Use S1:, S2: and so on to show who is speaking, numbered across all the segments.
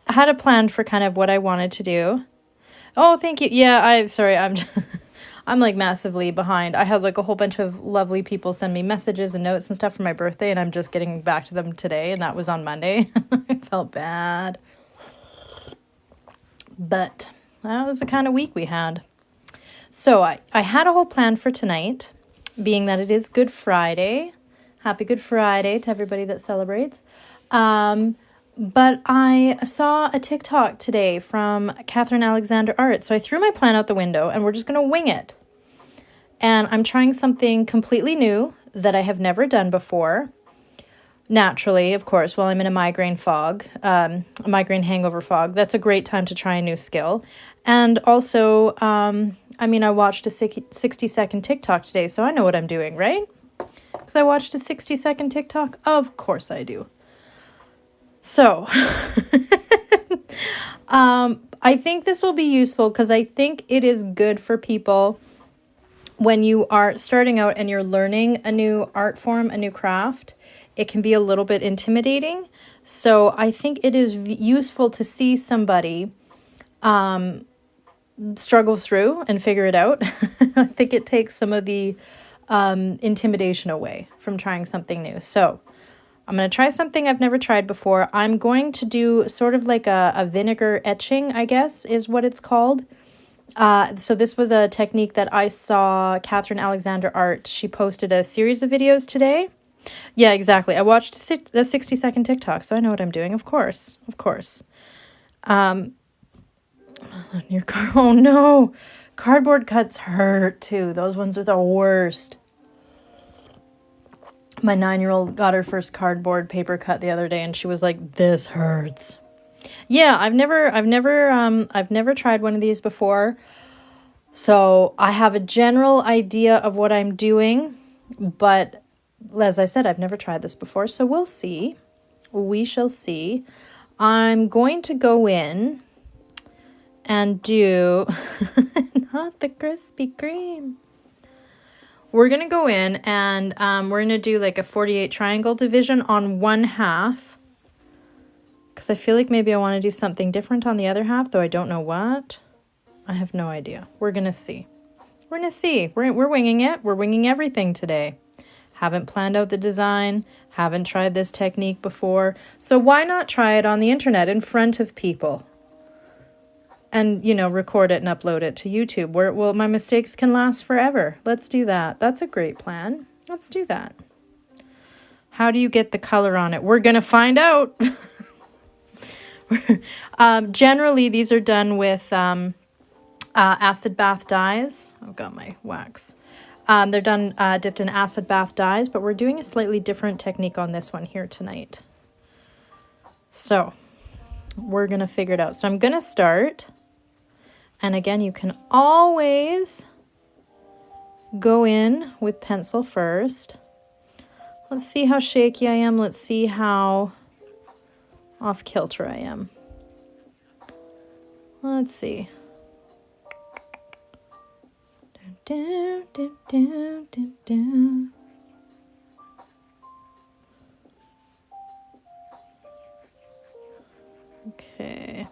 S1: I had a plan for kind of what I wanted to do. Oh, thank you. Yeah, I'm I'm like massively behind. I had like a whole bunch of lovely people send me messages and notes and stuff for my birthday, and I'm just getting back to them today, and that was on Monday. I felt bad. But that was the kind of week we had. So I had a whole plan for tonight, being that it is Good Friday. Happy Good Friday to everybody that celebrates. But I saw a TikTok today from Catherine Alexander Art. So I threw my plan out the window and we're just going to wing it. And I'm trying something completely new that I have never done before. Naturally, of course, while I'm in a migraine fog, a migraine hangover fog. That's a great time to try a new skill. And also, I watched a 60-second TikTok today, so I know what I'm doing, right? Because I watched a 60-second TikTok? Of course I do. So, I think this will be useful because I think it is good for people when you are starting out and you're learning a new art form, a new craft. It can be a little bit intimidating. So I think it is useful to see somebody struggle through and figure it out. I think it takes some of the intimidation away from trying something new. So I'm going to try something I've never tried before. I'm going to do sort of like a vinegar etching, I guess, is what it's called. So this was a technique that I saw Catherine Alexander Art. She posted a series of videos today. Yeah, exactly. I watched the 60-second TikTok, so I know what I'm doing. Of course. Oh no. Cardboard cuts hurt too. Those ones are the worst. My 9-year-old got her first cardboard paper cut the other day and she was like, "This hurts." Yeah, I've never tried one of these before. So I have a general idea of what I'm doing, but as I said, I've never tried this before, so we'll see. We shall see. I'm going to go in and do not the Krispy Kreme. We're going to go in and we're going to do like a 48 triangle division on one half. Because I feel like maybe I want to do something different on the other half, though I don't know what. I have no idea. We're going to see. We're going to see. We're winging it. We're winging everything today. Haven't planned out the design. Haven't tried this technique before. So why not try it on the internet in front of people? And, record it and upload it to YouTube where my mistakes can last forever. Let's do that. That's a great plan. Let's do that. How do you get the color on it? We're going to find out. Generally, these are done with acid bath dyes. I've got my wax. They're done dipped in acid bath dyes, but we're doing a slightly different technique on this one here tonight. So we're going to figure it out. So I'm going to start. And again, you can always go in with pencil first. Let's see how shaky I am. Let's see how off kilter I am. Let's see. Okay.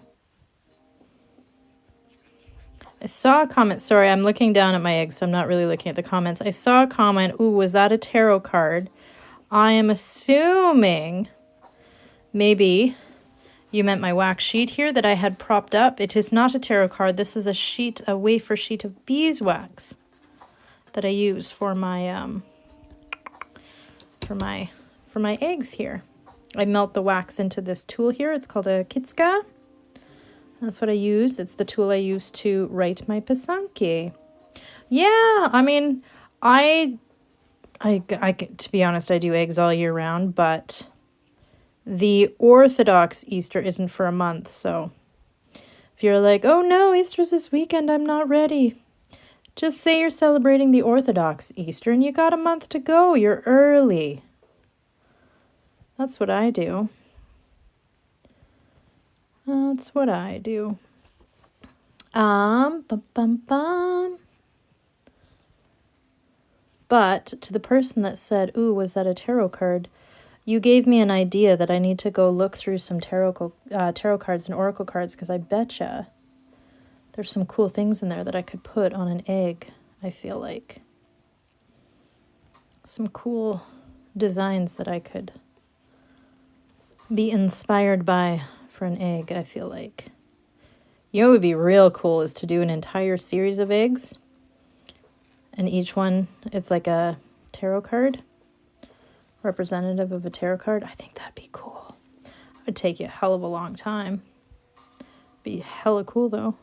S1: I saw a comment. Sorry, I'm looking down at my eggs, so I'm not really looking at the comments. I saw a comment. Ooh, was that a tarot card? I am assuming maybe you meant my wax sheet here that I had propped up. It is not a tarot card. This is a wafer sheet of beeswax that I use for my for my eggs here. I melt the wax into this tool here. It's called a kitska. That's what I use. It's the tool I use to write my pisanki. Yeah, I to be honest, I do eggs all year round, but the Orthodox Easter isn't for a month, so if you're like, "Oh no, Easter's this weekend, I'm not ready," just say you're celebrating the Orthodox Easter and you got a month to go. You're early. That's what I do. That's what I do. Bum, bum, bum. But to the person that said, "Ooh, was that a tarot card?" You gave me an idea that I need to go look through some tarot cards and oracle cards, because I betcha there's some cool things in there that I could put on an egg, I feel like. Some cool designs that I could be inspired by for an egg, I feel like. You know what would be real cool is to do an entire series of eggs, and each one is like a tarot card, representative of a tarot card. I think that'd be cool. It would take you a hell of a long time. Be hella cool though.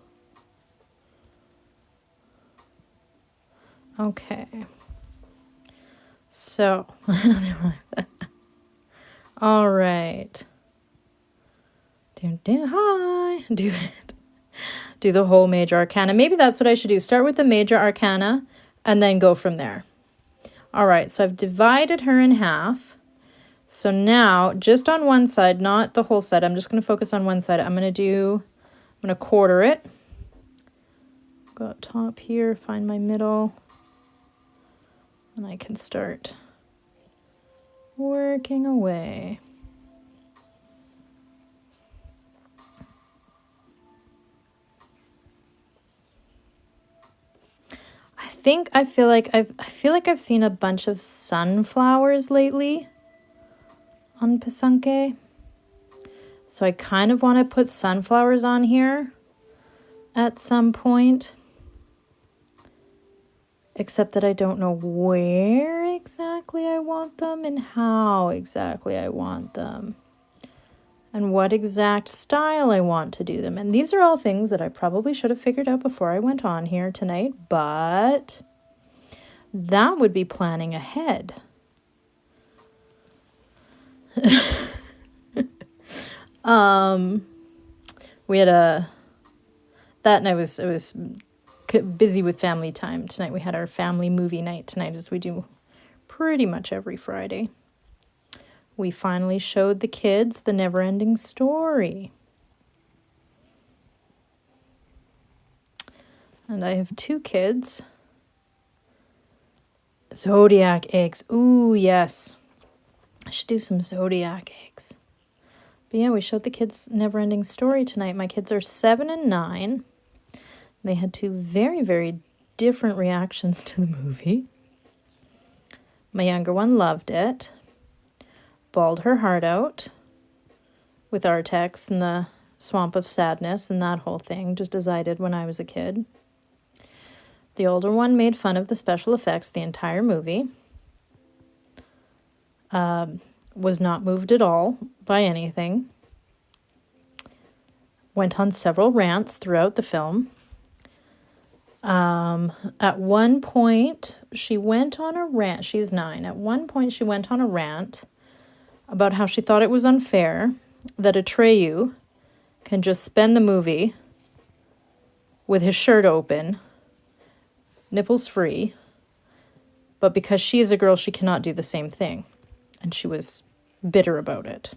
S1: Okay. So, all right. Hi. Do the whole major arcana. Maybe that's what I should do. Start with the major arcana and then go from there. All right, so I've divided her in half. So now, just on one side, not the whole side, I'm just going to focus on one side. I'm going to quarter it. Go up top here, find my middle. And I can start working away. I feel like I've seen a bunch of sunflowers lately on Pasunke. So I kind of want to put sunflowers on here at some point. Except that I don't know where exactly I want them and how exactly I want them. And what exact style I want to do them. And these are all things that I probably should have figured out before I went on here tonight. But that would be planning ahead. We had that night was busy with family time. Tonight we had our family movie night tonight, as we do pretty much every Friday. We finally showed the kids The Never-Ending Story. And I have 2 kids. Zodiac eggs. Ooh, yes. I should do some Zodiac eggs. But yeah, we showed the kids Never-Ending Story tonight. My kids are 7 and 9. They had 2 very, very different reactions to the movie. My younger one loved it. Bawled her heart out with Artex and the Swamp of Sadness and that whole thing, just as I did when I was a kid. The older one made fun of the special effects the entire movie. Was not moved at all by anything. Went on several rants throughout the film. At one point, she went on a rant. She's 9. At one point, she went on a rant about how she thought it was unfair that Atreyu can just spend the movie with his shirt open, nipples free, but because she is a girl, she cannot do the same thing. And she was bitter about it.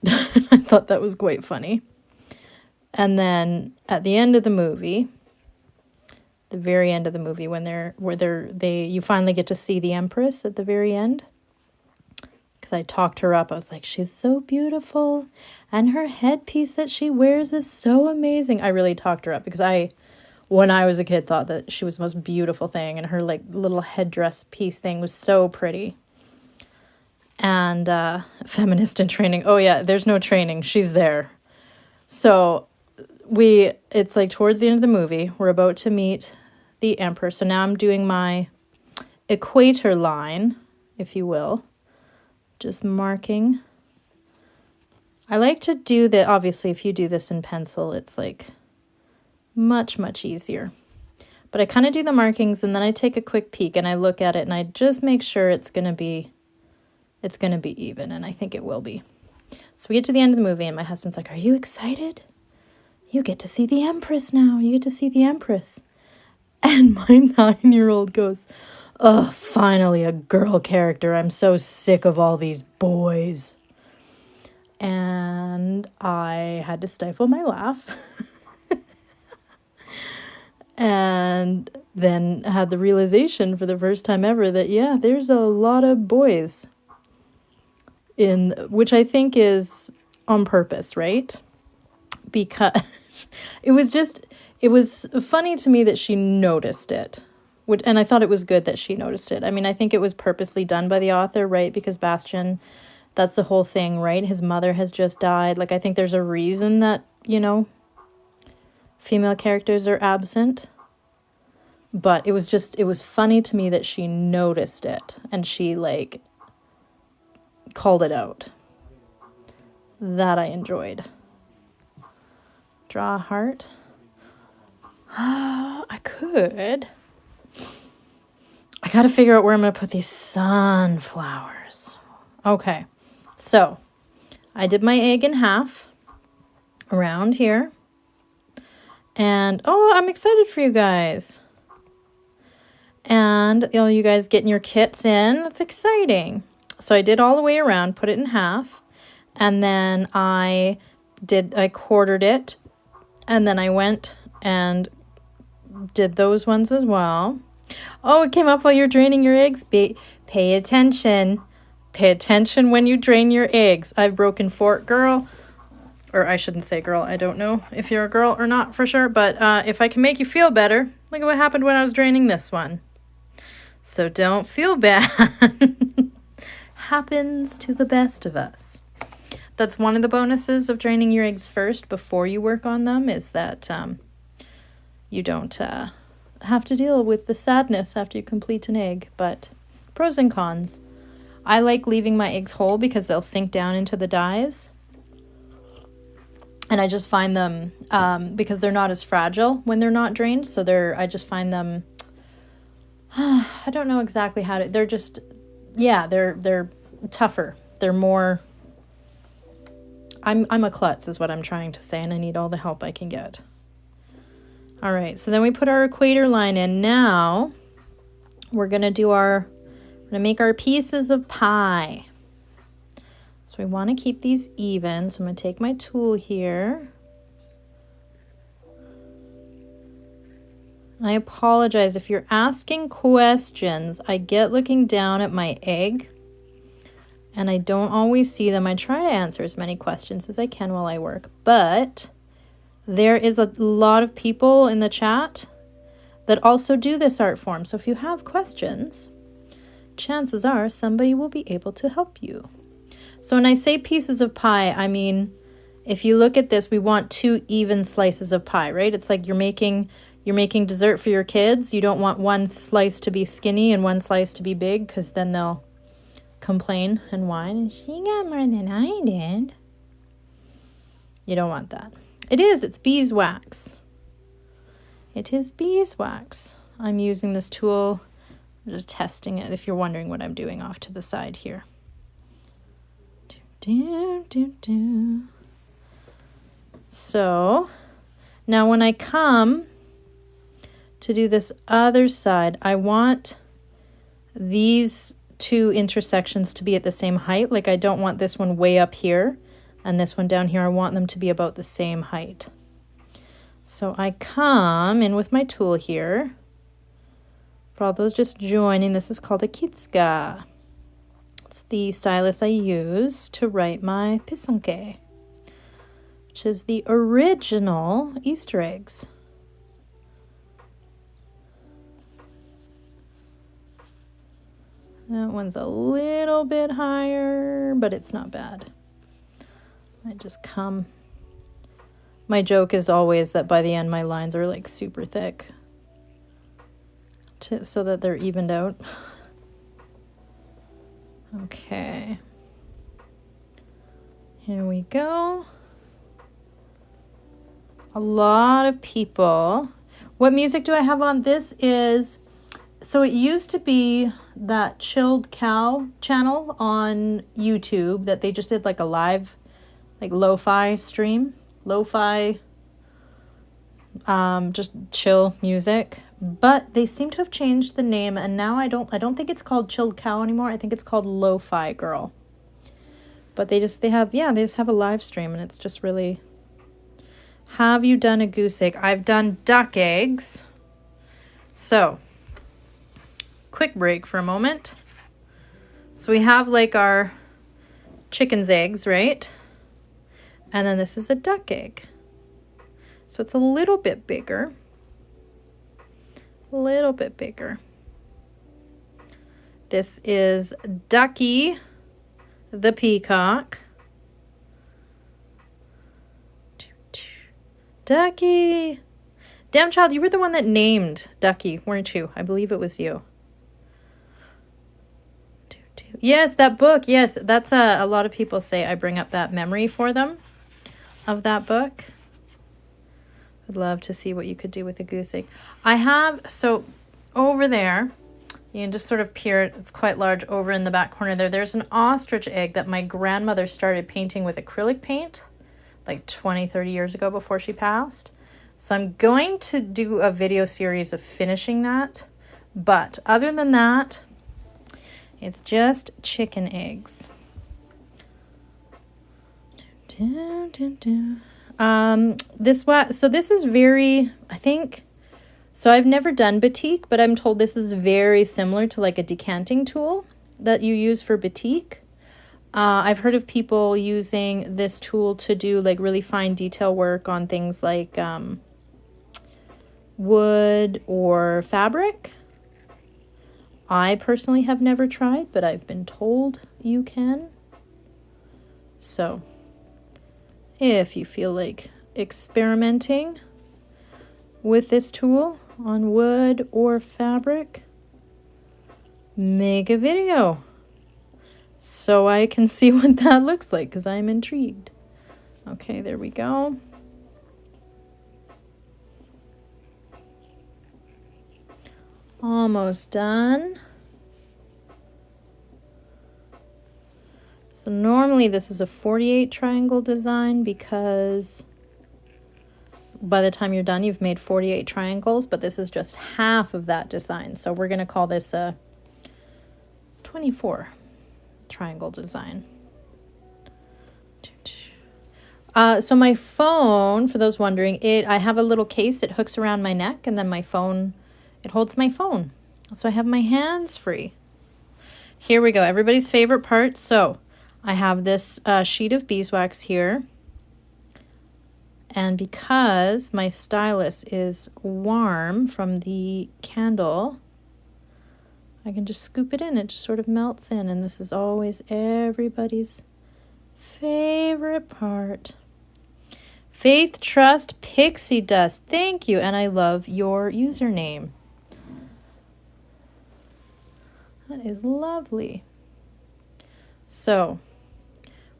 S1: I thought that was quite funny. And then at the end of the movie, the very end of the movie, when you finally get to see the Empress at the very end. Because I talked her up. I was like, she's so beautiful. And her headpiece that she wears is so amazing. I really talked her up because when I was a kid, thought that she was the most beautiful thing. And her like little headdress piece thing was so pretty. And feminist in training. Oh yeah, there's no training. She's there. So it's like towards the end of the movie, we're about to meet the Emperor. So now I'm doing my equator line, if you will. Just marking. I like to do that. Obviously, if you do this in pencil, it's like much, much easier. But I kind of do the markings and then I take a quick peek and I look at it and I just make sure it's going to be even. And I think it will be. So we get to the end of the movie and my husband's like, are you excited? You get to see the Empress now. You get to see the Empress. And my 9-year-old goes, oh, finally a girl character. I'm so sick of all these boys. And I had to stifle my laugh. And then had the realization for the first time ever that, yeah, there's a lot of boys which I think is on purpose, right? Because it was funny to me that she noticed it. And I thought it was good that she noticed it. I mean, I think it was purposely done by the author, right? Because Bastian, that's the whole thing, right? His mother has just died. Like, I think there's a reason that, female characters are absent. But it was funny to me that she noticed it and she, like, called it out. That I enjoyed. Draw a heart. I could. I gotta figure out where I'm gonna put these sunflowers. Okay, so I did my egg in half around here. And, I'm excited for you guys. And, you guys getting your kits in. That's exciting. So I did all the way around, put it in half. And then I quartered it. And then I went and did those ones as well. Oh, it came up while you're draining your eggs. Pay attention. Pay attention when you drain your eggs. I've broken 4, girl. Or I shouldn't say girl. I don't know if you're a girl or not for sure. But if I can make you feel better, look at what happened when I was draining this one. So don't feel bad. Happens to the best of us. That's one of the bonuses of draining your eggs first before you work on them, is that you don't have to deal with the sadness after you complete an egg. But pros and cons. I like leaving my eggs whole because they'll sink down into the dyes. And I just find them, because they're not as fragile when they're not drained. So I just find them, I don't know exactly how to, they're just, they're tougher. They're more, I'm a klutz is what I'm trying to say. And I need all the help I can get. All right. So then we put our equator line in. Now we're going to make our pieces of pie. So we want to keep these even. So I'm going to take my tool here. I apologize if you're asking questions. I get looking down at my egg and I don't always see them. I try to answer as many questions as I can while I work, but there is a lot of people in the chat that also do this art form. So if you have questions, chances are somebody will be able to help you. So when I say pieces of pie, I mean, if you look at this, we want 2 even slices of pie, right? It's like you're making dessert for your kids. You don't want one slice to be skinny and one slice to be big, because then they'll complain and whine. She got more than I did. You don't want that. It's beeswax. It is beeswax. I'm using this tool. I'm just testing it if you're wondering what I'm doing off to the side here. So now when I come to do this other side, I want these 2 intersections to be at the same height. Like, I don't want this one way up here and this one down here. I want them to be about the same height. So I come in with my tool here. For all those just joining, this is called a kitska. It's the stylus I use to write my pisanke, which is the original Easter eggs. That one's a little bit higher, but it's not bad. I just come. My joke is always that by the end my lines are like super thick, so that they're evened out. Okay. Here we go. A lot of people. What music do I have on? This is, so it used to be that Chilled Cow channel on YouTube that they just did like a live, like lo-fi stream. Lo-fi, just chill music. But they seem to have changed the name, and now I don't think it's called Chilled Cow anymore. I think it's called Lo-Fi Girl. But they just have a live stream, and it's just really. Have you done a goose egg? I've done duck eggs. So, quick break for a moment. So we have like our chicken's eggs, right? And then this is a duck egg. So it's a little bit bigger. A little bit bigger. This is Ducky the peacock. Ducky. Damn, child, you were the one that named Ducky, weren't you? I believe it was you. Yes, that book. Yes, that's a lot of people say I bring up that memory for them of that book. I'd love to see what you could do with a goose egg. I have, so over there, you can just sort of peer it. It's quite large over in the back corner there. There's an ostrich egg that my grandmother started painting with acrylic paint like 20, 30 years ago before she passed. So I'm going to do a video series of finishing that. But other than that, it's just chicken eggs. So this is very, I think, so I've never done batik, but I'm told this is very similar to like a decanting tool that you use for batik. I've heard of people using this tool to do like really fine detail work on things like wood or fabric. I personally have never tried, but I've been told you can. So if you feel like experimenting with this tool on wood or fabric, make a video so I can see what that looks like, because I'm intrigued. Okay, there we go. Almost done. So normally this is a 48 triangle design because by the time you're done, you've made 48 triangles, but this is just half of that design. So we're going to call this a 24 triangle design. So my phone, for those wondering, I have a little case. It hooks around my neck, and then my phone, it holds my phone. So I have my hands free. Here we go. Everybody's favorite part. So I have this sheet of beeswax here. And because my stylus is warm from the candle, I can just scoop it in. It just sort of melts in. And this is always everybody's favorite part. Faith, Trust, Pixie Dust. Thank you. And I love your username. That is lovely. So,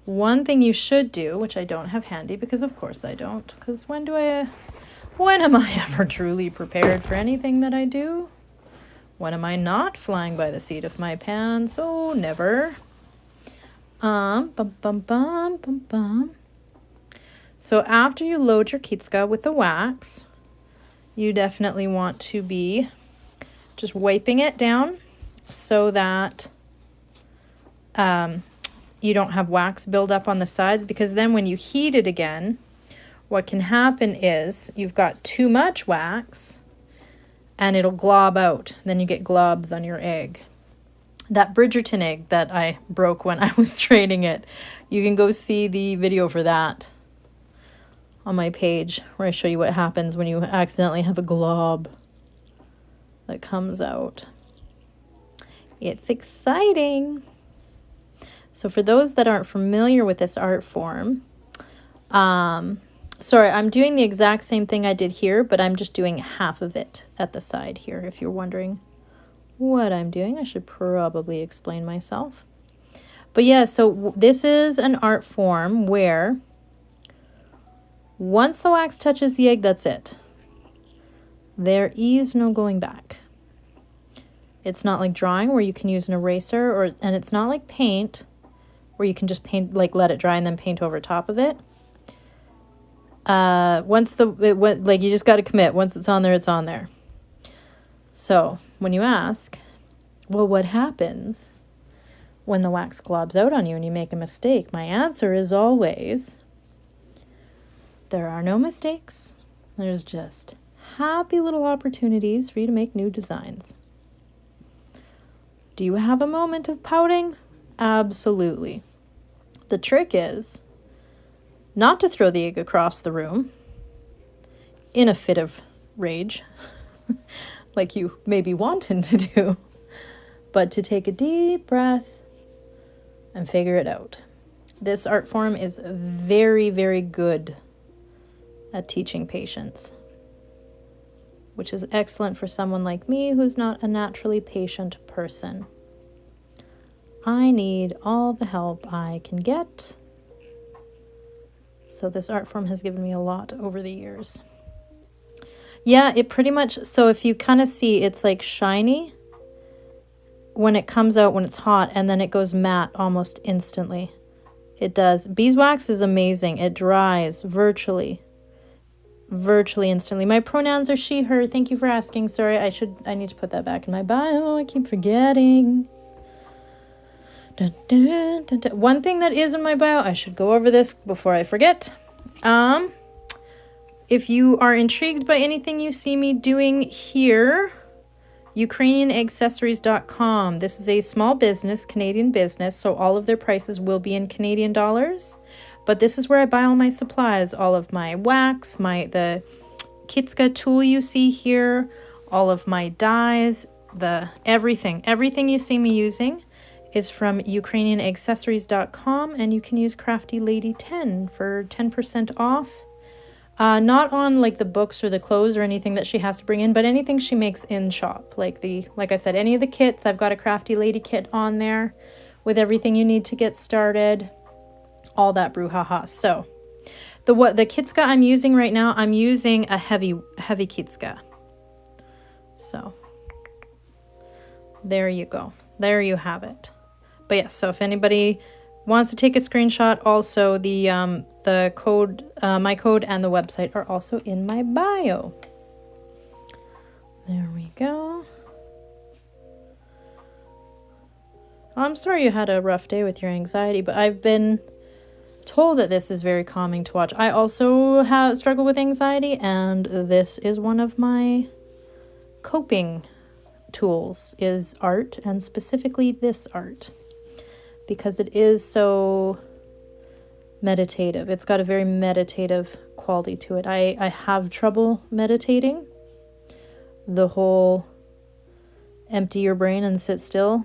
S1: one thing you should do, which I don't have handy because of course I don't, because when am I ever truly prepared for anything that I do? When am I not flying by the seat of my pants? Oh, never. Bum, bum, bum, bum, bum. So after you load your kitska with the wax, you definitely want to be just wiping it down so that you don't have wax build up on the sides, because then when you heat it again, what can happen is you've got too much wax and it'll glob out. Then you get globs on your egg. That Bridgerton egg that I broke when I was trading it, you can go see the video for that on my page where I show you what happens when you accidentally have a glob that comes out. It's exciting. So for those that aren't familiar with this art form, sorry, I'm doing the exact same thing I did here, but I'm just doing half of it at the side here. If you're wondering what I'm doing, I should probably explain myself. But yeah, so this is an art form where once the wax touches the egg, that's it. There is no going back. It's not like drawing where you can use an eraser, and it's not like paint where you can just paint, like let it dry and then paint over top of it. You just got to commit. Once it's on there, it's on there. So when you ask, well, what happens when the wax globs out on you and you make a mistake? My answer is always, there are no mistakes. There's just happy little opportunities for you to make new designs. Do you have a moment of pouting? Absolutely. The trick is not to throw the egg across the room in a fit of rage, like you may be wanting to do, but to take a deep breath and figure it out. This art form is very, very good at teaching patience, which is excellent for someone like me who's not a naturally patient person. I need all the help I can get. So this art form has given me a lot over the years. Yeah, it pretty much, so if you kind of see, it's like shiny when it comes out when it's hot, and then it goes matte almost instantly. It does. Beeswax is amazing. It dries virtually instantly. My pronouns are she, her. Thank you for asking. Sorry, I need to put that back in my bio. I keep forgetting. Dun, dun, dun, dun. One thing that is in my bio, I should go over this before I forget. If you are intrigued by anything you see me doing here, UkrainianAccessories.com. This is a small business, Canadian business, so all of their prices will be in Canadian dollars. But this is where I buy all my supplies, all of my wax, the Kitska tool you see here, all of my dyes, everything you see me using is from UkrainianAccessories.com, and you can use Crafty Lady 10 for 10% off. Not on like the books or the clothes or anything that she has to bring in, but anything she makes in shop. Like I said, any of the kits, I've got a Crafty Lady kit on there with everything you need to get started. All that brouhaha. So the Kitska I'm using right now, I'm using a heavy Kitska. So there you go. There you have it. But yes, so if anybody wants to take a screenshot, also the code, my code and the website are also in my bio. There we go. I'm sorry you had a rough day with your anxiety, but I've been told that this is very calming to watch. I also struggle with anxiety, and this is one of my coping tools, is art, and specifically this art, because it is so meditative. It's got a very meditative quality to it. I have trouble meditating. The whole empty your brain and sit still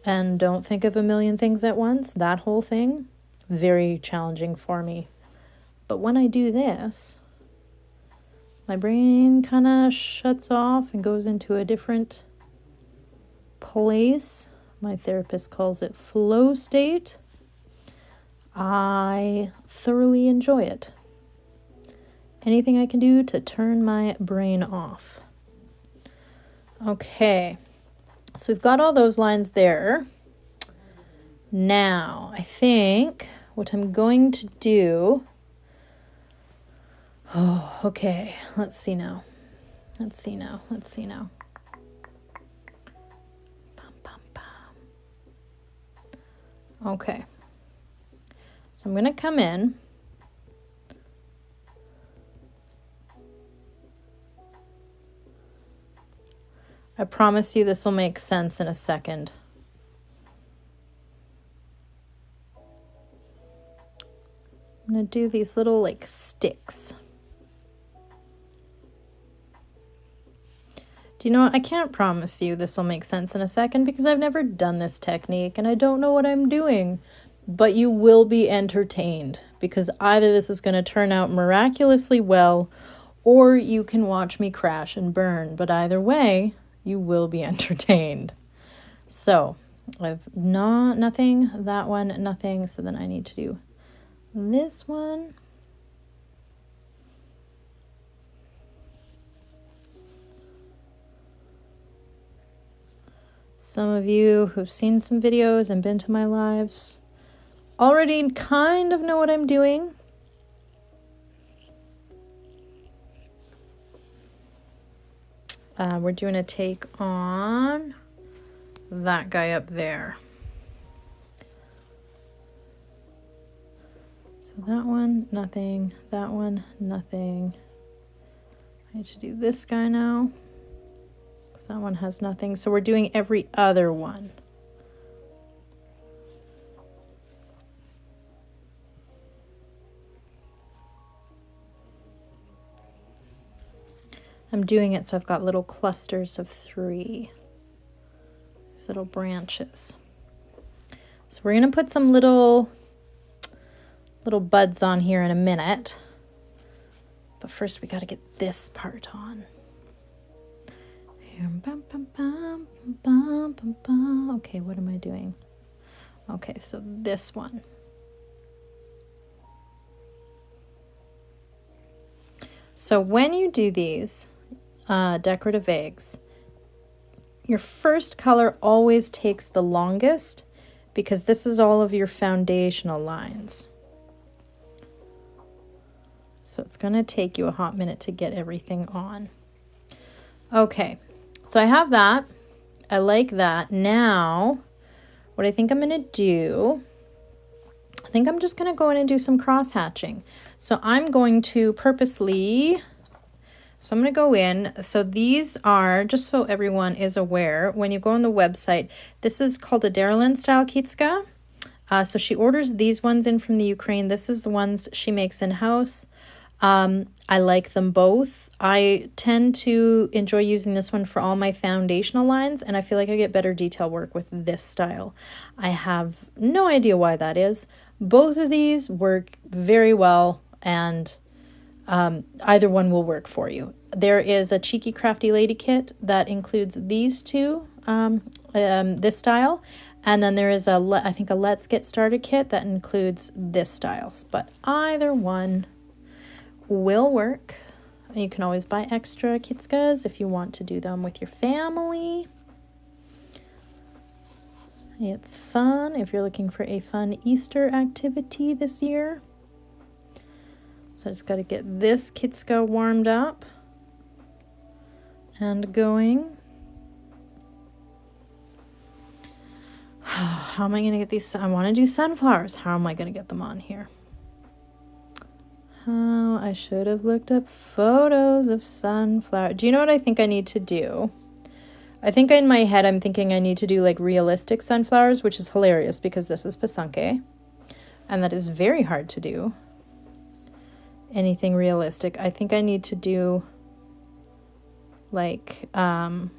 S1: and don't think of a million things at once, that whole thing, very challenging for me. But when I do this, my brain kind of shuts off and goes into a different place. My therapist calls it flow state. I thoroughly enjoy it. Anything I can do to turn my brain off. Okay, so we've got all those lines there. Now, I think what I'm going to do... Oh, okay, let's see now. Okay, so I'm going to come in. I promise you this will make sense in a second. I'm going to do these little like sticks. Do you know what? I can't promise you this will make sense in a second because I've never done this technique and I don't know what I'm doing. But you will be entertained because either this is going to turn out miraculously well or you can watch me crash and burn. But either way, you will be entertained. So I've nothing, that one, nothing. So then I need to do this one. Some of you who've seen some videos and been to my lives already kind of know what I'm doing. We're doing a take on that guy up there. So that one, nothing. That one, nothing. I need to do this guy now. That one has nothing. So we're doing every other one. I'm doing it so I've got little clusters of 3. These little branches. So we're going to put some little buds on here in a minute. But first we got to get this part on. Okay, what am I doing? Okay, so this one. So when you do these decorative eggs, your first color always takes the longest because this is all of your foundational lines. So it's going to take you a hot minute to get everything on. Okay, so I have that. I like that. Now, what I think I'm going to do, I think I'm just going to go in and do some cross hatching. So I'm going to purposely, so I'm going to go in. So these are, just so everyone is aware, when you go on the website, this is called a Darylyn style kitska. So she orders these ones in from the Ukraine. This is the ones she makes in-house. I like them both. I tend to enjoy using this one for all my foundational lines, and I feel like I get better detail work with this style. I have no idea why that is. Both of these work very well, and either one will work for you. There is a Cheeky Crafty Lady kit that includes these two, this style, and then there is I think a Let's Get Started kit that includes this styles, but either one will work. You can always buy extra kitskas if you want to do them with your family. It's fun if you're looking for a fun Easter activity this year. So I just got to get this kitska warmed up and going. How am I going to get these? I want to do sunflowers. How am I going to get them on here? Oh, I should have looked up photos of sunflower. Do you know what I think I need to do? I think in my head I'm thinking I need to do like realistic sunflowers, which is hilarious because this is pasunke. And that is very hard to do. Anything realistic. I think I need to do like, not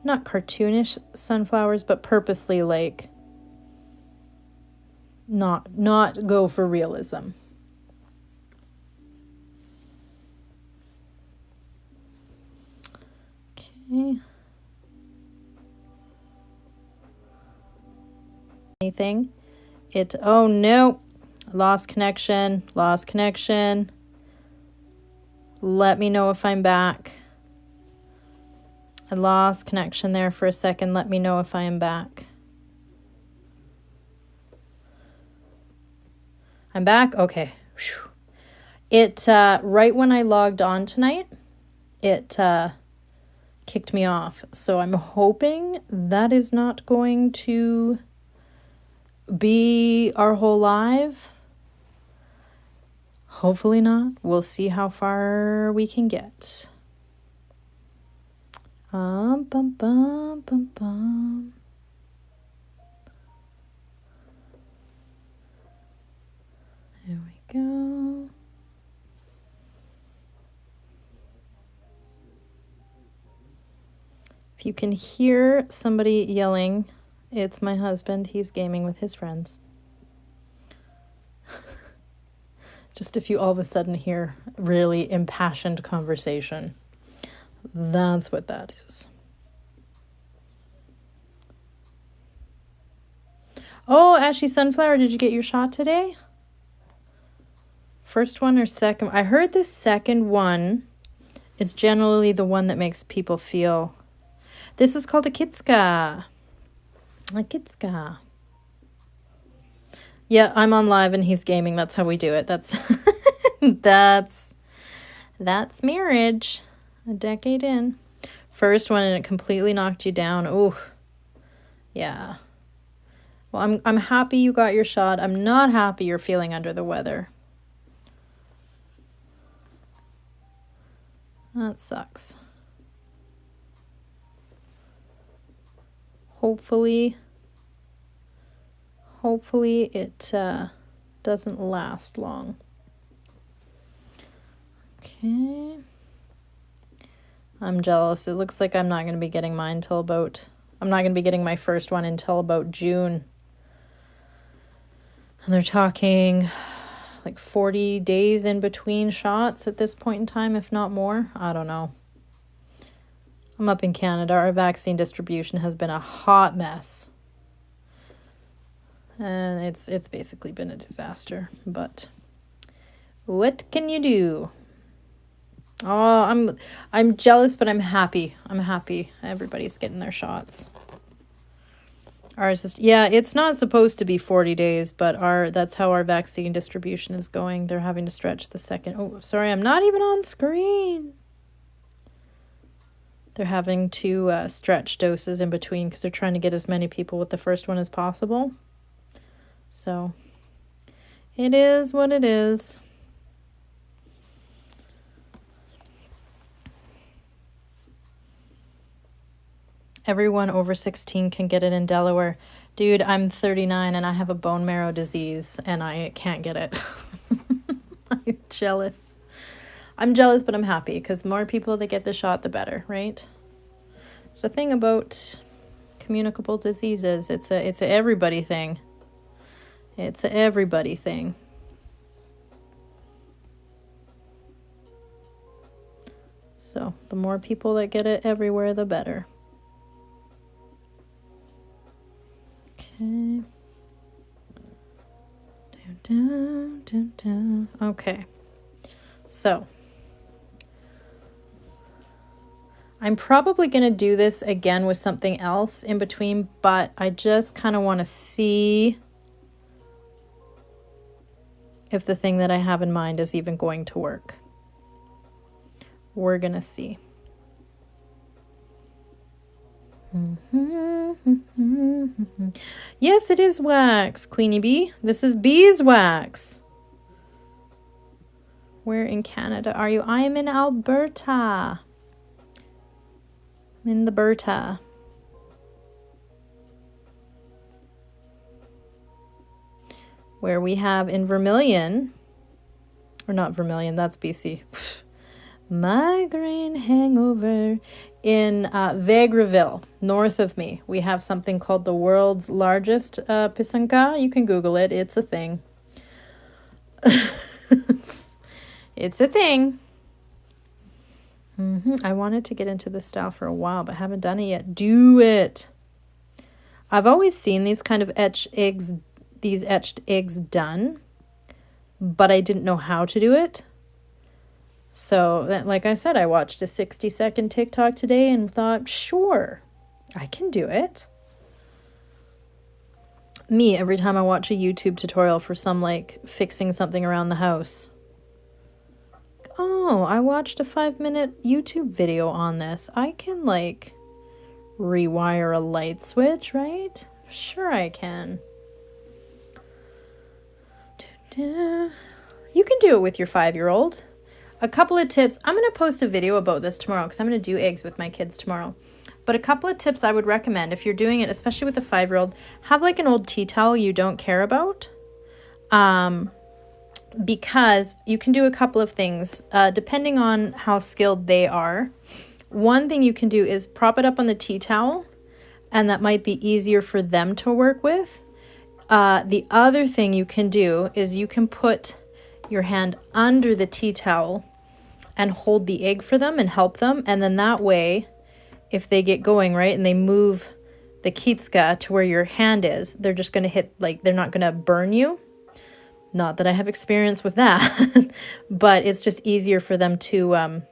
S1: cartoonish sunflowers, but purposely like not go for realism. Okay. Anything? Oh no. Lost connection. Let me know if I'm back. I lost connection there for a second. Let me know if I am back. I'm back? Okay. Whew. It, right when I logged on tonight, it kicked me off. So I'm hoping that is not going to be our whole live. Hopefully not. We'll see how far we can get. Bum, bum, bum, bum. There we go. If you can hear somebody yelling, it's my husband. He's gaming with his friends. Just if you all of a sudden hear really impassioned conversation, that's what that is. Oh, Ashy Sunflower, did you get your shot today? First one or second? I heard the second one is generally the one that makes people feel. This is called a kitska. A kitska. Yeah, I'm on live and he's gaming. That's how we do it. That's that's marriage. A decade in. First one and it completely knocked you down. Ooh. Yeah. Well, I'm happy you got your shot. I'm not happy you're feeling under the weather. That sucks. Hopefully it doesn't last long. Okay. I'm jealous. It looks like I'm not going to be getting mine till about... I'm not going to be getting my first one until about June. And they're talking like 40 days in between shots at this point in time, if not more. I don't know. I'm up in Canada. Our vaccine distribution has been a hot mess. And it's basically been a disaster. But what can you do? Oh, I'm jealous, but I'm happy. I'm happy. Everybody's getting their shots. Ours is, yeah, it's not supposed to be 40 days, but that's how our vaccine distribution is going. They're having to stretch the second. Oh, sorry, I'm not even on screen. They're having to stretch doses in between because they're trying to get as many people with the first one as possible. So it is what it is. Everyone over 16 can get it in Delaware. Dude, I'm 39 and I have a bone marrow disease and I can't get it. I'm jealous. I'm jealous, but I'm happy because the more people that get the shot, the better, right? It's the thing about communicable diseases. It's a everybody thing. It's a everybody thing. So the more people that get it everywhere, the better. Okay. Okay. So I'm probably going to do this again with something else in between, but I just kind of want to see if the thing that I have in mind is even going to work. We're going to see. Yes, it is wax, Queenie Bee. This is beeswax. Where in Canada are you? I am in Alberta. I'm in the Berta. Where we have in Vermilion, or not Vermilion, that's BC. Migraine, hangover. In Vegreville, north of me, we have something called the world's largest pisanka. You can Google it. It's a thing. It's a thing. I wanted to get into this style for a while, but haven't done it yet. Do it. I've always seen these kind of etched eggs done, but I didn't know how to do it. So, like I said, I watched a 60-second TikTok today and thought, sure, I can do it. Me, every time I watch a YouTube tutorial for some, like, fixing something around the house. Oh, I watched a 5-minute YouTube video on this. I can, like, rewire a light switch, right? Sure I can. You can do it with your 5-year-old. A couple of tips. I'm going to post a video about this tomorrow because I'm going to do eggs with my kids tomorrow. But a couple of tips I would recommend if you're doing it, especially with a 5-year-old, have like an old tea towel you don't care about. Because you can do a couple of things depending on how skilled they are. One thing you can do is prop it up on the tea towel, and that might be easier for them to work with. The other thing you can do is you can put your hand under the tea towel and hold the egg for them and help them. And then that way, if they get going, right, and they move the kitska to where your hand is, they're just going to hit, like, they're not going to burn you. Not that I have experience with that, but it's just easier for them to work.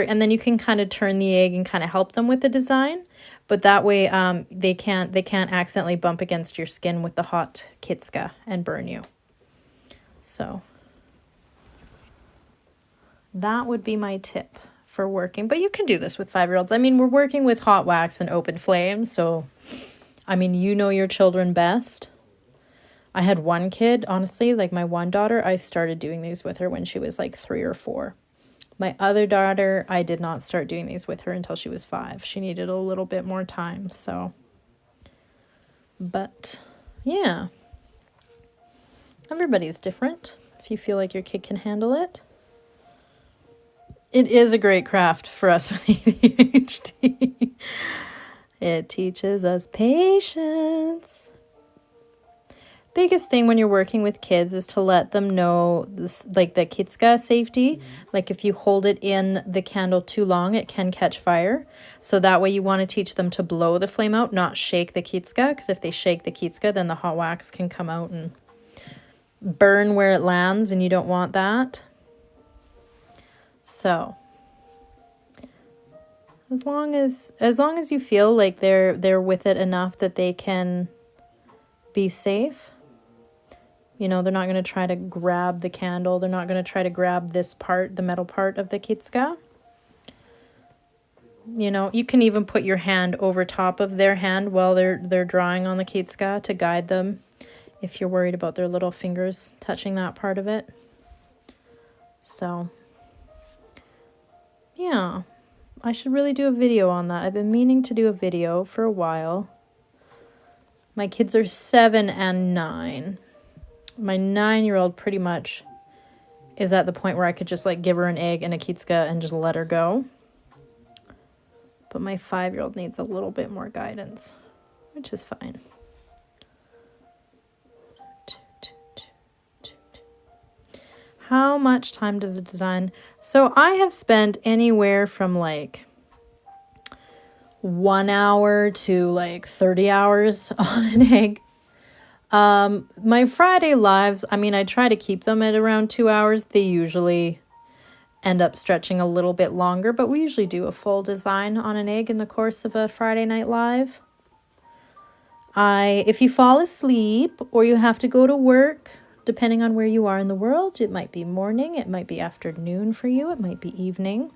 S1: And then you can kind of turn the egg and kind of help them with the design. But that way, they can't accidentally bump against your skin with the hot kitska and burn you. So that would be my tip for working. But you can do this with 5-year-olds. I mean, we're working with hot wax and open flame. So, I mean, you know your children best. I had one kid, honestly, like my one daughter, I started doing these with her when she was like 3 or 4. My other daughter, I did not start doing these with her until she was 5. She needed a little bit more time, so. But, yeah. Everybody's different. If you feel like your kid can handle it. It is a great craft for us with ADHD. It teaches us patience. Biggest thing when you're working with kids is to let them know this, like the kitska safety. Like if you hold it in the candle too long, it can catch fire. So that way you want to teach them to blow the flame out, not shake the kitska, because if they shake the kitska, then the hot wax can come out and burn where it lands, and you don't want that. So as long as you feel like they're with it enough that they can be safe. You know, they're not going to try to grab the candle. They're not going to try to grab this part, the metal part of the kitska. You know, you can even put your hand over top of their hand while they're drawing on the kitska to guide them if you're worried about their little fingers touching that part of it. So, yeah, I should really do a video on that. I've been meaning to do a video for a while. My kids are 7 and 9. My 9-year-old pretty much is at the point where I could just like give her an egg and a kitska and just let her go. But my 5-year-old needs a little bit more guidance, which is fine. How much time does it design? So I have spent anywhere from like 1 hour to like 30 hours on an egg. My Friday lives, I mean, I try to keep them at around 2 hours. They usually end up stretching a little bit longer, but we usually do a full design on an egg in the course of a Friday night live. If you fall asleep or you have to go to work, depending on where you are in the world, it might be morning, it might be afternoon for you, it might be evening.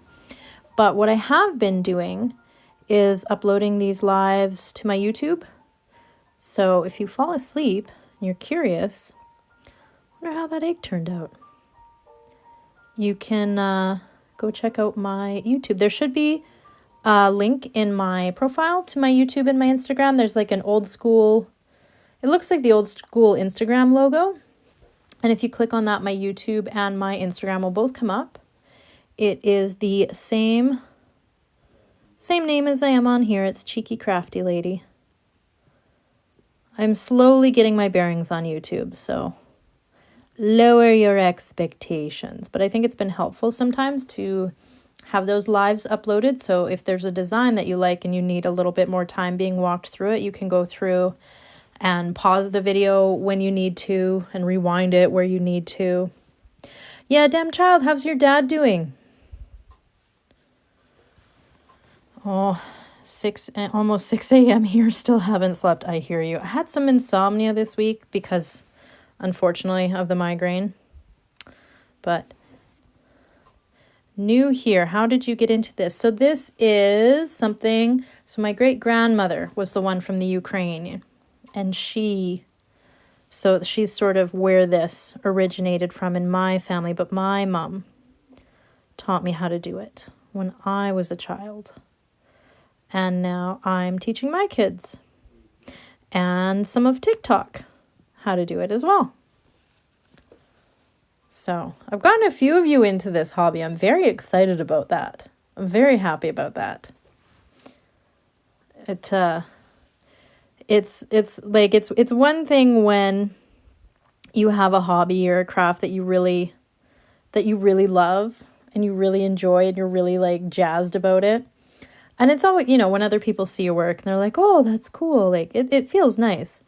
S1: But what I have been doing is uploading these lives to my YouTube. So if you fall asleep and you're curious, I wonder how that egg turned out, you can go check out my YouTube. There should be a link in my profile to my YouTube and my Instagram. There's like an old school, it looks like the old school Instagram logo. And if you click on that, my YouTube and my Instagram will both come up. It is the same name as I am on here. It's Cheeky Crafty Lady. I'm slowly getting my bearings on YouTube, so lower your expectations. But I think it's been helpful sometimes to have those lives uploaded. So if there's a design that you like and you need a little bit more time being walked through it, you can go through and pause the video when you need to and rewind it where you need to. Yeah, damn child, how's your dad doing? Oh, almost 6 a.m. here, still haven't slept. I hear you. I had some insomnia this week because, unfortunately, of the migraine. But new here. How did you get into this? So this is something, so my great-grandmother was the one from the Ukraine. And she's sort of where this originated from in my family. But my mom taught me how to do it when I was a child. And now I'm teaching my kids and some of TikTok how to do it as well. So I've gotten a few of you into this hobby. I'm very excited about that. I'm very happy about that. It's one thing when you have a hobby or a craft that you really love and you really enjoy and you're really like jazzed about it. And it's always, you know, when other people see your work and they're like, oh, that's cool. Like it feels nice.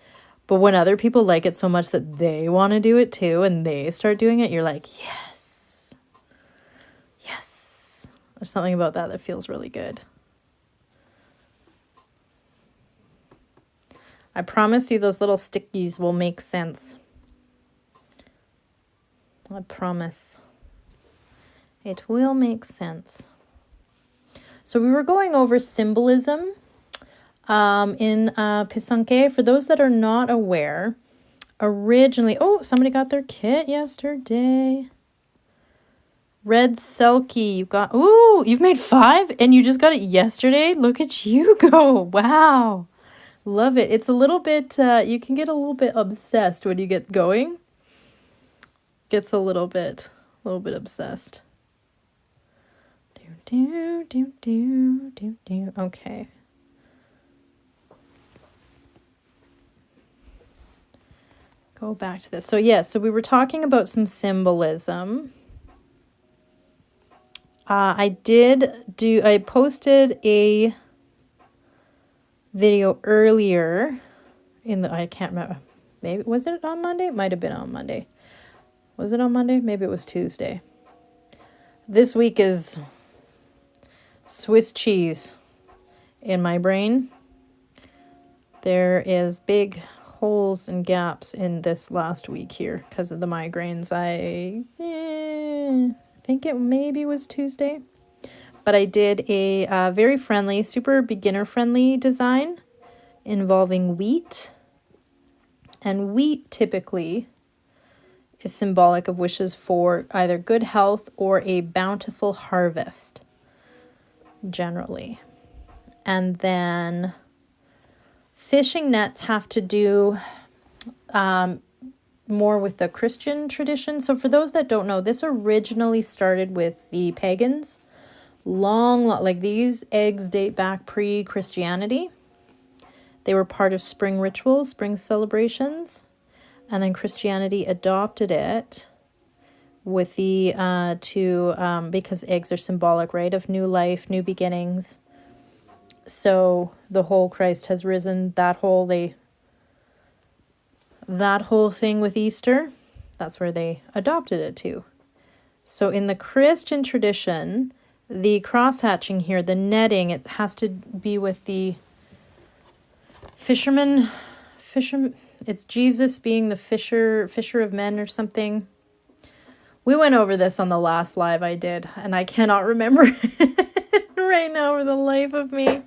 S1: But when other people like it so much that they want to do it too and they start doing it, you're like, yes. Yes. There's something about that feels really good. I promise you those little stickies will make sense. I promise. It will make sense. So we were going over symbolism in Pisanke. For those that are not aware, originally... Oh, somebody got their kit yesterday. Red Selkie, you got... Ooh, you've made 5 and you just got it yesterday? Look at you go. Wow. Love it. It's a little bit... you can get a little bit obsessed when you get going. Gets a little bit obsessed. Okay. Go back to this. So yes, so we were talking about some symbolism. I posted a video earlier I can't remember. Maybe, was it on Monday? It might have been on Monday. Was it on Monday? Maybe it was Tuesday. This week is Swiss cheese in my brain. There is big holes and gaps in this last week here because of the migraines. I think it maybe was Tuesday. But I did a very friendly, super beginner-friendly design involving wheat. And wheat typically is symbolic of wishes for either good health or a bountiful harvest, generally. And then fishing nets have to do more with the Christian tradition. So for those that don't know, this originally started with the pagans. Like these eggs date back pre-Christianity. They were part of spring rituals, spring celebrations. And then Christianity adopted it with because eggs are symbolic, right, of new life, new beginnings. So the whole Christ has risen, that whole thing with Easter, that's where they adopted it to. So in the Christian tradition, the cross-hatching here, the netting, it has to be with the fisherman, it's Jesus being the fisher of men or something. We went over this on the last live I did, and I cannot remember it right now for the life of me.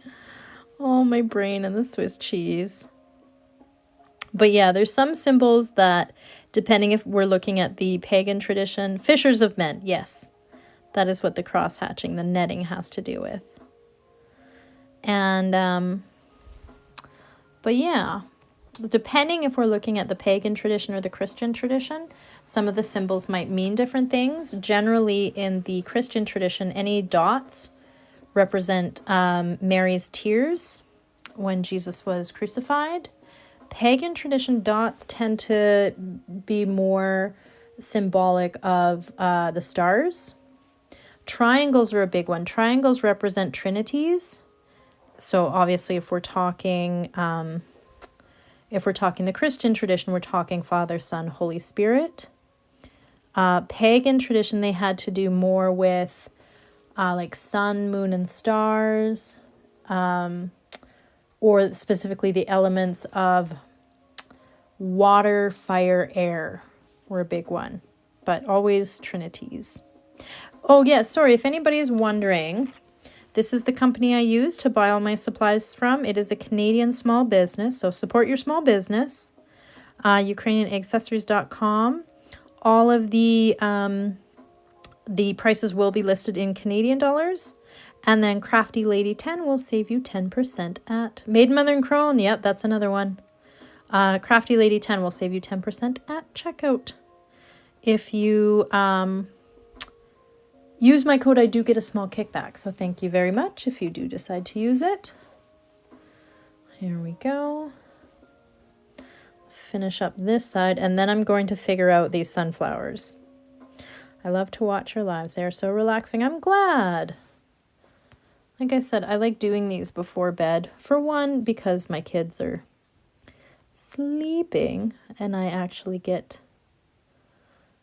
S1: Oh, my brain and the Swiss cheese. But yeah, there's some symbols that, depending if we're looking at the pagan tradition, fishers of men, yes. That is what the cross-hatching, the netting has to do with. And, but yeah, depending if we're looking at the pagan tradition or the Christian tradition, some of the symbols might mean different things. Generally, in the Christian tradition, any dots represent Mary's tears when Jesus was crucified. Pagan tradition dots tend to be more symbolic of the stars. Triangles are a big one. Triangles represent trinities. So obviously, if we're talking the Christian tradition, we're talking Father, Son, Holy Spirit. Pagan tradition, they had to do more with like sun, moon, and stars, or specifically the elements of water, fire, air were a big one, but always trinities. Oh yes, sorry, if anybody is wondering, this is the company I use to buy all my supplies from. It is a Canadian small business, so support your small business. UkrainianAccessories.com. All of the prices will be listed in Canadian dollars. And then Crafty Lady 10 will save you 10% at Maiden Mother and Crone. Yep, that's another one. Crafty Lady 10 will save you 10% at checkout. If you use my code, I do get a small kickback. So thank you very much if you do decide to use it. Here we go. Finish up this side, and then I'm going to figure out these sunflowers. I love to watch your lives. They are so relaxing. I'm glad. Like I said, I like doing these before bed. For one, because my kids are sleeping, and I actually get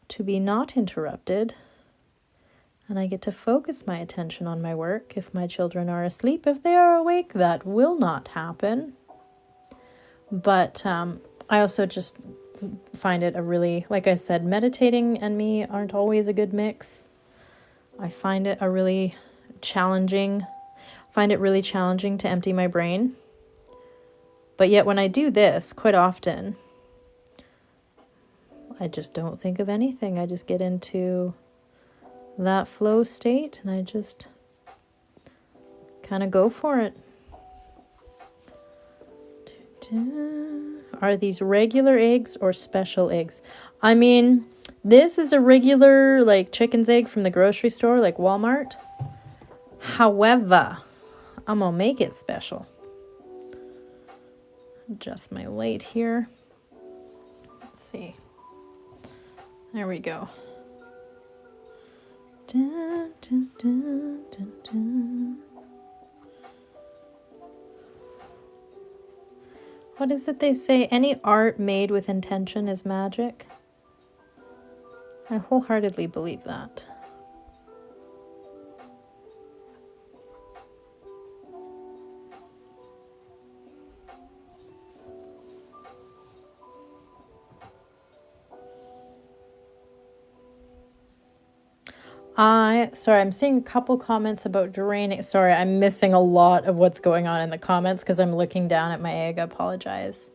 S1: to be not interrupted. And I get to focus my attention on my work. If my children are asleep, if they are awake, that will not happen. But I also just find it a really, like I said, meditating and me aren't always a good mix. I find it really challenging to empty my brain. But yet when I do this, quite often, I just don't think of anything. I just get into that flow state and I just kind of go for it. Are these regular eggs or special eggs? I mean, this is a regular like chicken's egg from the grocery store, like Walmart. However, I'm going to make it special. Adjust my light here. Let's see. There we go. Dun, dun, dun, dun, dun. What is it they say? Any art made with intention is magic. I wholeheartedly believe that. Sorry, I'm seeing a couple comments about draining. Sorry, I'm missing a lot of what's going on in the comments because I'm looking down at my egg. I apologize.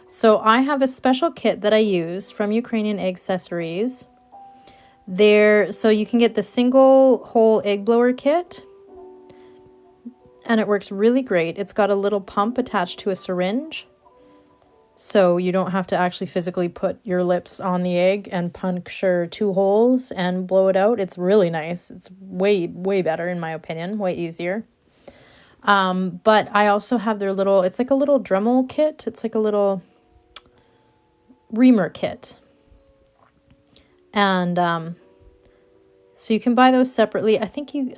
S1: So I have a special kit that I use from Ukrainian Egg Accessories. So you can get the single hole egg blower kit, and it works really great. It's got a little pump attached to a syringe, so you don't have to actually physically put your lips on the egg and puncture 2 holes and blow it out. It's really nice. It's way, way better in my opinion, way easier. But I also have their little, it's like a little Dremel kit. It's like a little reamer kit. And so you can buy those separately. I think you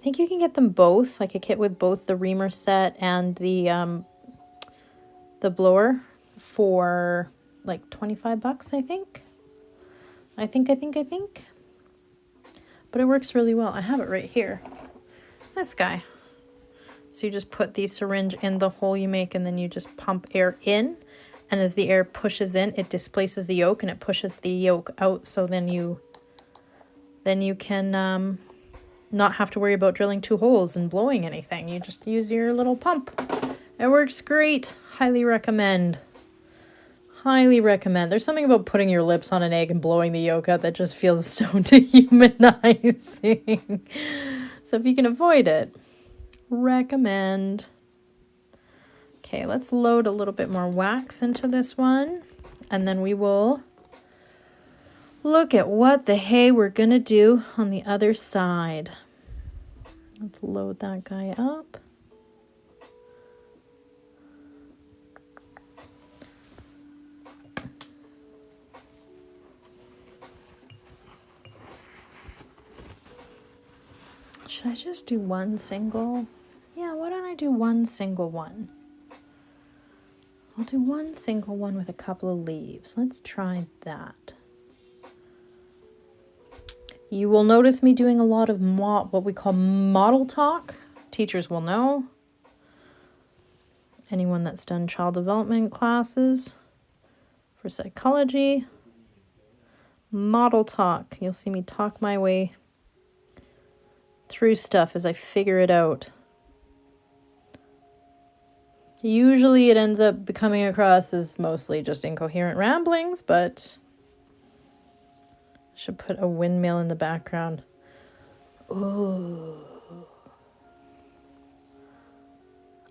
S1: can get them both, like a kit with both the reamer set and the blower for like $25, I think. I think. But it works really well. I have it right here. This guy. So you just put the syringe in the hole you make, and then you just pump air in. And as the air pushes in, it displaces the yolk and it pushes the yolk out. So then you can not have to worry about drilling 2 holes and blowing anything. You just use your little pump. It works great. Highly recommend. Highly recommend. There's something about putting your lips on an egg and blowing the yolk out that just feels so dehumanizing. So if you can avoid it, recommend. Okay, let's load a little bit more wax into this one, and then we will look at what the hay we're gonna do on the other side. Let's load that guy up. Should I just do one single? Yeah, why don't I do one single one? I'll do one single one with a couple of leaves. Let's try that. You will notice me doing a lot of what we call model talk. Teachers will know. Anyone that's done child development classes for psychology. Model talk. You'll see me talk my way through stuff as I figure it out. Usually it ends up coming across as mostly just incoherent ramblings, but I should put a windmill in the background. Ooh.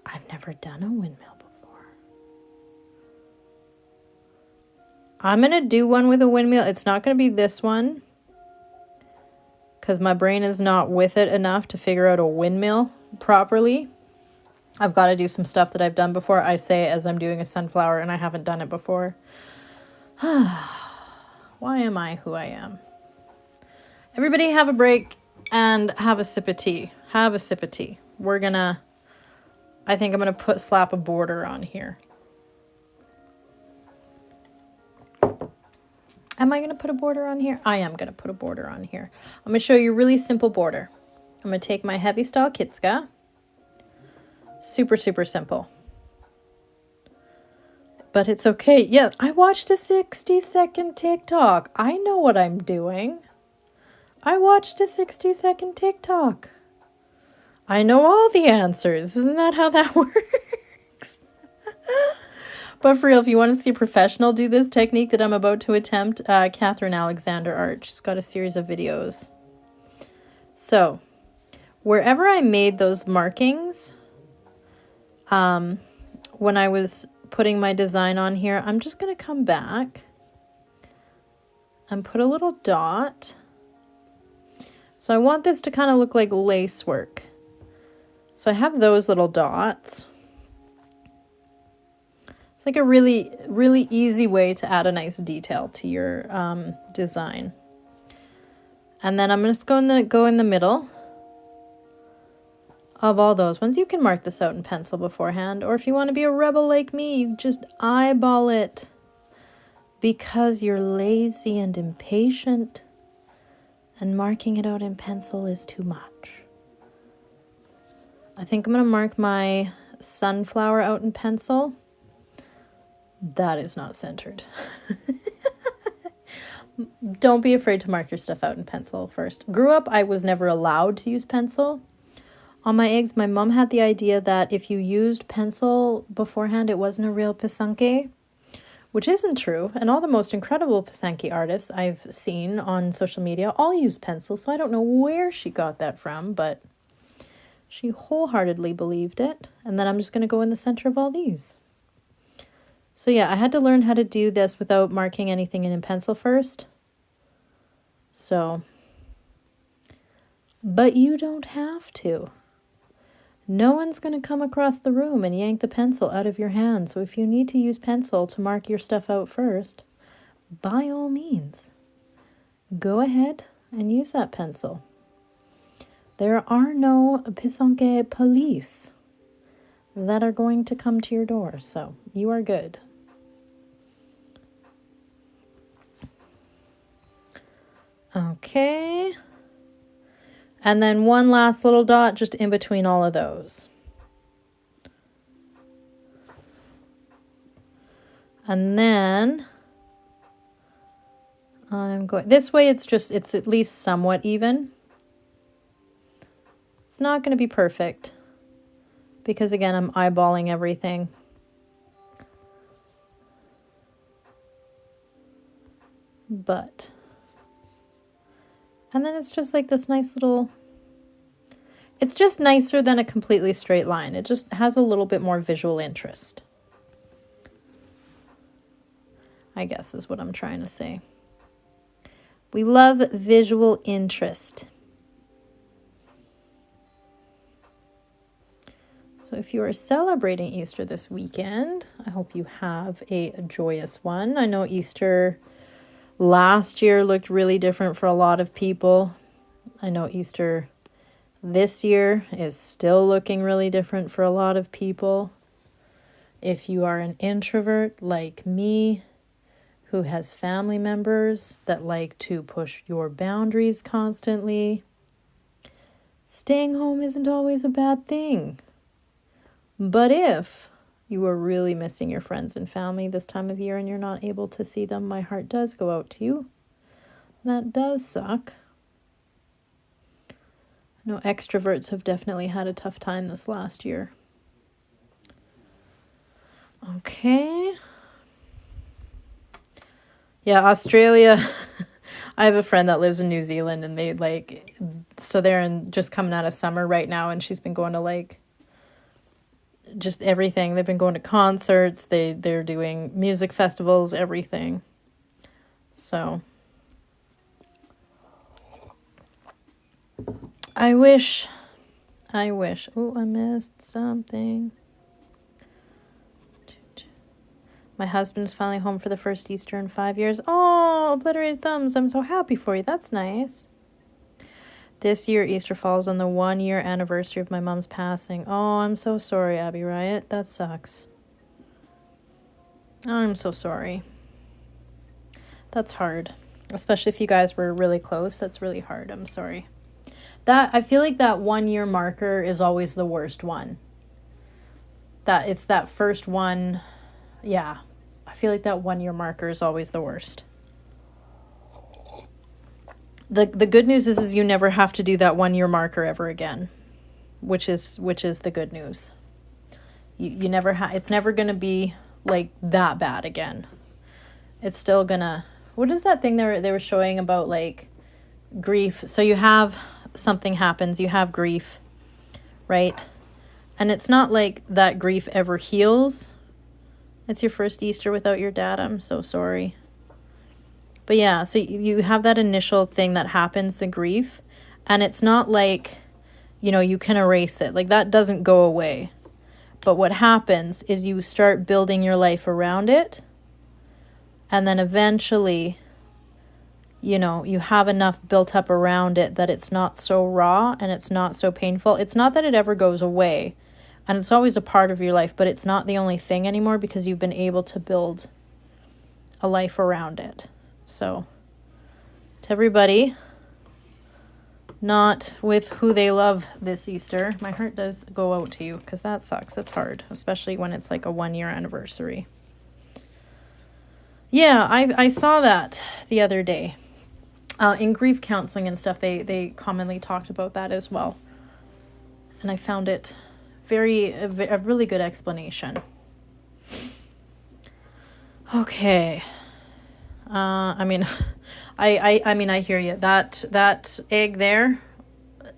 S1: I've never done a windmill before. I'm going to do one with a windmill. It's not going to be this one, because my brain is not with it enough to figure out a windmill properly. I've got to do some stuff that I've done before. I say as I'm doing a sunflower, and I haven't done it before. Why am I who I am? Everybody have a break and have a sip of tea. Have a sip of tea. I think I'm going to slap a border on here. Am I going to put a border on here? I am going to put a border on here. I'm going to show you a really simple border. I'm going to take my heavy style Kitska. Super, super simple. But it's okay. Yeah, I watched a 60-second TikTok. I know what I'm doing. I watched a 60-second TikTok. I know all the answers. Isn't that how that works? But for real, if you want to see a professional do this technique that I'm about to attempt, Catherine Alexander Art. She's got a series of videos. So, wherever I made those markings, when I was putting my design on here, I'm just going to come back and put a little dot. So I want this to kind of look like lace work. So I have those little dots. It's like a really, really easy way to add a nice detail to your design. And then I'm just going to go in the middle of all those ones. You can mark this out in pencil beforehand, or if you want to be a rebel like me, you just eyeball it because you're lazy and impatient, and marking it out in pencil is too much. I think I'm going to mark my sunflower out in pencil. That is not centered. Don't be afraid to mark your stuff out in pencil first. Grew up, I was never allowed to use pencil on my eggs. My mom had the idea that if you used pencil beforehand, it wasn't a real pisanke, which isn't true. And all the most incredible pisanke artists I've seen on social media all use pencil, so I don't know where she got that from, but she wholeheartedly believed it. And then I'm just going to go in the center of all these. So yeah, I had to learn how to do this without marking anything in pencil first. So, but you don't have to. No one's going to come across the room and yank the pencil out of your hand. So if you need to use pencil to mark your stuff out first, by all means, go ahead and use that pencil. There are no pisanke police that are going to come to your door, so you are good. Okay. And then one last little dot just in between all of those. And then I'm going this way. It's at least somewhat even. It's not going to be perfect because again, I'm eyeballing everything. But, and then it's just like this nice little, it's just nicer than a completely straight line. It just has a little bit more visual interest, I guess is what I'm trying to say. We love visual interest. So if you are celebrating Easter this weekend, I hope you have a joyous one. I know Easter last year looked really different for a lot of people. I know Easter this year is still looking really different for a lot of people. If you are an introvert like me, who has family members that like to push your boundaries constantly, staying home isn't always a bad thing. But if you are really missing your friends and family this time of year and you're not able to see them, my heart does go out to you. That does suck. I know extroverts have definitely had a tough time this last year. Okay. Yeah, Australia. I have a friend that lives in New Zealand and so they're just coming out of summer right now, and she's been going to just everything. They've been going to concerts, they're doing music festivals, everything. So I wish. Oh, I missed something. My husband's finally home for the first Easter in 5 years. Oh, obliterated thumbs. I'm so happy for you. That's nice. This year, Easter falls on the 1-year anniversary of my mom's passing. Oh, I'm so sorry, Abby Riot. That sucks. I'm so sorry. That's hard. Especially if you guys were really close. That's really hard. I'm sorry. I feel like that 1-year marker is always the worst one. It's that first one. Yeah. I feel like that 1-year marker is always the worst. The good news is you never have to do that 1-year marker ever again, which is the good news. You never it's never going to be like that bad again. It's still gonna, what is that thing they were showing about like grief? So you have something happens, you have grief, right? And it's not like that grief ever heals. It's your first Easter without your dad. I'm so sorry. But yeah, so you have that initial thing that happens, the grief, And it's not like, you know, you can erase it. Like, that doesn't go away. But what happens is you start building your life around it. And then eventually, you know, you have enough built up around it that it's not so raw and it's not so painful. It's not that it ever goes away. And it's always a part of your life, but it's not the only thing anymore because you've been able to build a life around it. So, to everybody not with who they love this Easter, my heart does go out to you because that sucks. That's hard, especially when it's like a 1-year anniversary. Yeah, I saw that the other day. In grief counseling and stuff, they commonly talked about that as well. And I found it a really good explanation. Okay. I mean, I hear you. That egg there,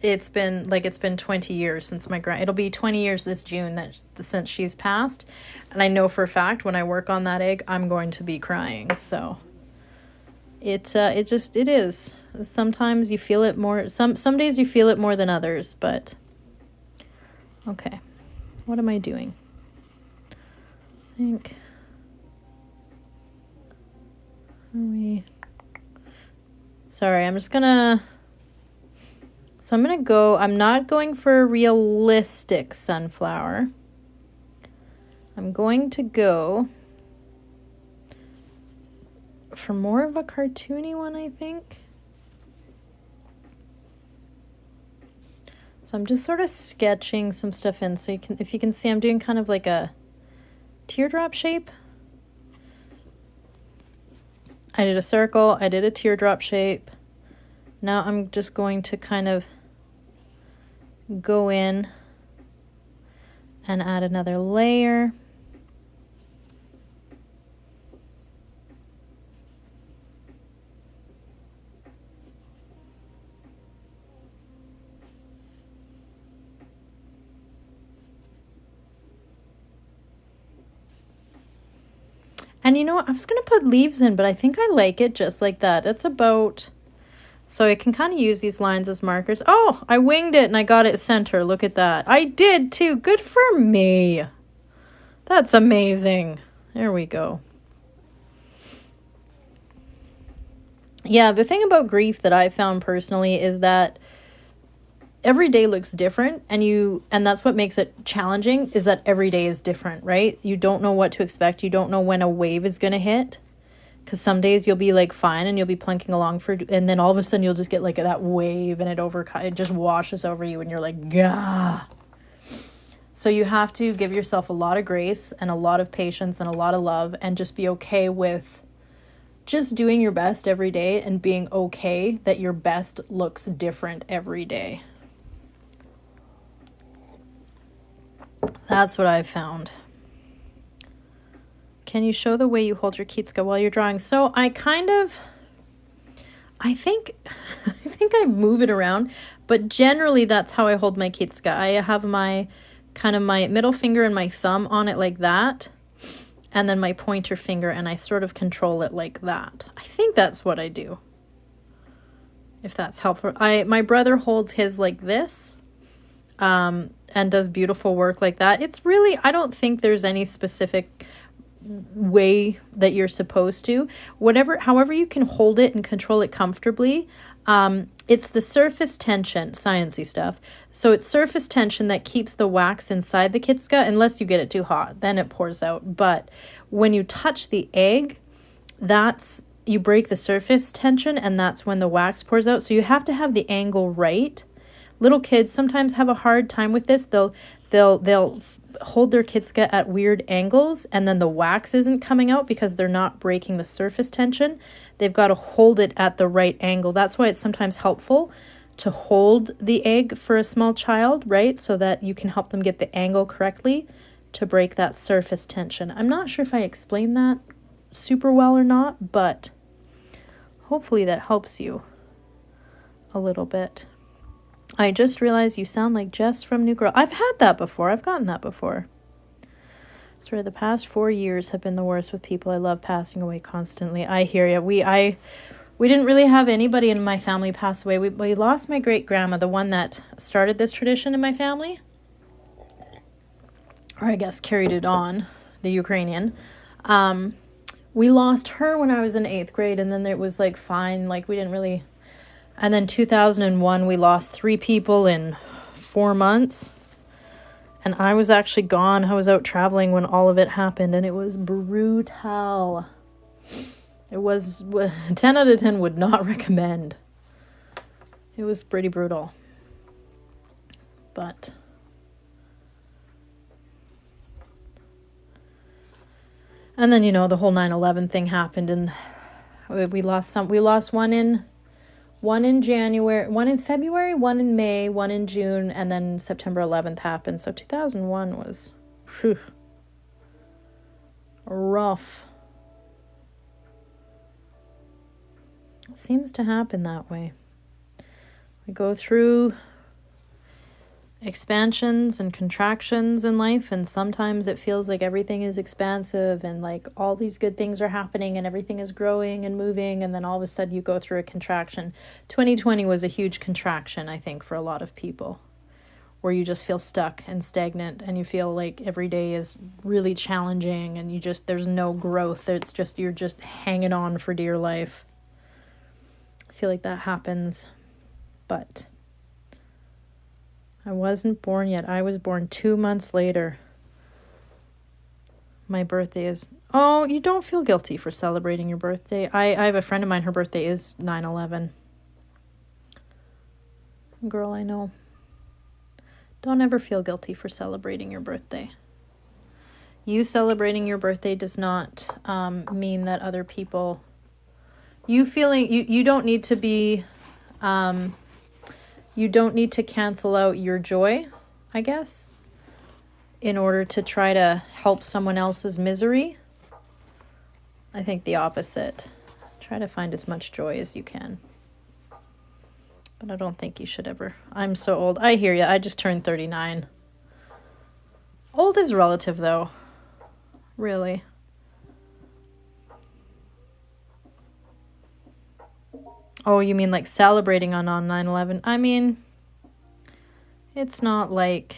S1: it's been 20 years since it'll be 20 years this June since she's passed. And I know for a fact when I work on that egg, I'm going to be crying. So it is. Sometimes you feel it more. Some days you feel it more than others, but okay. What am I doing? I think sorry, I'm not going for a realistic sunflower. I'm going to go for more of a cartoony one, I think. So I'm just sort of sketching some stuff in. So if you can see, I'm doing kind of like a teardrop shape. I did a circle, I did a teardrop shape. Now I'm just going to kind of go in and add another layer. And you know what? I was going to put leaves in, but I think I like it just like that. That's about... So I can kind of use these lines as markers. Oh, I winged it and I got it center. Look at that. I did too. Good for me. That's amazing. There we go. Yeah, the thing about grief that I found personally is that every day looks different, and that's what makes it challenging, is that every day is different, right? You don't know what to expect. You don't know when a wave is going to hit, because some days you'll be like fine and you'll be plunking along and then all of a sudden you'll just get like that wave and it just washes over you and you're like, gah. So you have to give yourself a lot of grace and a lot of patience and a lot of love, and just be okay with just doing your best every day and being okay that your best looks different every day. That's what I've found. Can you show the way you hold your Kitska while you're drawing? So I think I move it around, but generally that's how I hold my Kitska. I have my middle finger and my thumb on it like that, and then my pointer finger, and I sort of control it like that. I think that's what I do, if that's helpful. My brother holds his like this, and does beautiful work like that. It's really, I don't think there's any specific way that you're supposed to. However you can hold it and control it comfortably. It's the surface tension, sciencey stuff. So it's surface tension that keeps the wax inside the Kitska, unless you get it too hot, then it pours out. But when you touch the egg, you break the surface tension, and that's when the wax pours out. So you have to have the angle right. Little kids sometimes have a hard time with this. They'll hold their Kitska at weird angles, and then the wax isn't coming out because they're not breaking the surface tension. They've got to hold it at the right angle. That's why it's sometimes helpful to hold the egg for a small child, right? So that you can help them get the angle correctly to break that surface tension. I'm not sure if I explained that super well or not, but hopefully that helps you a little bit. I just realized you sound like Jess from New Girl. I've had that before. I've gotten that before. Sorry, the past 4 years have been the worst with people I love passing away constantly. I hear you. We didn't really have anybody in my family pass away. We lost my great-grandma, the one that started this tradition in my family. Or I guess carried it on, the Ukrainian. We lost her when I was in 8th grade, and then it was like fine. Like we didn't really... And then 2001, we lost 3 people in 4 months. And I was actually gone. I was out traveling when all of it happened, and it was brutal. It was 10 out of 10 would not recommend. It was pretty brutal. But and then, you know, the whole 9/11 thing happened, and we lost some. We lost one in January, one in February, one in May, one in June, and then September 11th happened. So 2001 was rough. It seems to happen that way. We go through expansions and contractions in life, and sometimes it feels like everything is expansive and like all these good things are happening and everything is growing and moving, and then all of a sudden you go through a contraction. 2020 was a huge contraction, I think, for a lot of people, where you just feel stuck and stagnant, and you feel like every day is really challenging, and there's no growth. It's just, you're just hanging on for dear life. I feel like that happens, but I wasn't born yet. I was born 2 months later. My birthday is... Oh, you don't feel guilty for celebrating your birthday. I have a friend of mine, her birthday is 9/11. Girl, I know. Don't ever feel guilty for celebrating your birthday. You celebrating your birthday does not mean that other people... You don't need to be... you don't need to cancel out your joy, I guess, in order to try to help someone else's misery. I think the opposite. Try to find as much joy as you can. But I don't think you should ever. I'm so old. I hear you. I just turned 39. Old is relative, though. Really. Oh, you mean like celebrating on 9/11? I mean, it's not like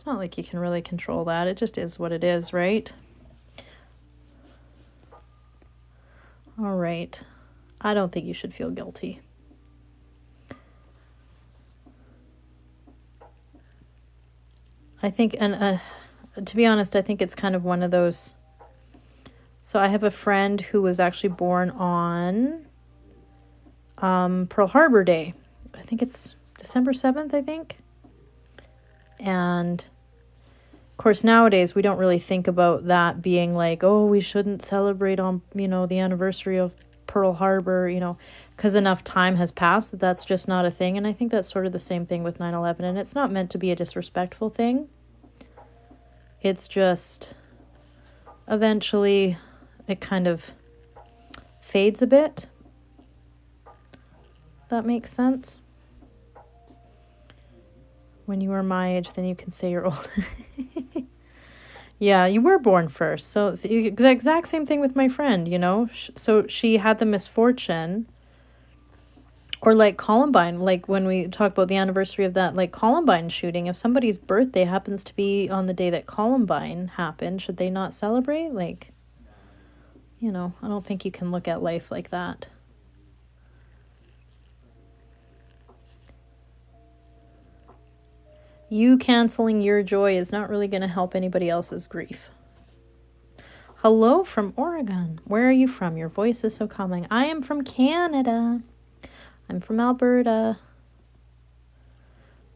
S1: you can really control that. It just is what it is, right? All right. I don't think you should feel guilty. I think, and to be honest, I think it's kind of one of those... So I have a friend who was actually born on Pearl Harbor Day. I think it's December 7th, I think. And of course, nowadays we don't really think about that being like, oh, we shouldn't celebrate on, the anniversary of Pearl Harbor, because enough time has passed that's just not a thing. And I think that's sort of the same thing with 9/11. And it's not meant to be a disrespectful thing. It's just eventually... it kind of fades a bit. That makes sense. When you are my age, then you can say you're old. Yeah, you were born first. So it's the exact same thing with my friend, So she had the misfortune, or like Columbine, like when we talk about the anniversary of that, like Columbine shooting, if somebody's birthday happens to be on the day that Columbine happened, should they not celebrate? Like, I don't think you can look at life like that. You canceling your joy is not really going to help anybody else's grief. Hello from Oregon. Where are you from? Your voice is so calming. I am from Canada. I'm from Alberta.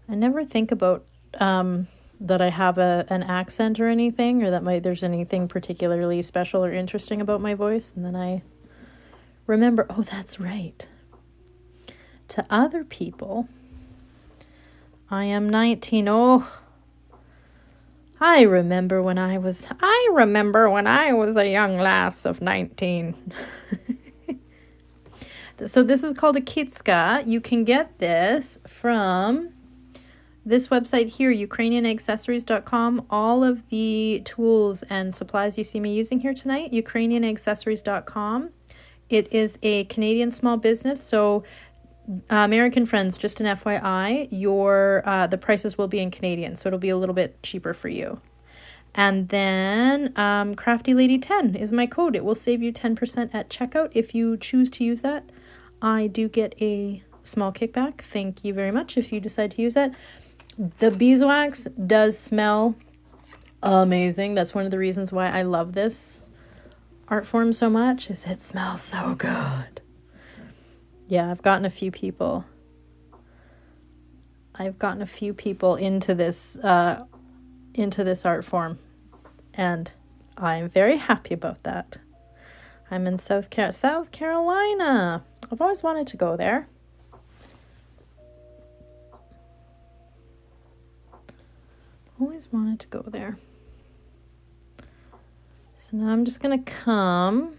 S1: I never think about that I have an accent or anything, or that there's anything particularly special or interesting about my voice. And then I remember, oh, that's right. To other people, I am 19. Oh, I remember when I was a young lass of 19. So this is called a kitska. You can get this from this website here, ukrainianaccessories.com. All of the tools and supplies you see me using here tonight, ukrainianaccessories.com. It is a Canadian small business, so American friends, just an FYI, the prices will be in Canadian, so it'll be a little bit cheaper for you. And then Crafty Lady 10 is my code. It will save you 10% at checkout if you choose to use that. I do get a small kickback. Thank you very much if you decide to use that. The beeswax does smell amazing. That's one of the reasons why I love this art form so much, is it smells so good. Yeah, I've gotten a few people into this art form, and I'm very happy about that. I'm in South Carolina. I've always wanted to go there. Always wanted to go there. So now I'm just gonna come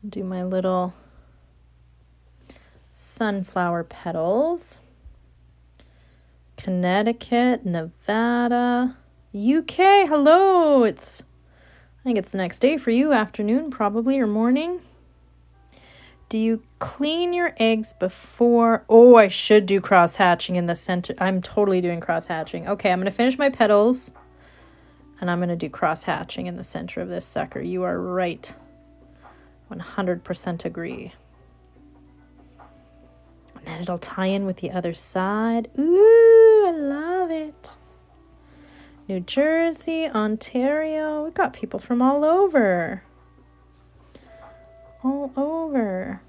S1: and do my little sunflower petals. Connecticut, Nevada, UK. Hello. I think it's the next day for you, afternoon probably, or morning. Do you clean your eggs before? Oh, I should do cross hatching in the center. I'm totally doing cross hatching. Okay, I'm going to finish my petals and I'm going to do cross hatching in the center of this sucker. You are right. 100% agree. And then it'll tie in with the other side. Ooh, I love it. New Jersey, Ontario. We've got people from all over. All over.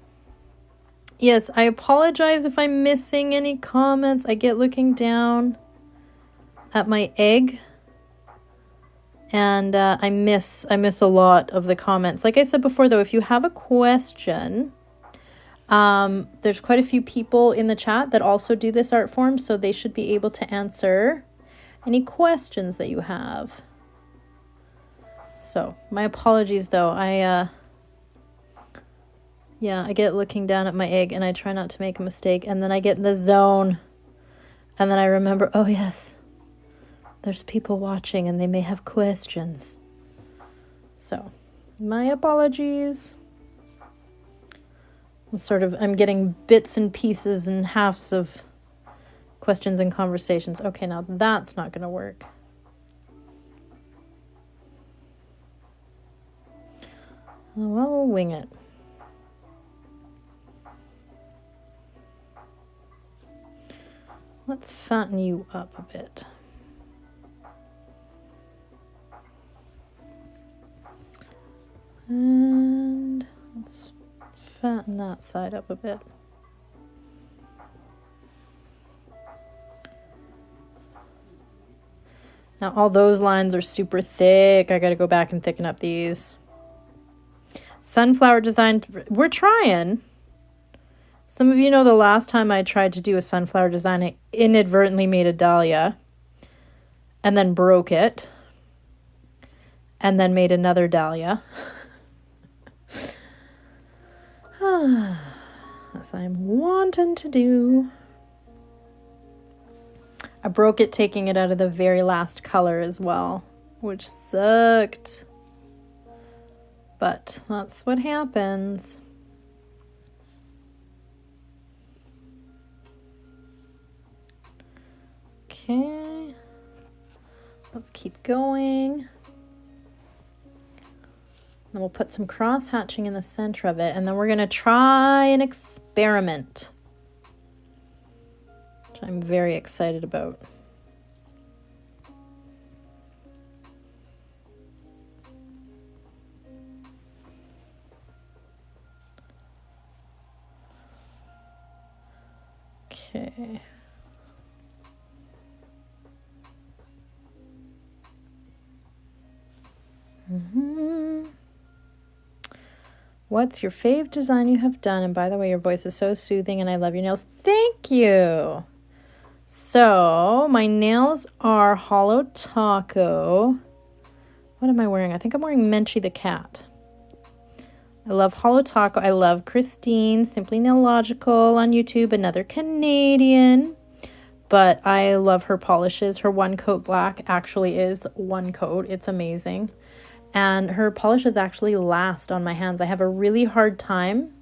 S1: Yes, I apologize if I'm missing any comments. I get looking down at my egg, and I miss a lot of the comments. Like I said before, though, if you have a question, there's quite a few people in the chat that also do this art form, so they should be able to answer any questions that you have. So my apologies, though. I get looking down at my egg and I try not to make a mistake, and then I get in the zone and then I remember, oh yes, there's people watching and they may have questions. So my apologies. I'm getting bits and pieces and halves of questions and conversations. Okay, now that's not going to work. Oh, well, we'll wing it. Let's fatten you up a bit. And let's fatten that side up a bit. Now all those lines are super thick. I got to go back and thicken up these. Sunflower design, we're trying. Some of you know the last time I tried to do a sunflower design, I inadvertently made a dahlia and then broke it and then made another dahlia. As I'm wanting to do. I broke it taking it out of the very last color as well, which sucked. But that's what happens. Okay, let's keep going. Then we'll put some cross hatching in the center of it, and then we're going to try an experiment, which I'm very excited about. Okay. What's your fave design you have done? And by the way, your voice is so soothing and I love your nails. Thank you. So my nails are Hollow Taco. What am I wearing? I think I'm wearing Menchie the cat. I love Hollow Taco. I love Christine, Simply Nailogical on YouTube, another Canadian. But I love her polishes. Her one coat black actually is one coat. It's amazing. And her polishes actually last on my hands. I have a really hard time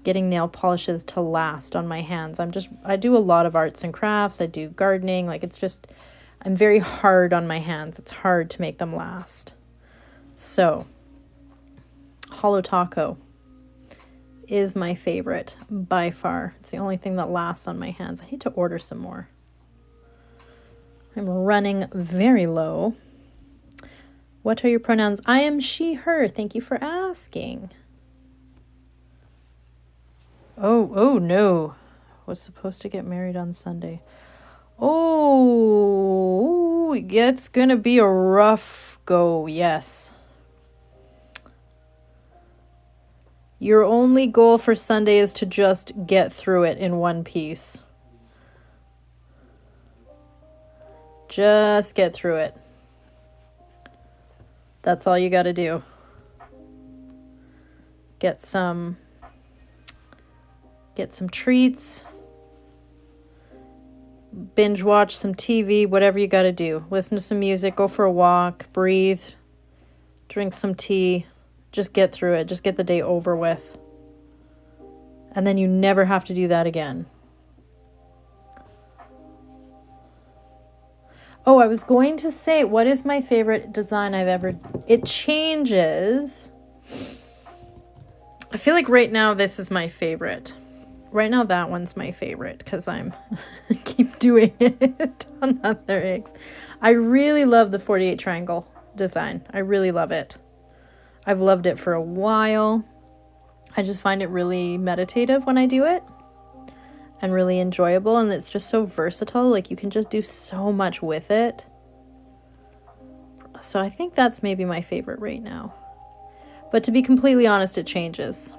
S1: getting nail polishes to last on my hands. I do a lot of arts and crafts. I do gardening. Like, it's just, I'm very hard on my hands. It's hard to make them last. So, Holo Taco is my favorite by far. It's the only thing that lasts on my hands. I need to order some more. I'm running very low. What are your pronouns? I am she, her. Thank you for asking. Oh no. Was supposed to get married on Sunday. Oh, it's gonna be a rough go, yes. Your only goal for Sunday is to just get through it in one piece. Just get through it. That's all you gotta do. Get some treats, binge watch some TV, whatever you got to do. Listen to some music, go for a walk, breathe, drink some tea. Just get through it. Just get the day over with. And then you never have to do that again. Oh, I was going to say, what is my favorite design I've ever... It changes. I feel like right now this is my favorite. Right now, that one's my favorite because I'm keep doing it on other eggs. I really love the 48 triangle design. I really love it. I've loved it for a while. I just find it really meditative when I do it and really enjoyable. And it's just so versatile. Like, you can just do so much with it. So I think that's maybe my favorite right now. But to be completely honest, it changes.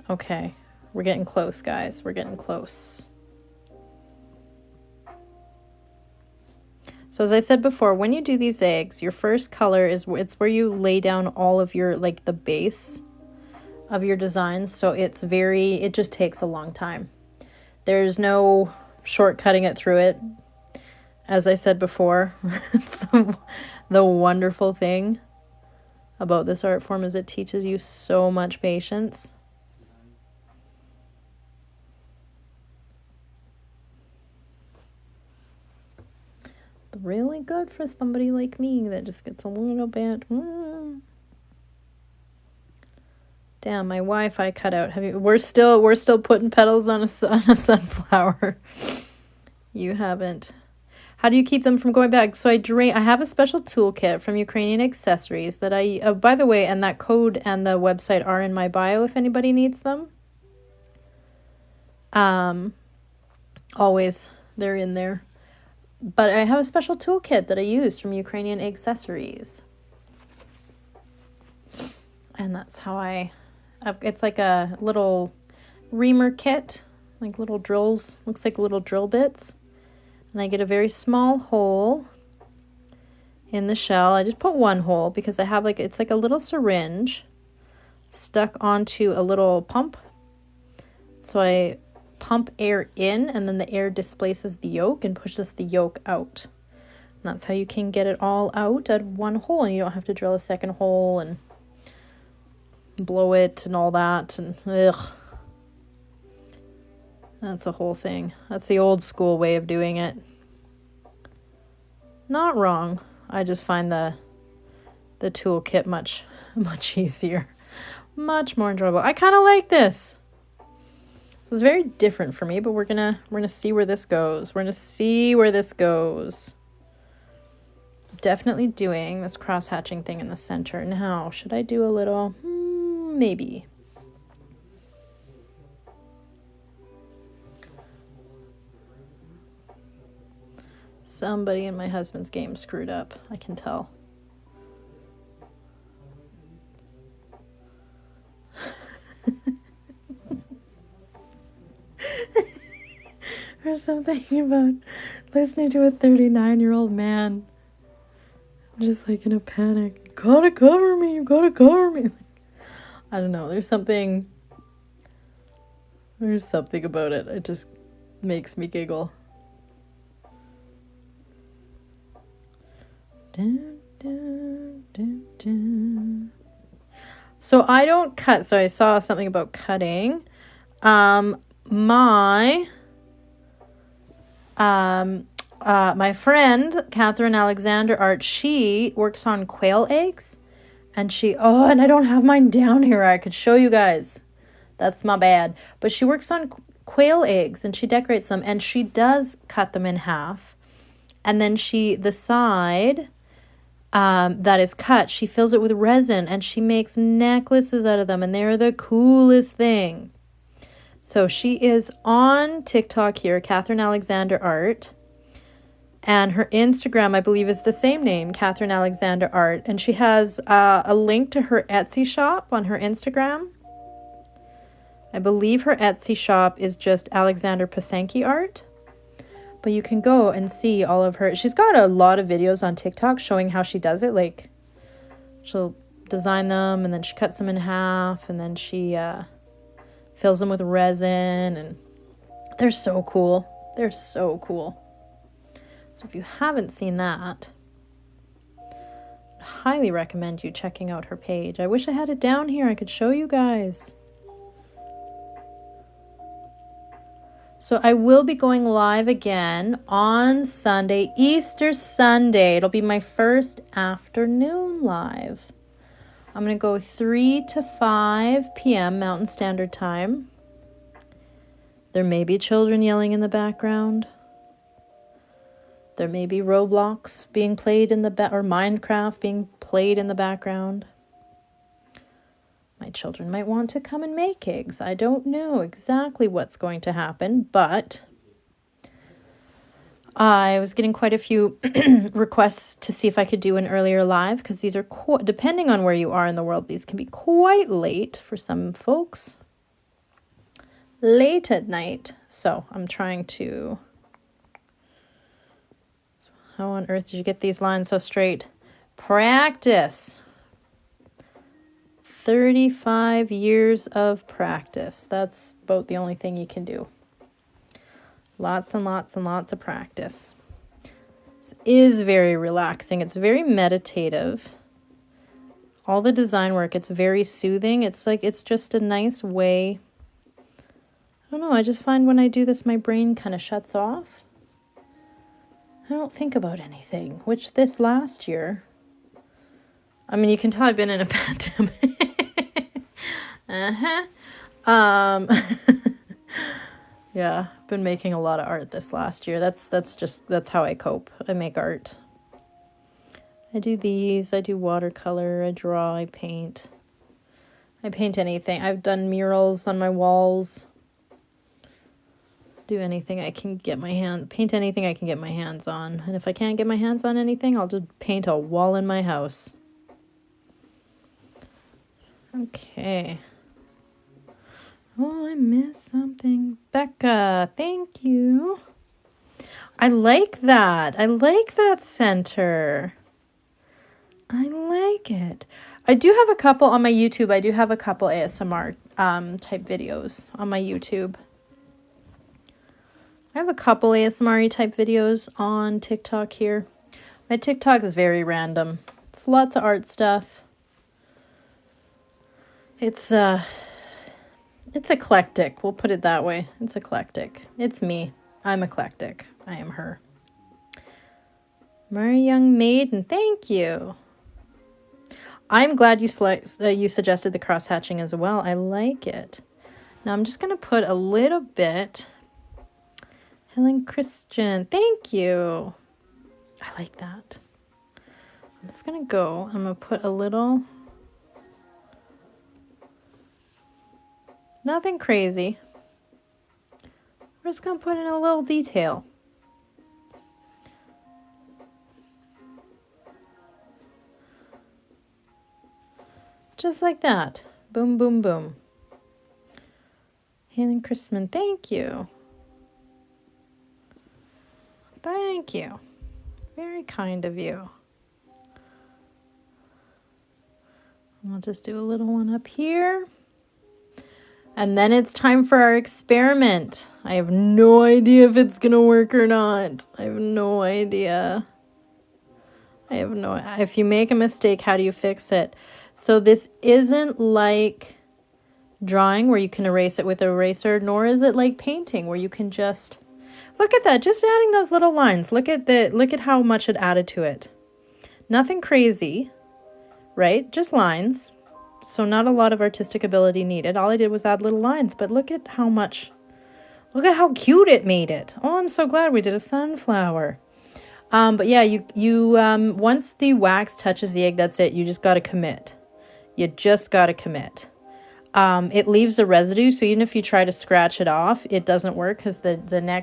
S1: Okay, we're getting close, guys. We're getting close. So as I said before, when you do these eggs, your first color is, it's where you lay down all of your, like, the base of your designs. So it just takes a long time. There's no shortcutting it through it. As I said before, the wonderful thing about this art form is it teaches you so much patience. Really good for somebody like me that just gets a little bit. Damn, my Wi-Fi cut out. We're still putting petals on a sunflower. You haven't. How do you keep them from going bad? So I have a special toolkit from Ukrainian Accessories that by the way, and that code and the website are in my bio if anybody needs them. Always, they're in there. But I have a special toolkit that I use from Ukrainian Accessories. And that's how it's like a little reamer kit, like little drills, looks like little drill bits. And I get a very small hole in the shell. I just put one hole because I have it's like a little syringe stuck onto a little pump. So I pump air in, and then the air displaces the yolk and pushes the yolk out. And that's how you can get it all out of one hole, and you don't have to drill a second hole and blow it and all that. And ugh, that's a whole thing. That's the old school way of doing it. Not wrong. I just find the toolkit much easier, much more enjoyable. I kind of like this. It's very different for me, but we're gonna see where this goes. We're gonna see where this goes. Definitely doing this cross-hatching thing in the center. Now, should I do a little? Maybe. Somebody in my husband's game screwed up. I can tell. Or something about listening to a 39-year-old man just like in a panic. You gotta cover me. I don't know. There's something There's something about it. It just makes me giggle. Dun, dun, dun, dun. So I don't cut. So I saw something about cutting. My friend, Catherine Alexander Art, she works on quail eggs. And and I don't have mine down here. I could show you guys. That's my bad. But she works on quail eggs and she decorates them. And she does cut them in half. And then the side that is cut, she fills it with resin. And she makes necklaces out of them. And they're the coolest thing. So she is on TikTok here, Catherine Alexander Art. And her Instagram, I believe, is the same name, Catherine Alexander Art. And she has a link to her Etsy shop on her Instagram. I believe her Etsy shop is just Alexander Pasenki Art. But you can go and see all of her. She's got a lot of videos on TikTok showing how she does it. Like, she'll design them and then she cuts them in half. And then she fills them with resin. And they're so cool. They're so cool. So if you haven't seen that, I highly recommend you checking out her page. I wish I had it down here. I could show you guys. So I will be going live again on Sunday, Easter Sunday. It'll be my first afternoon live. I'm going to go 3 to 5 p.m. Mountain Standard Time. There may be children yelling in the background. There may be Roblox being played in the or Minecraft being played in the background. My children might want to come and make eggs. I don't know exactly what's going to happen, but I was getting quite a few requests to see if I could do an earlier live because these are, depending on where you are in the world, these can be quite late for some folks. Late at night. So I'm trying to... How on earth did you get these lines so straight? Practice. 35 years of practice. That's about the only thing you can do. Lots and lots and lots of practice. This is very relaxing. It's very meditative. All the design work, it's very soothing. It's just a nice way. I don't know, I just find when I do this, my brain kind of shuts off. I don't think about anything, which this last year, I mean, you can tell I've been in a pandemic. Yeah, I've been making a lot of art this last year. That's how I cope. I make art. I do these, I do watercolor, I draw, I paint. I paint anything. I've done murals on my walls. Do anything I can get my hand, paint anything I can get my hands on. And if I can't get my hands on anything, I'll just paint a wall in my house. Okay. Oh, I missed something. Becca, thank you. I like that. I like that center. I like it. I do have a couple on my YouTube. I do have a couple ASMR type videos on my YouTube. I have a couple ASMR type videos on TikTok here. My TikTok is very random. It's lots of art stuff. It's eclectic. We'll put it that way. It's eclectic. It's me. I'm eclectic. I am her. My young maiden, thank you. I'm glad you suggested the cross hatching as well. I like it. Now I'm just going to put a little bit. Helen Christian, thank you. I like that. I'm just going to go. I'm going to put a little. Nothing crazy. We're just going to put in a little detail. Just like that. Boom, boom, boom. Helen Christman, thank you. Thank you. Very kind of you. I'll just do a little one up here. And then it's time for our experiment. I have no idea if it's going to work or not. I have no idea. If you make a mistake, how do you fix it? So this isn't like drawing where you can erase it with an eraser, nor is it like painting where you can just look at that, just adding those little lines. Look at how much it added to it. Nothing crazy, right? Just lines. So not a lot of artistic ability needed. All I did was add little lines, but look at how cute it made it. Oh, I'm so glad we did a sunflower. But yeah, you once the wax touches the egg, that's it. You just got to commit. You just got to commit. It leaves a residue, so even if you try to scratch it off, it doesn't work because the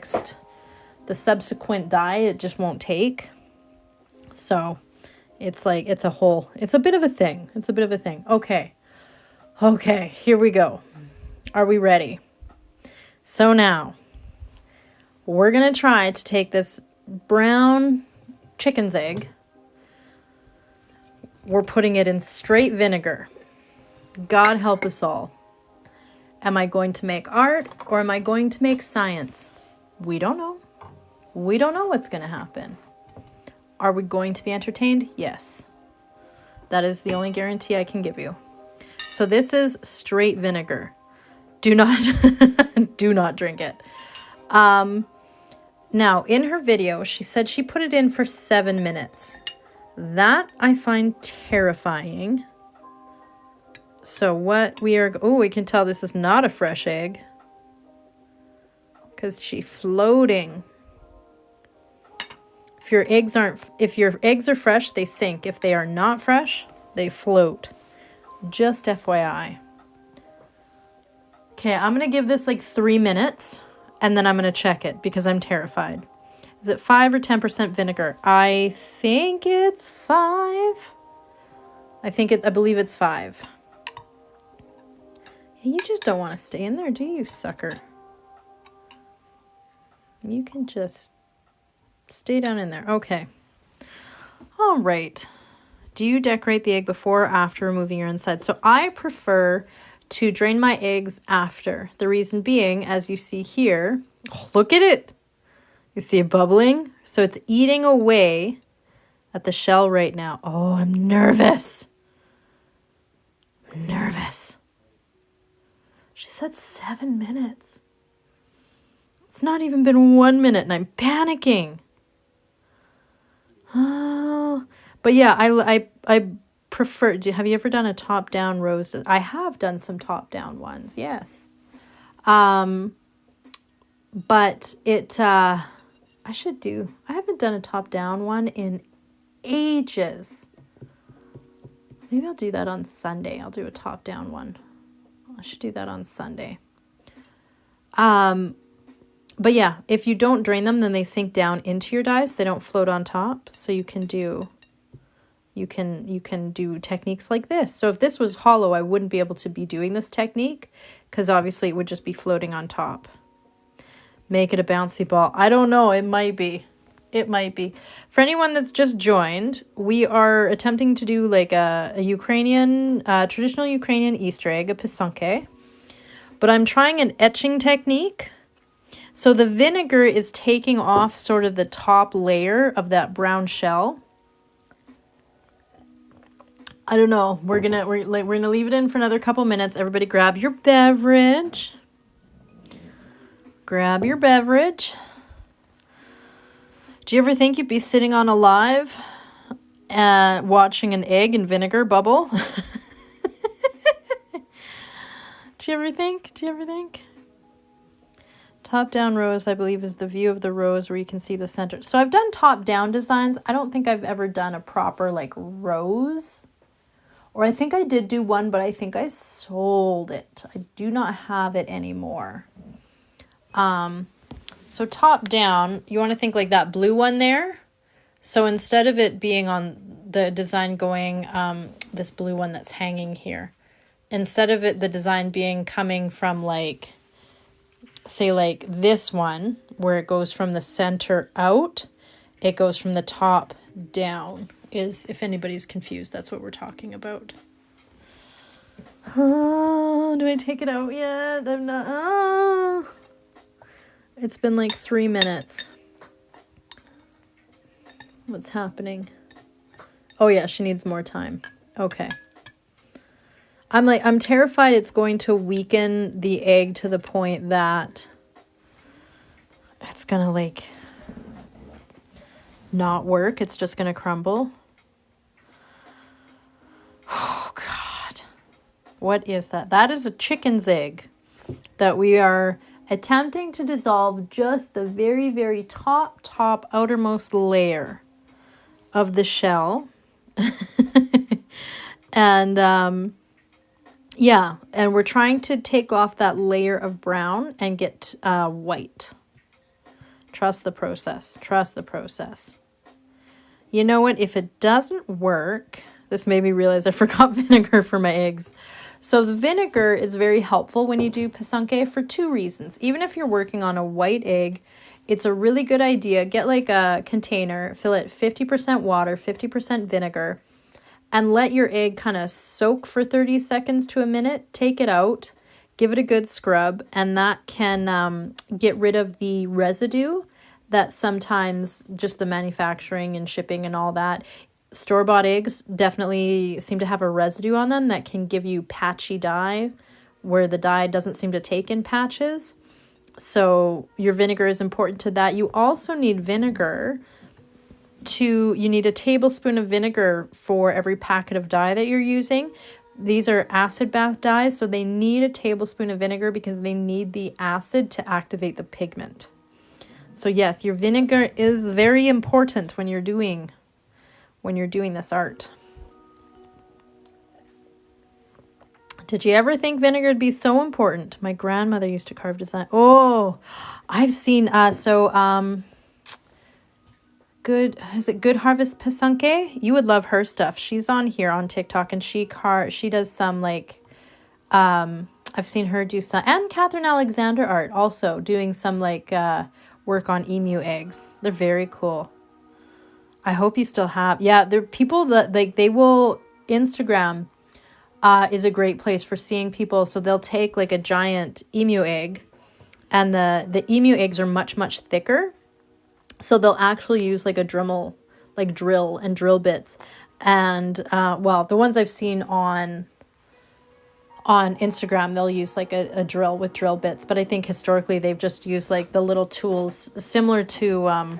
S1: subsequent dye, it just won't take. So it's like, it's a bit of a thing. Okay, here we go. Are we ready? So now we're going to try to take this brown chicken's egg. We're putting it in straight vinegar. God help us all. Am I going to make art or am I going to make science? We don't know. We don't know what's going to happen. Are we going to be entertained? Yes. That is the only guarantee I can give you. So this is straight vinegar. Do not do not drink it. Now, in her video, she said she put it in for 7 minutes. That I find terrifying. So what we can tell this is not a fresh egg. Because she's floating. If your eggs are fresh, they sink. If they are not fresh, they float. Just FYI. Okay, I'm going to give this like 3 minutes. And then I'm going to check it because I'm terrified. Is it 5 or 10% vinegar? I think it's 5. I believe it's 5. You just don't want to stay in there, do you, sucker? You can just stay down in there. Okay. All right. Do you decorate the egg before or after removing your inside? So I prefer to drain my eggs after. The reason being, as you see here, look at it. You see it bubbling? So it's eating away at the shell right now. Oh, I'm nervous. She said 7 minutes. It's not even been 1 minute and I'm panicking. Oh, but yeah, I prefer, have you ever done a top-down rose? I have done some top-down ones, yes. But I haven't done a top-down one in ages. Maybe I'll do that on Sunday. I'll do a top-down one. I should do that on Sunday. But yeah, if you don't drain them, then they sink down into your dyes. They don't float on top. So you can do techniques like this. So if this was hollow, I wouldn't be able to be doing this technique because obviously it would just be floating on top. Make it a bouncy ball. I don't know. It might be. For anyone that's just joined, we are attempting to do like a Ukrainian, traditional Ukrainian Easter egg, a pisanke. But I'm trying an etching technique. So the vinegar is taking off sort of the top layer of that brown shell. I don't know. We're gonna leave it in for another couple minutes. Everybody grab your beverage. Grab your beverage. Do you ever think you'd be sitting on a live watching an egg and vinegar bubble? Do you ever think? Top-down rose, I believe, is the view of the rose where you can see the center. So I've done top-down designs. I don't think I've ever done a proper, like, rose. Or I think I did do one, but I think I sold it. I do not have it anymore. So top-down, you want to think like that blue one there. So instead of it being on the design going, this blue one that's hanging here, instead of it, the design being coming from like, say like this one, where it goes from the center out, it goes from the top down, is, if anybody's confused, that's what we're talking about. Oh, do I take it out yet? I'm not. Oh. It's been like 3 minutes. What's happening? Oh yeah, she needs more time. Okay. I'm terrified it's going to weaken the egg to the point that it's gonna like not work. It's just gonna crumble. Oh God. What is that? That is a chicken's egg that we are attempting to dissolve just the very, very top outermost layer of the shell. And yeah, and we're trying to take off that layer of brown and get white. Trust the process. Trust the process. You know what? If it doesn't work, this made me realize I forgot vinegar for my eggs. So the vinegar is very helpful when you do pisanke for 2 reasons. Even if you're working on a white egg, it's a really good idea. Get like a container, fill it 50% water, 50% vinegar, and let your egg kind of soak for 30 seconds to a minute. Take it out, give it a good scrub, and that can get rid of the residue that sometimes just the manufacturing and shipping and all that. Store-bought eggs definitely seem to have a residue on them that can give you patchy dye where the dye doesn't seem to take in patches. So your vinegar is important to that. You also need vinegar you need a tablespoon of vinegar for every packet of dye that you're using. These are acid bath dyes, so they need a tablespoon of vinegar because they need the acid to activate the pigment. So yes, your vinegar is very important when you're doing this art. Did you ever think vinegar would be so important? My grandmother used to carve design. Oh, I've seen Good Harvest Pisanke? You would love her stuff. She's on here on TikTok, and she does some like I've seen her do some, and Catherine Alexander art also doing some like work on emu eggs. They're very cool. I hope you still have. Yeah, there are people that like they will Instagram is a great place for seeing people. So they'll take like a giant emu egg, and the emu eggs are much thicker. So they'll actually use like a drill bits. And well, the ones I've seen on Instagram, they'll use like a drill with drill bits. But I think historically they've just used like the little tools similar to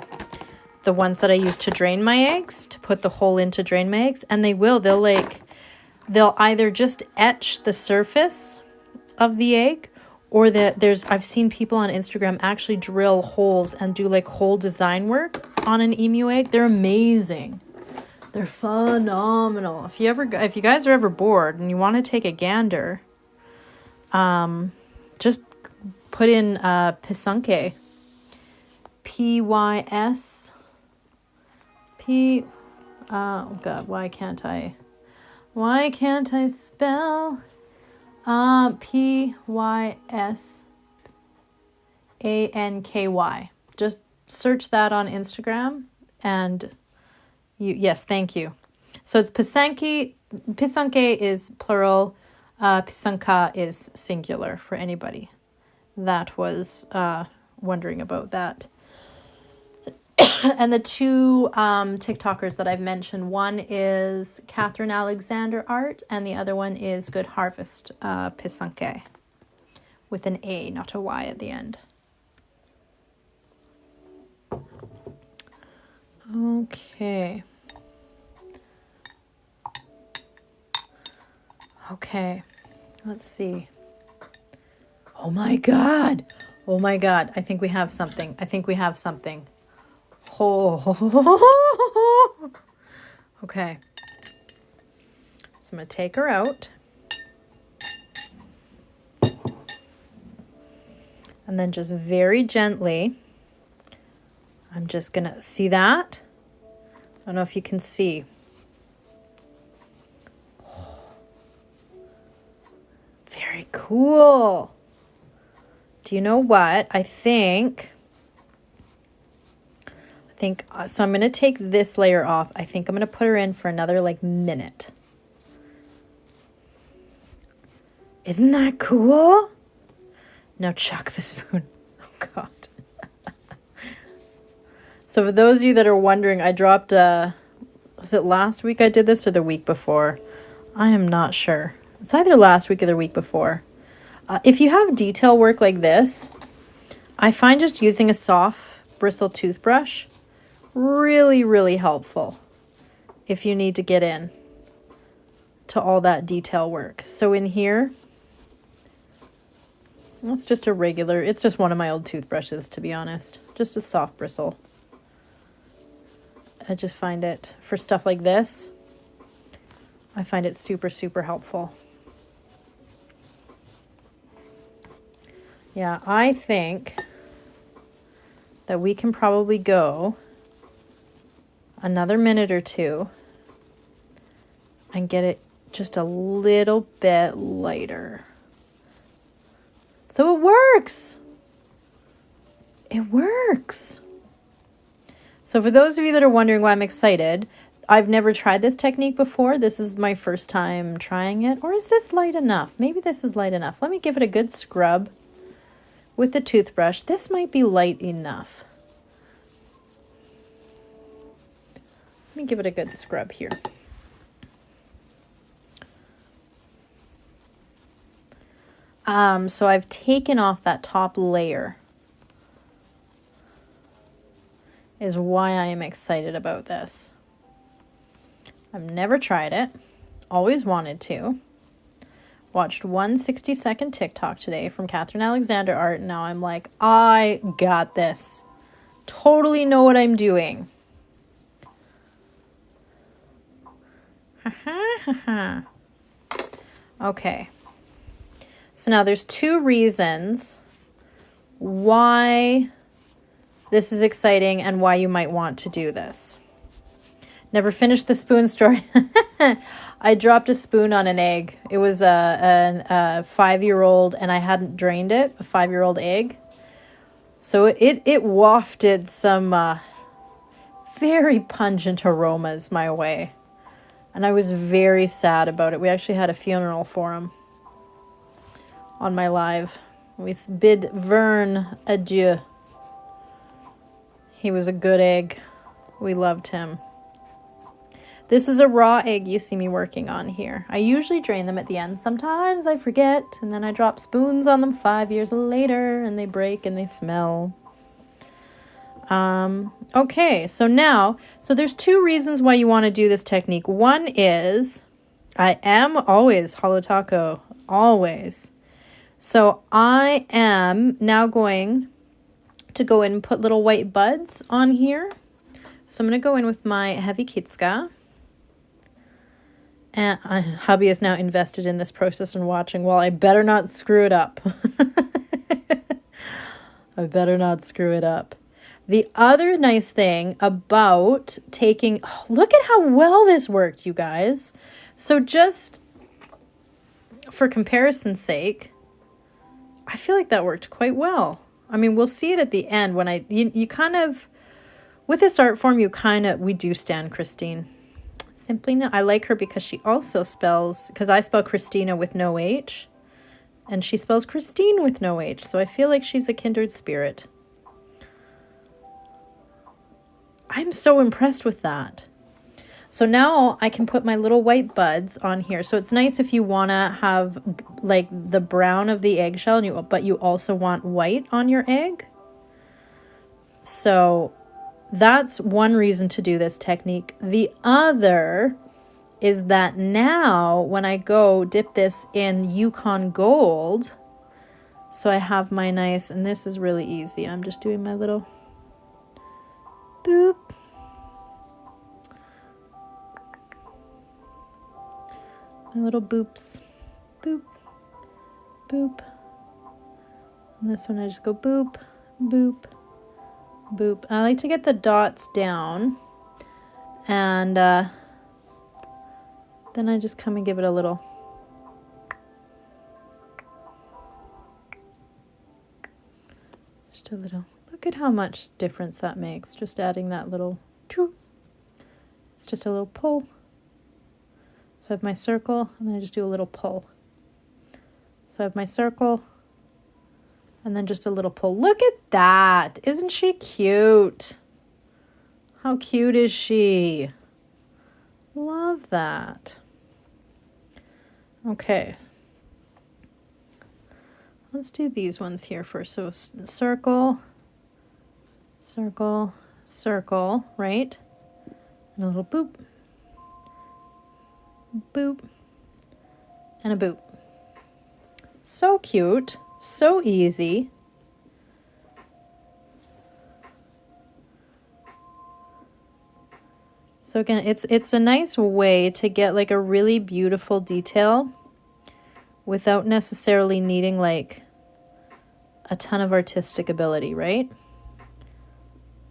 S1: the ones that I use to drain my eggs, to put the hole in to drain my eggs. And they'll either just etch the surface of the egg, or I've seen people on Instagram actually drill holes and do like hole design work on an emu egg. They're amazing. They're phenomenal. If you guys are ever bored and you want to take a gander, just put in pisanke. P-Y-S. Oh God, why can't I spell? P-Y-S-A-N-K-Y. Just search that on Instagram and yes, thank you. So it's pisanke. Pisanke is plural. Pisanka is singular for anybody that was wondering about that. And the 2 TikTokers that I've mentioned, one is Catherine Alexander Art, and the other one is Good Harvest Pisanke, with an A, not a Y at the end. Okay. Okay. Let's see. Oh my God. I think we have something. Oh. Okay. So I'm going to take her out. And then just very gently, I'm just going to see that. I don't know if you can see. Very cool. Do you know what? I think so I'm going to take this layer off. I think I'm going to put her in for another like minute. Isn't that cool? Now chuck the spoon. Oh, God. So for those of you that are wondering, I dropped, was it last week I did this or the week before? I am not sure. It's either last week or the week before. If you have detail work like this, I find just using a soft bristle toothbrush really, really helpful if you need to get in to all that detail work. So in here, it's just a regular, it's just one of my old toothbrushes, to be honest. Just a soft bristle. I just find it, for stuff like this, I find it super, super helpful. Yeah, I think that we can probably go another minute or two and get it just a little bit lighter. So it works. It works. So for those of you that are wondering why I'm excited, I've never tried this technique before. This is my first time trying it. Or is this light enough? Maybe this is light enough. Let me give it a good scrub with the toothbrush. This might be light enough. Let me give it a good scrub here. So I've taken off that top layer, is why I am excited about this. I've never tried it, always wanted to. Watched one 60-second TikTok today from Catherine Alexander Art, and now I'm like, I got this. Totally know what I'm doing. Okay. So now there's two reasons why this is exciting and why you might want to do this. Never finished the spoon story. I dropped a spoon on an egg. It was a 5-year-old and I hadn't drained it, a 5-year-old egg. So it wafted some very pungent aromas my way. And I was very sad about it. We actually had a funeral for him on my live. We bid Vern adieu. He was a good egg. We loved him. This is a raw egg you see me working on here. I usually drain them at the end. Sometimes I forget, and then I drop spoons on them 5 years later, and they break and they smell. Okay, so there's two reasons why you want to do this technique. One is, I am always Holo Taco, always. So I am now going to go in and put little white buds on here. So I'm going to go in with my heavy Kitska. And hubby is now invested in this process and watching. Well, I better not screw it up. I better not screw it up. The other nice thing about taking... Oh, look at how well this worked, you guys. So just for comparison's sake, I feel like that worked quite well. I mean, we'll see it at the end when you kind of, with this art form, we do stand Christine. Simply no. I like her because she also spells, because I spell Christina with no H, and she spells Christine with no H. So I feel like she's a kindred spirit. I'm so impressed with that. So now I can put my little white buds on here. So it's nice if you want to have like the brown of the eggshell, but you also want white on your egg. So that's one reason to do this technique. The other is that now when I go dip this in Yukon Gold, so I have my nice, and this is really easy. I'm just doing my little boop. My little boops. Boop. Boop. And this one I just go boop, boop, boop. I like to get the dots down. And then I just come and give it a little. Just a little. Look at how much difference that makes. Just adding that little. It's just a little pull. So I have my circle, and then I just do a little pull. So I have my circle and then just a little pull. Look at that. Isn't she cute? How cute is she? Love that. Okay. Let's do these ones here first. So circle, circle, circle, right? And a little boop, boop, and a boop. So cute, so easy. So again, it's a nice way to get like a really beautiful detail without necessarily needing like a ton of artistic ability, right?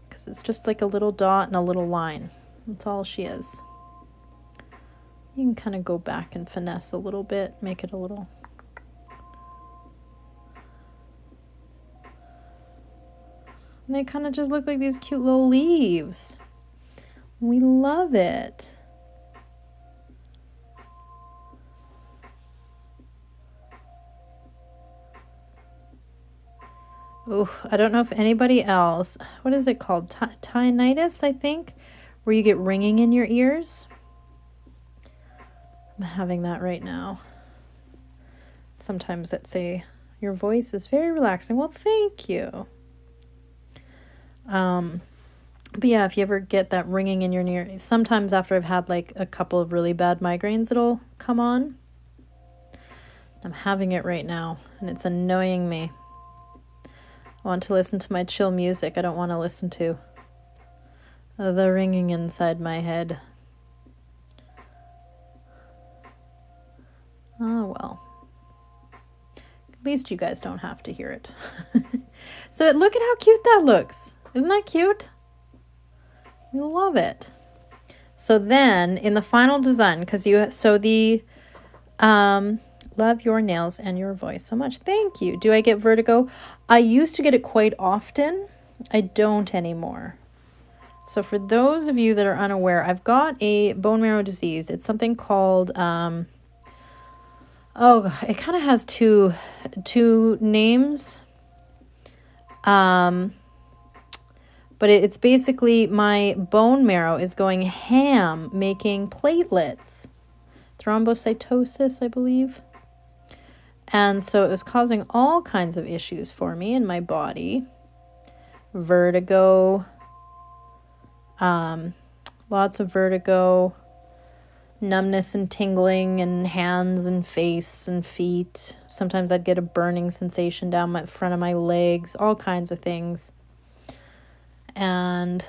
S1: Because it's just like a little dot and a little line. That's all she is. You can kind of go back and finesse a little bit, make it a little... And they kind of just look like these cute little leaves. We love it. Oh, I don't know if anybody else, what is it called? Tinnitus, I think, where you get ringing in your ears. I'm having that right now. Sometimes that say, your voice is very relaxing. Well, thank you. But yeah, if you ever get that ringing in your ear, sometimes after I've had like a couple of really bad migraines, it'll come on. I'm having it right now, and it's annoying me. I want to listen to my chill music. I don't want to listen to the ringing inside my head. Oh, well. At least you guys don't have to hear it. So look at how cute that looks. Isn't that cute? I love it. So then in the final design, love your nails and your voice so much. Thank you. Do I get vertigo? I used to get it quite often. I don't anymore. So for those of you that are unaware, I've got a bone marrow disease. It's something called, it kind of has two names. But it's basically my bone marrow is going ham, making platelets. Thrombocytosis, I believe. And so it was causing all kinds of issues for me in my body. Vertigo. Lots of vertigo. Numbness and tingling in hands and face and feet. Sometimes I'd get a burning sensation down my front of my legs. All kinds of things. And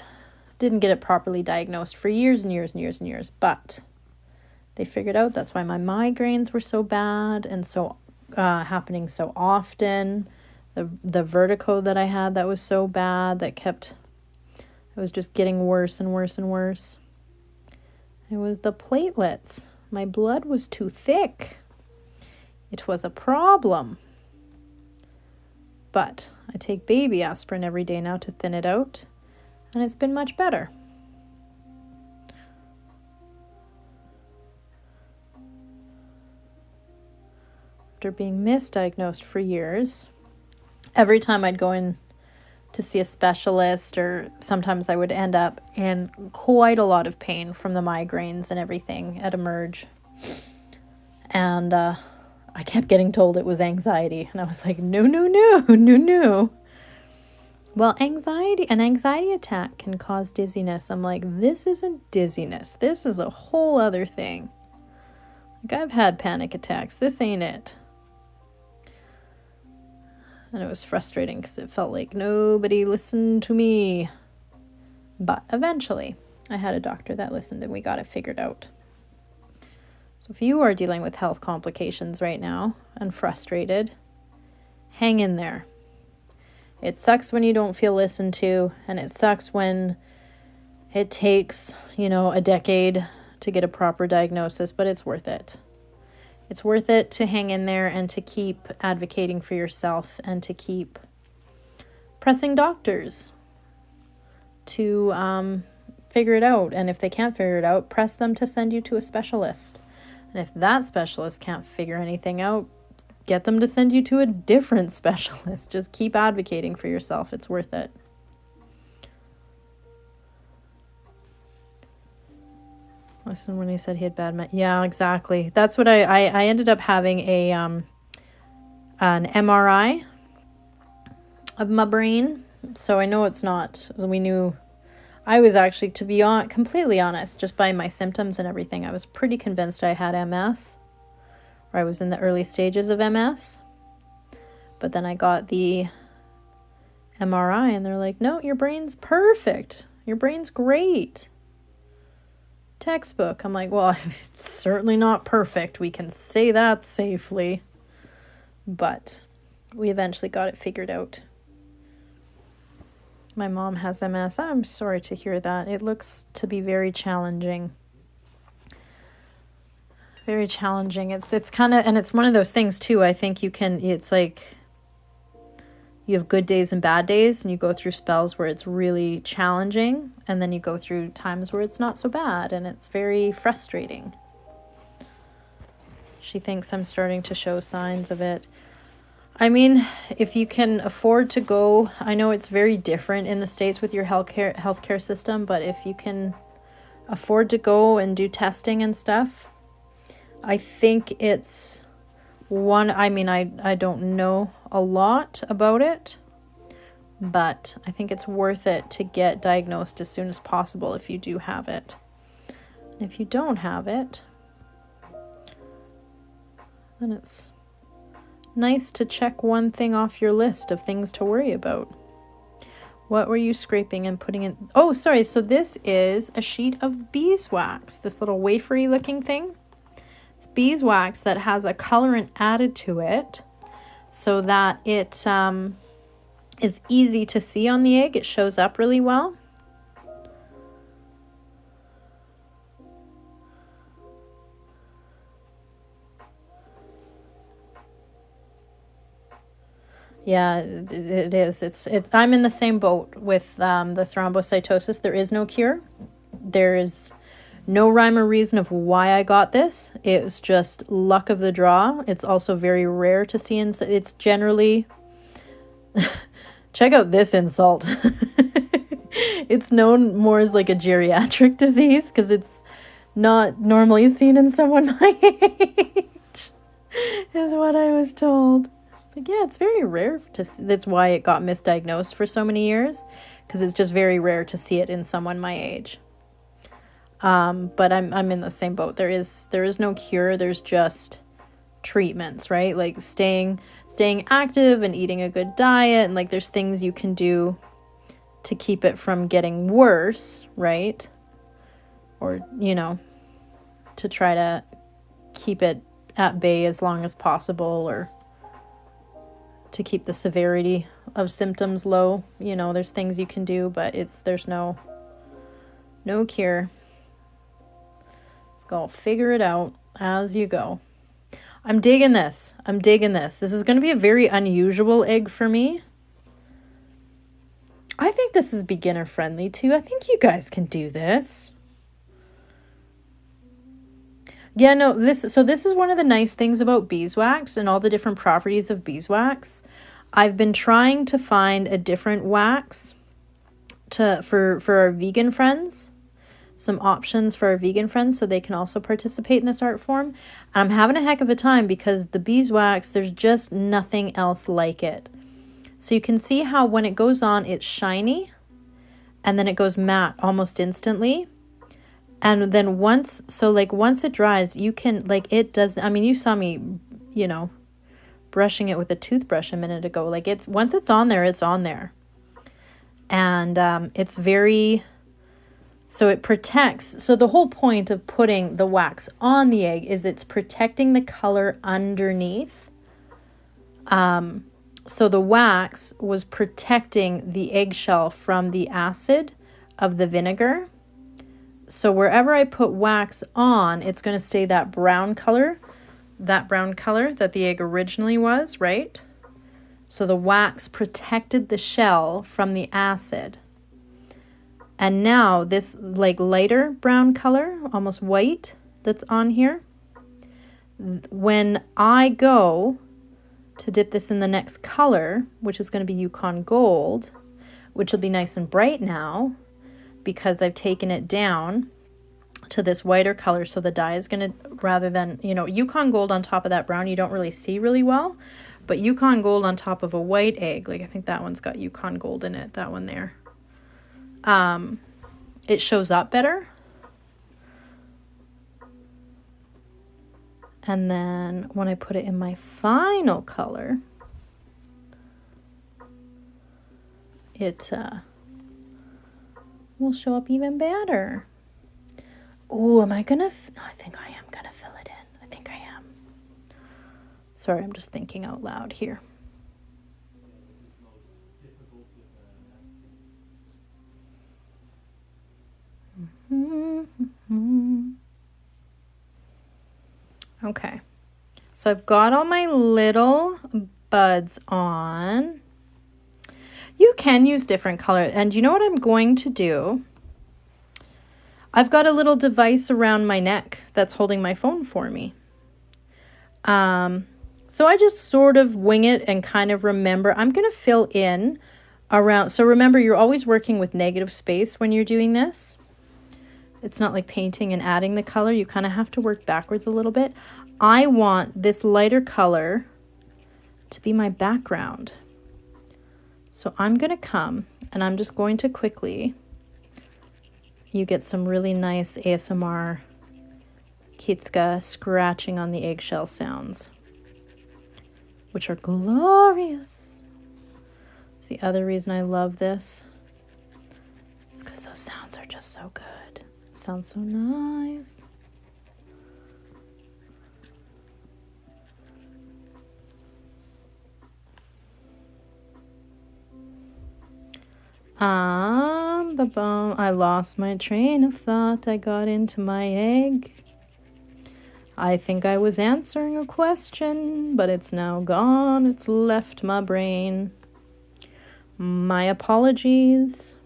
S1: didn't get it properly diagnosed for years and years and years and years. But they figured out that's why my migraines were so bad and so happening so often. The vertigo that I had that was so bad that it was just getting worse and worse and worse. It was the platelets. My blood was too thick. It was a problem. But I take baby aspirin every day now to thin it out. And it's been much better. After being misdiagnosed for years, every time I'd go in to see a specialist, or sometimes I would end up in quite a lot of pain from the migraines and everything at Emerge. And I kept getting told it was anxiety. And I was like, no. Well, an anxiety attack can cause dizziness. I'm like, this isn't dizziness. This is a whole other thing. Like, I've had panic attacks. This ain't it. And it was frustrating because it felt like nobody listened to me. But eventually, I had a doctor that listened and we got it figured out. So if you are dealing with health complications right now and frustrated, hang in there. It sucks when you don't feel listened to, and it sucks when it takes, a decade to get a proper diagnosis, but it's worth it. It's worth it to hang in there and to keep advocating for yourself and to keep pressing doctors to figure it out. And if they can't figure it out, press them to send you to a specialist. And if that specialist can't figure anything out, get them to send you to a different specialist. Just keep advocating for yourself. It's worth it. Listen, when he said he had bad yeah, exactly. That's what I ended up having an MRI of my brain. So I know it's not, we knew, I was actually, to be completely honest, just by my symptoms and everything, I was pretty convinced I had MS, or I was in the early stages of MS. But then I got the MRI and they're like, no, your brain's perfect. Your brain's great. Textbook. I'm like, well, it's certainly not perfect. We can say that safely. But we eventually got it figured out. My mom has MS. I'm sorry to hear that. It looks to be very challenging. Very challenging. It's kind of, and it's one of those things too. I think it's like, you have good days and bad days, and you go through spells where it's really challenging, and then you go through times where it's not so bad, and it's very frustrating. She thinks I'm starting to show signs of it. I mean, if you can afford to go, I know it's very different in the States with your healthcare system, but if you can afford to go and do testing and stuff, I think it's one, I mean, I don't know a lot about it, but I think it's worth it to get diagnosed as soon as possible if you do have it. And if you don't have it, then it's nice to check one thing off your list of things to worry about. What were you scraping and putting in? Oh, sorry. So this is a sheet of beeswax, this little wafery looking thing. It's beeswax that has a colorant added to it so that it is easy to see on the egg. It shows up really well. Yeah, it is. It's. I'm in the same boat with the thrombocytosis. There is no cure. There is no rhyme or reason of why I got this. It's just luck of the draw. It's also very rare to see. It's generally... Check out this insult. It's known more as like a geriatric disease because it's not normally seen in someone my age, is what I was told. It's like, yeah, it's very rare to see. That's why it got misdiagnosed for so many years, because it's just very rare to see it in someone my age. But I'm in the same boat. There is no cure. There's just treatments, right? Like staying active and eating a good diet, and like there's things you can do to keep it from getting worse, right? Or, you know, to try to keep it at bay as long as possible, or to keep the severity of symptoms low. You know, there's things you can do, but there's no cure. Go figure it out as you go. I'm digging this. This is going to be a very unusual egg for me. I think this is beginner friendly too. I think you guys can do this. Yeah, no, this is one of the nice things about beeswax and all the different properties of beeswax. I've been trying to find a different wax for our vegan friends. Some options for our vegan friends so they can also participate in this art form. And I'm having a heck of a time because the beeswax, there's just nothing else like it. So you can see how when it goes on, it's shiny and then it goes matte almost instantly. And then once it dries, you can, like, it does, I mean, you saw me, you know, brushing it with a toothbrush a minute ago. Like, once it's on there, it's on there. And it's very... So it protects. So the whole point of putting the wax on the egg is it's protecting the color underneath. So the wax was protecting the eggshell from the acid of the vinegar. So wherever I put wax on, it's going to stay that brown color that the egg originally was, right? So the wax protected the shell from the acid. And now this like lighter brown color, almost white, that's on here, when I go to dip this in the next color, which is going to be Yukon Gold, which will be nice and bright now because I've taken it down to this whiter color. So the dye is going to, rather than, you know, Yukon Gold on top of that brown, you don't really see really well, but Yukon Gold on top of a white egg, like I think that one's got Yukon Gold in it, that one there. It shows up better. And then when I put it in my final color, it will show up even better. Oh, am I gonna? I think I am gonna fill it in. I think I am. Sorry, I'm just thinking out loud here. Okay, so I've got all my little buds on. You can use different color, and you know what I'm going to do? I've got a little device around my neck that's holding my phone for me. So I just sort of wing it and kind of remember. I'm going to fill in around. So remember, you're always working with negative space when you're doing this. It's not like painting and adding the color. You kind of have to work backwards a little bit. I want this lighter color to be my background. So I'm going to come and I'm just going to quickly, you get some really nice ASMR Kitska scratching on the eggshell sounds, which are glorious. It's the other reason I love this. It's because those sounds are just so good. It sounds so nice. I lost my train of thought. I got into my egg. I think I was answering a question, but it's now gone. It's left my brain. My apologies.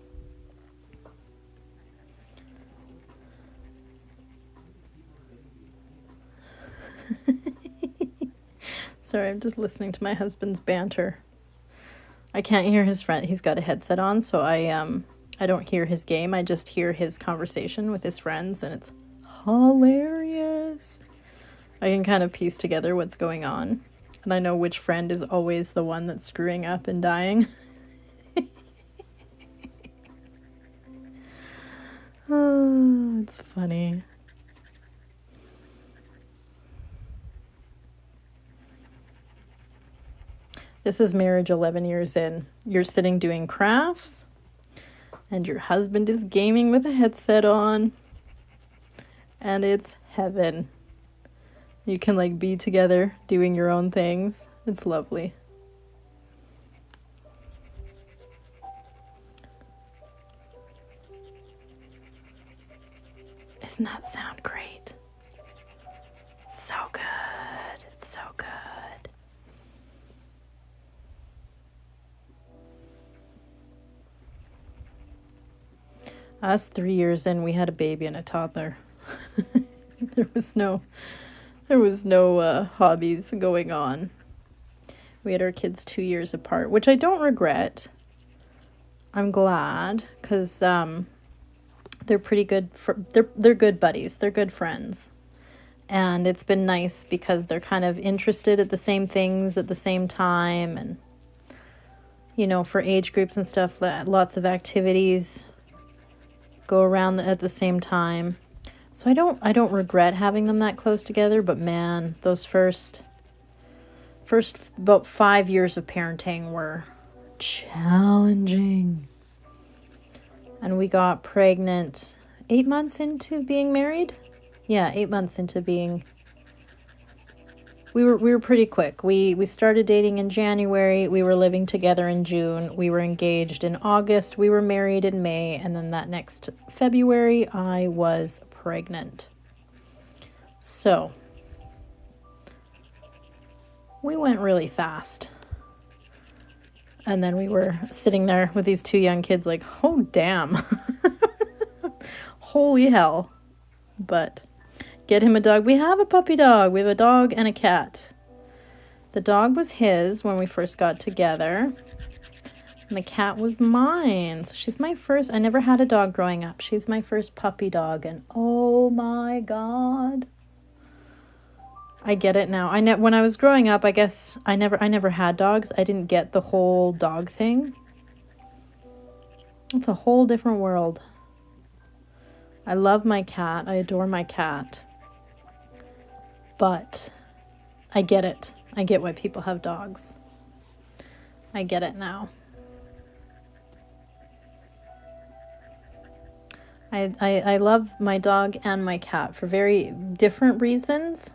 S1: Sorry, I'm just listening to my husband's banter. I can't hear his friend. He's got a headset on, so I don't hear his game. I just hear his conversation with his friends, and it's hilarious. I can kind of piece together what's going on, and I know which friend is always the one that's screwing up and dying. Oh, it's funny. This is marriage 11 years in. You're sitting doing crafts, and your husband is gaming with a headset on, and it's heaven. You can like be together doing your own things. It's lovely. Doesn't that sound great? So good. It's so good. Us 3 years in, we had a baby and a toddler. There was no hobbies going on. We had our kids 2 years apart, which I don't regret. I'm glad, because they're pretty good. They're good buddies. They're good friends, and it's been nice because they're kind of interested at the same things at the same time, and you know, for age groups and stuff, lots of activities go around at the same time. So I don't regret having them that close together, but man, those first about 5 years of parenting were challenging. And we got pregnant 8 months into being married. Yeah, 8 months into being. We were pretty quick. We started dating in January. We were living together in June. We were engaged in August. We were married in May, and then that next February, I was pregnant. So we went really fast. And then we were sitting there with these two young kids like, oh, damn. Holy hell. But get him a dog. We have a puppy dog. We have a dog and a cat. The dog was his when we first got together. And the cat was mine. So she's my first. I never had a dog growing up. She's my first puppy dog. And oh my God. I get it now. When I was growing up, I guess I never had dogs. I didn't get the whole dog thing. It's a whole different world. I love my cat. I adore my cat. But I get it. I get why people have dogs. I get it now. I love my dog and my cat for very different reasons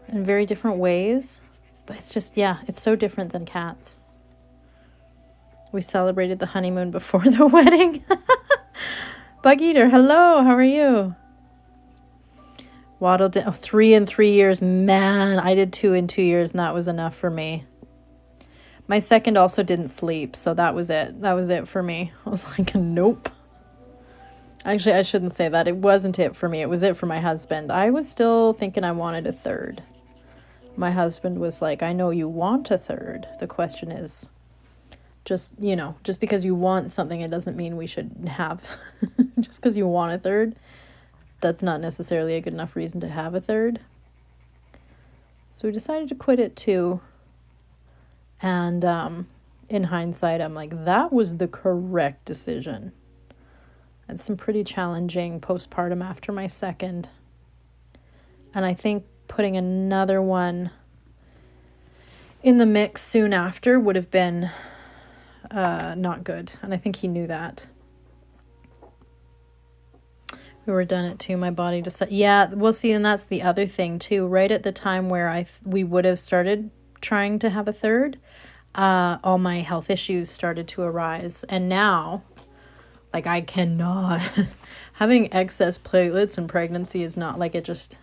S1: in very different ways. But it's just, yeah, it's so different than cats. We celebrated the honeymoon before the wedding. Bug Eater, hello, how are you? Waddled down 3 in 3 years. Man, I did 2 in 2 years and that was enough for me. My second also didn't sleep, so that was it. That was it for me. I was like, nope. Actually, I shouldn't say that. It wasn't it for me. It was it for my husband. I was still thinking I wanted a third. My husband was like, I know you want a third. The question is, just because you want something, it doesn't mean we should have. Just because you want a third, that's not necessarily a good enough reason to have a third. So we decided to quit it too. And in hindsight, I'm like, that was the correct decision. Had some pretty challenging postpartum after my second. And I think putting another one in the mix soon after would have been not good. And I think he knew that. We were done at 2. My body decided. Yeah, we'll see. And that's the other thing too. Right at the time where we would have started trying to have a third, all my health issues started to arise. And now, like, I cannot, having excess platelets in pregnancy is not like it just,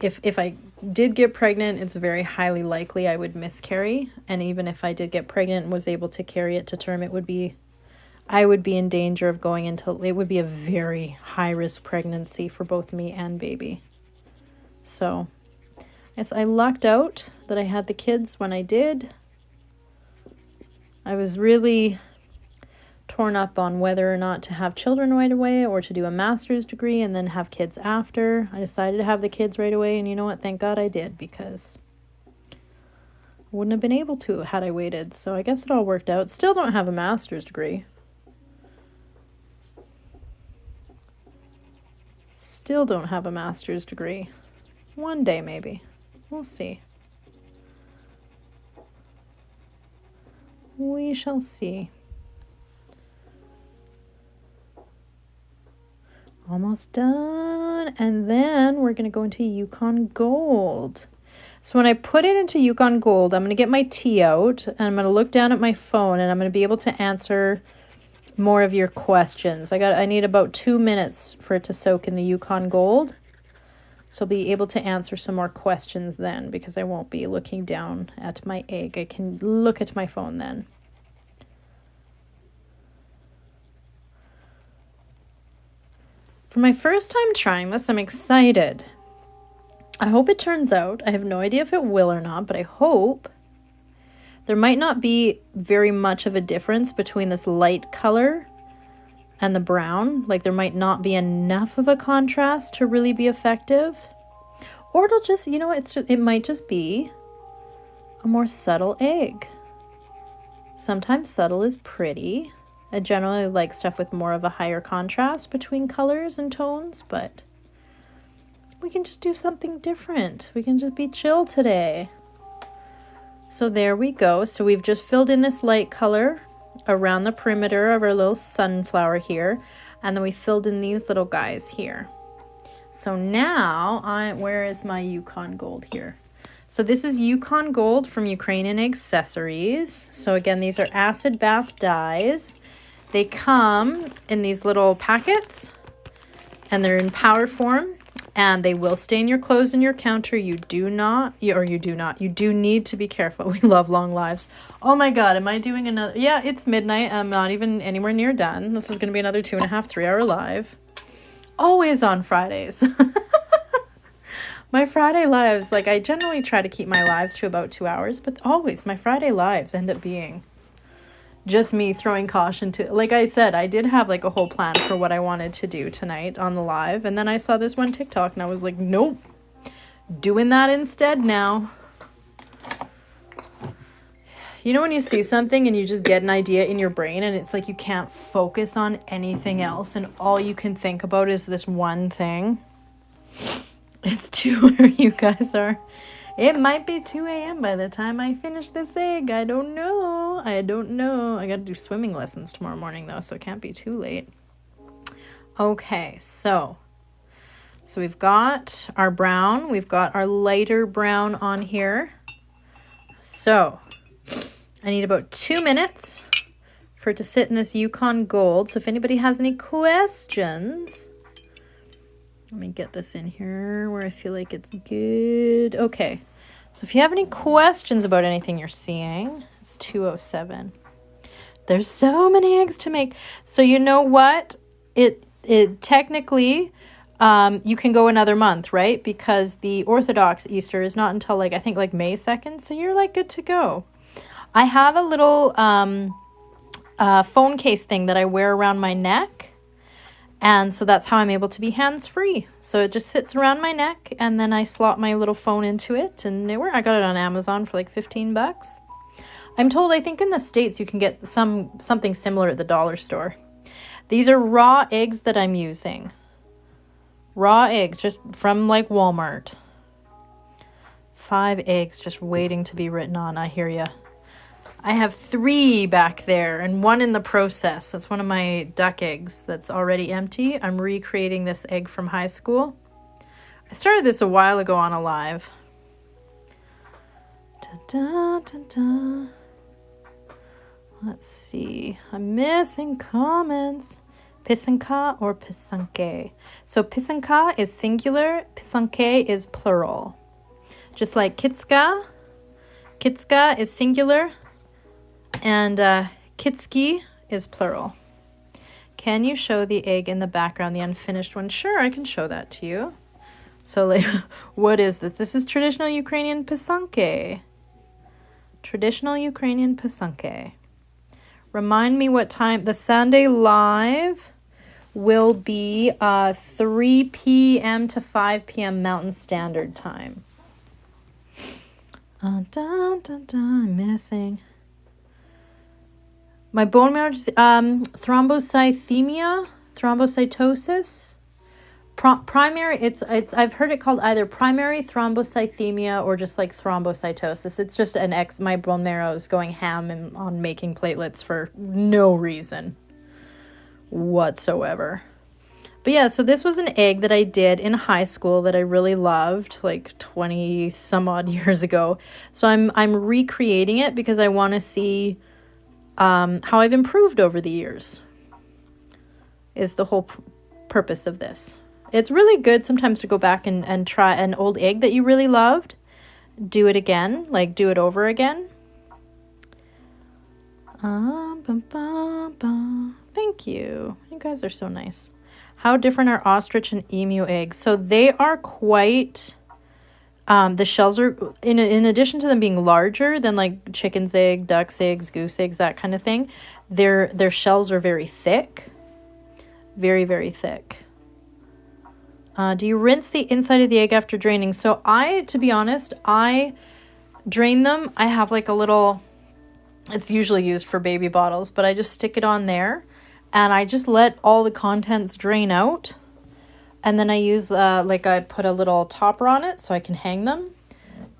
S1: if I did get pregnant, it's very highly likely I would miscarry. And even if I did get pregnant and was able to carry it to term, I would be in danger of going into, it would be a very high risk pregnancy for both me and baby. So, yes, I lucked out that I had the kids when I did. I was really torn up on whether or not to have children right away or to do a master's degree and then have kids after. I decided to have the kids right away, and you know what? Thank God I did, because I wouldn't have been able to had I waited. So I guess it all worked out. Still don't have a master's degree. Still don't have a master's degree. One day maybe. We'll see. We shall see. Almost done. And then we're going to go into Yukon Gold. So when I put it into Yukon Gold, I'm going to get my tea out and I'm going to look down at my phone and I'm going to be able to answer more of your questions. I need about 2 minutes for it to soak in the Yukon Gold. So I'll be able to answer some more questions then, because I won't be looking down at my egg. I can look at my phone then. For my first time trying this, I'm excited. I hope it turns out. I have no idea if it will or not, but I hope. There might not be very much of a difference between this light color and the brown. Like, there might not be enough of a contrast to really be effective. Or it'll just, it might just be a more subtle egg. Sometimes subtle is pretty. I generally like stuff with more of a higher contrast between colors and tones, but we can just do something different. We can just be chill today. So there we go. So we've just filled in this light color around the perimeter of our little sunflower here. And then we filled in these little guys here. So now, where is my Yukon Gold here? So this is Yukon Gold from Ukrainian Accessories. So again, these are acid bath dyes. They come in these little packets and they're in powder form, and they will stain your clothes and your counter. You do need to be careful. We love long lives. Oh my God, am I doing another? Yeah, it's midnight. I'm not even anywhere near done. This is going to be another 2.5, 3 hour live. Always on Fridays. My Friday lives, like I generally try to keep my lives to about 2 hours, but always my Friday lives end up being just me throwing caution to, like I said, I did have like a whole plan for what I wanted to do tonight on the live. And then I saw this one TikTok and I was like, nope, doing that instead now. You know when you see something and you just get an idea in your brain and it's like you can't focus on anything else and all you can think about is this one thing? It's 2 where you guys are. It might be 2 a.m. by the time I finish this egg. I don't know. I got to do swimming lessons tomorrow morning though, so it can't be too late. Okay, so we've got our brown. We've got our lighter brown on here. So I need about 2 minutes for it to sit in this Yukon Gold. So if anybody has any questions, let me get this in here where I feel like it's good. Okay. So if you have any questions about anything you're seeing, it's 2:07. There's so many eggs to make. So you know what? It technically, you can go another month, right? Because the Orthodox Easter is not until like, I think like May 2nd. So you're like good to go. I have a little phone case thing that I wear around my neck. And so that's how I'm able to be hands-free. So it just sits around my neck and then I slot my little phone into it. And I got it on Amazon for like $15. I'm told, I think in the States you can get something similar at the dollar store. These are raw eggs that I'm using. Raw eggs just from like Walmart. 5 eggs just waiting to be written on. I hear ya. I have 3 back there and 1 in the process. That's one of my duck eggs that's already empty. I'm recreating this egg from high school. I started this a while ago on a live. Da-da-da-da. Let's see. I'm missing comments. Pisanka or pisanke? So pisanka is singular. Pisanke is plural. Just like kitska. Kitska is singular. And kitski is plural. Can you show the egg in the background, the unfinished one? Sure, I can show that to you. So, like, what is this? This is traditional Ukrainian pisanke. Traditional Ukrainian pisanke. Remind me what time. The Sunday live will be 3 p.m. to 5 p.m. Mountain Standard Time. I'm missing. My bone marrow, thrombocythemia, thrombocytosis, primary. I've heard it called either primary thrombocythemia or just like thrombocytosis. It's just my bone marrow is going ham on making platelets for no reason whatsoever. But yeah, so this was an egg that I did in high school that I really loved, like 20 some odd years ago. So I'm recreating it because I want to see how I've improved over the years is the whole purpose of this. It's really good sometimes to go back and try an old egg that you really loved. Do it again, like do it over again. Thank you. You guys are so nice. How different are ostrich and emu eggs? So they are quite... the shells are, in addition to them being larger than like chicken's egg, duck's eggs, goose eggs, that kind of thing, their shells are very thick. Very, very thick. Do you rinse the inside of the egg after draining? So to be honest, I drain them. I have like a little, it's usually used for baby bottles, but I just stick it on there and I just let all the contents drain out. And then I use, I put a little topper on it so I can hang them.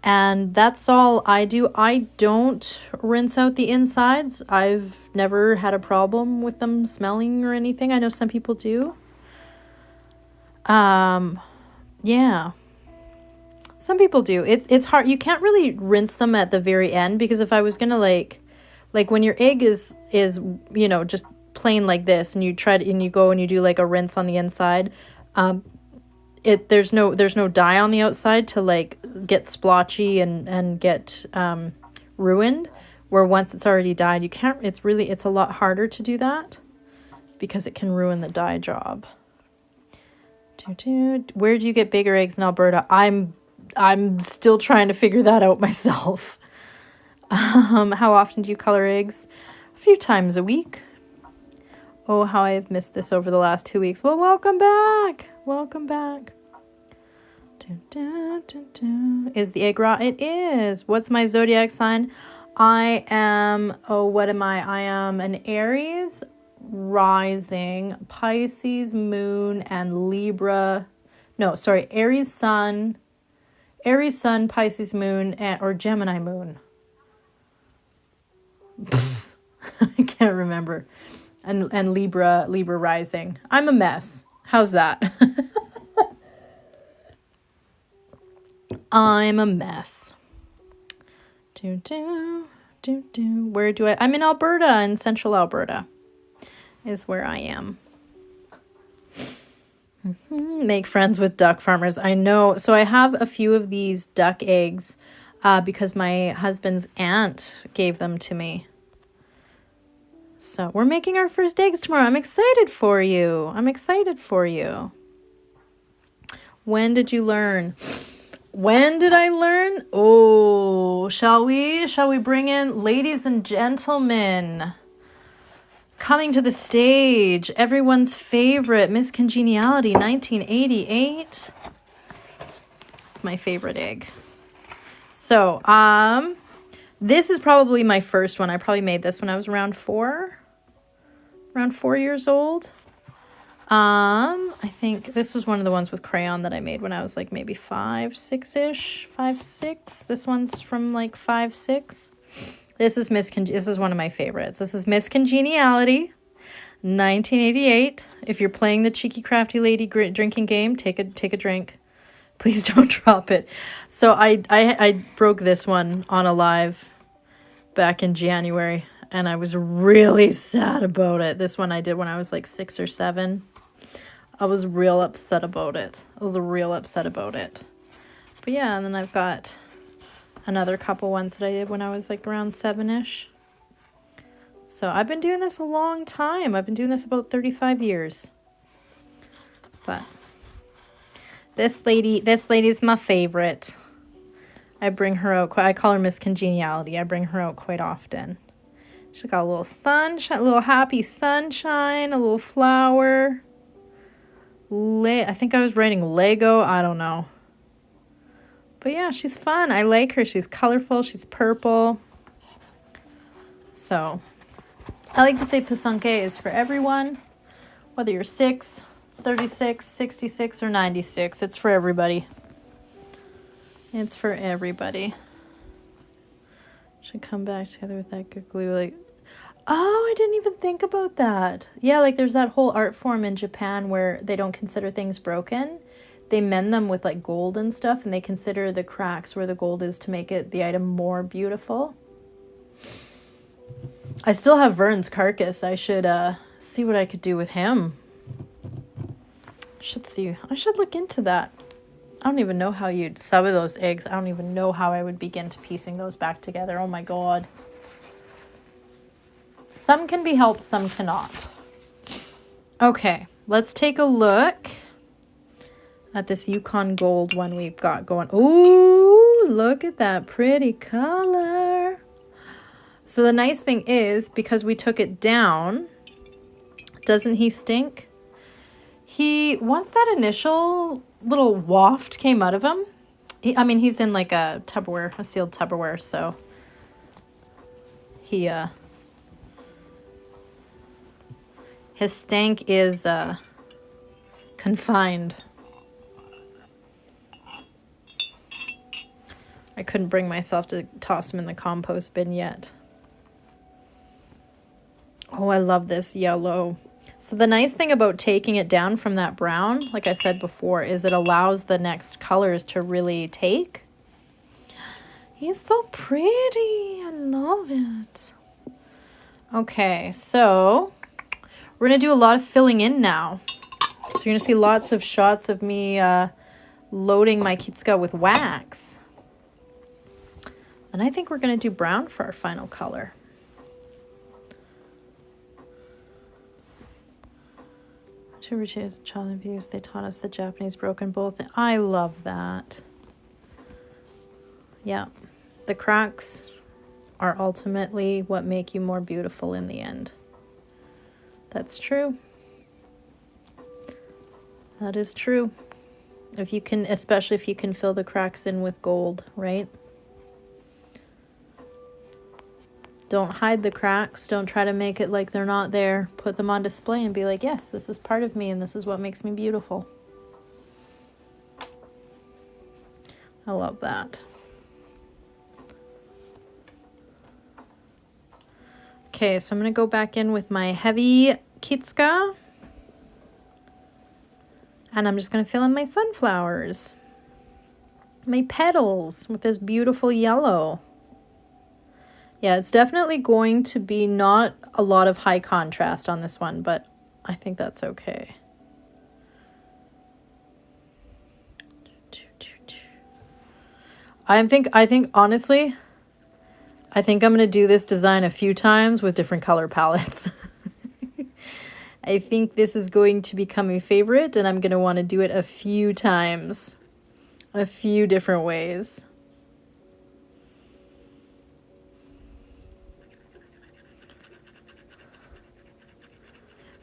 S1: And that's all I do. I don't rinse out the insides. I've never had a problem with them smelling or anything. I know some people do. Yeah. Some people do. It's hard. You can't really rinse them at the very end because if I was going to like when your egg is, just plain like this and you go and you do like a rinse on the inside, there's no dye on the outside to like get splotchy and get ruined, where once it's already dyed, you can't, it's a lot harder to do that because it can ruin the dye job. Where do you get bigger eggs in Alberta? I'm I'm still trying to figure that out myself. How often do you color eggs? A few times a week. Oh, how I have missed this over the last 2 weeks. Well, welcome back. Welcome back. Is the egg raw? It is. What's my zodiac sign? I am, what am I? I am an Aries rising, Pisces moon, and Libra. No, sorry, Aries sun, Pisces moon, or Gemini moon. I can't remember. And Libra rising. I'm a mess. How's that? I'm a mess. Where do I'm in Alberta, in central Alberta is where I am. Make friends with duck farmers. I know. So I have a few of these duck eggs because my husband's aunt gave them to me. So we're making our first eggs tomorrow. I'm excited for you. I'm excited for you. When did you learn? When did I learn? Oh, shall we bring in, ladies and gentlemen, coming to the stage, everyone's favorite, Miss Congeniality, 1988. It's my favorite egg. So, this is probably my first one. I probably made this when I was around 4 years old. I think this was one of the ones with crayon that I made when I was like maybe 5, 6-ish, 5, 6. This one's from like 5, 6. This is one of my favorites. This is Miss Congeniality, 1988. If you're playing the cheeky crafty lady drinking game, take a drink. Please don't drop it. So I broke this one on a live back in January, and I was really sad about it. This one I did when I was like 6 or 7. I was real upset about it. But yeah, and then I've got another couple ones that I did when I was like around 7-ish. So I've been doing this a long time. I've been doing this about 35 years. But this lady's my favorite. I bring her out. I call her Miss Congeniality. I bring her out quite often. She's got a little sunshine, a little happy sunshine, a little flower. I think I was writing Lego. I don't know. But yeah, she's fun. I like her. She's colorful. She's purple. So I like to say Pasunke is for everyone. Whether you're 6, 36, 66, or 96. It's for everybody. It's for everybody. Should come back together with that good glue. Like, oh, I didn't even think about that. Yeah, like there's that whole art form in Japan where they don't consider things broken. They mend them with like gold and stuff, and they consider the cracks where the gold is to make the item more beautiful. I still have Vern's carcass. I should see what I could do with him. I should look into that. I don't even know how you'd some of those eggs. I don't even know how I would begin to piecing those back together. Oh my God. Some can be helped, some cannot. Okay, let's take a look at this Yukon Gold one we've got going. Ooh, look at that pretty color. So the nice thing is, because we took it down, doesn't he stink? Once that initial little waft came out of him, he's in like a Tupperware, a sealed Tupperware, so his stank is confined. I couldn't bring myself to toss him in the compost bin yet. Oh, I love this yellow. So the nice thing about taking it down from that brown, like I said before, is it allows the next colors to really take. He's so pretty. I love it. Okay, so we're going to do a lot of filling in now. So you're going to see lots of shots of me loading my Kitsuka with wax. And I think we're going to do brown for our final color. To child abuse, they taught us the Japanese broken bowl thing. I love that. Yeah. The cracks are ultimately what make you more beautiful in the end. That's true. That is true. If you can, especially if you can fill the cracks in with gold, right? Don't hide the cracks. Don't try to make it like they're not there. Put them on display and be like, yes, this is part of me and this is what makes me beautiful. I love that. Okay, so I'm going to go back in with my heavy Kitska. And I'm just going to fill in my sunflowers. My petals with this beautiful yellow. Yeah, it's definitely going to be not a lot of high contrast on this one, but I think that's okay. I think honestly, I think I'm going to do this design a few times with different color palettes. I think this is going to become a favorite, and I'm going to want to do it a few times. A few different ways.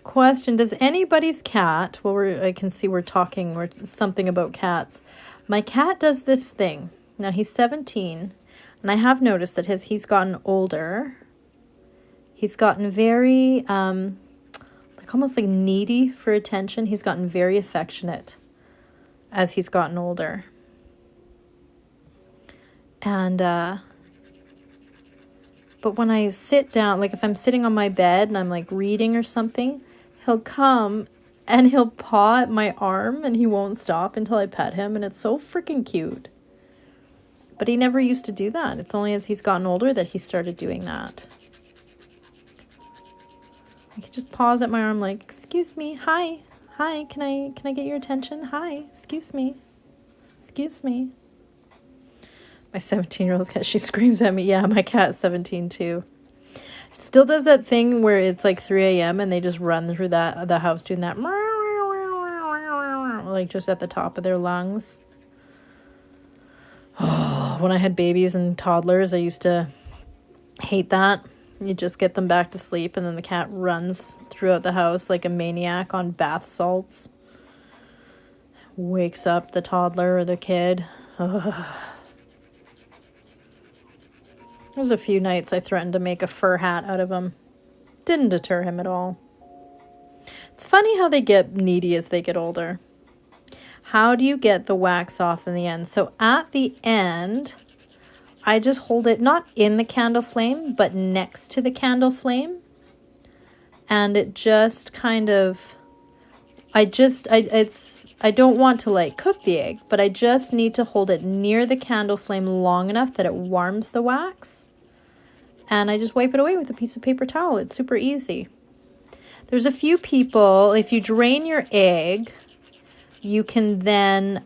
S1: Question, does anybody's cat, well, I can see we're talking something about cats. My cat does this thing. Now, he's 17, and I have noticed that as he's gotten older, he's gotten very, almost like needy for attention. He's gotten very affectionate as he's gotten older. And, but when I sit down, like if I'm sitting on my bed and I'm like reading or something, he'll come and he'll paw at my arm and he won't stop until I pet him. And it's so freaking cute. But he never used to do that. It's only as he's gotten older that he started doing that. He just paws at my arm like, excuse me, hi, can I get your attention? Hi, excuse me. My 17-year-old cat, she screams at me. Yeah, my cat's 17 too. Still does that thing where it's like 3 a.m. and they just run through the house doing that, like just at the top of their lungs. Oh, when I had babies and toddlers, I used to hate that. You just get them back to sleep and then the cat runs throughout the house like a maniac on bath salts. Wakes up the toddler or the kid. Ugh. There was a few nights I threatened to make a fur hat out of him. Didn't deter him at all. It's funny how they get needy as they get older. How do you get the wax off in the end? So at the end, I just hold it not in the candle flame, but next to the candle flame. And it just kind of, I don't want to like cook the egg, but I just need to hold it near the candle flame long enough that it warms the wax. And I just wipe it away with a piece of paper towel. It's super easy. There's a few people, if you drain your egg, you can then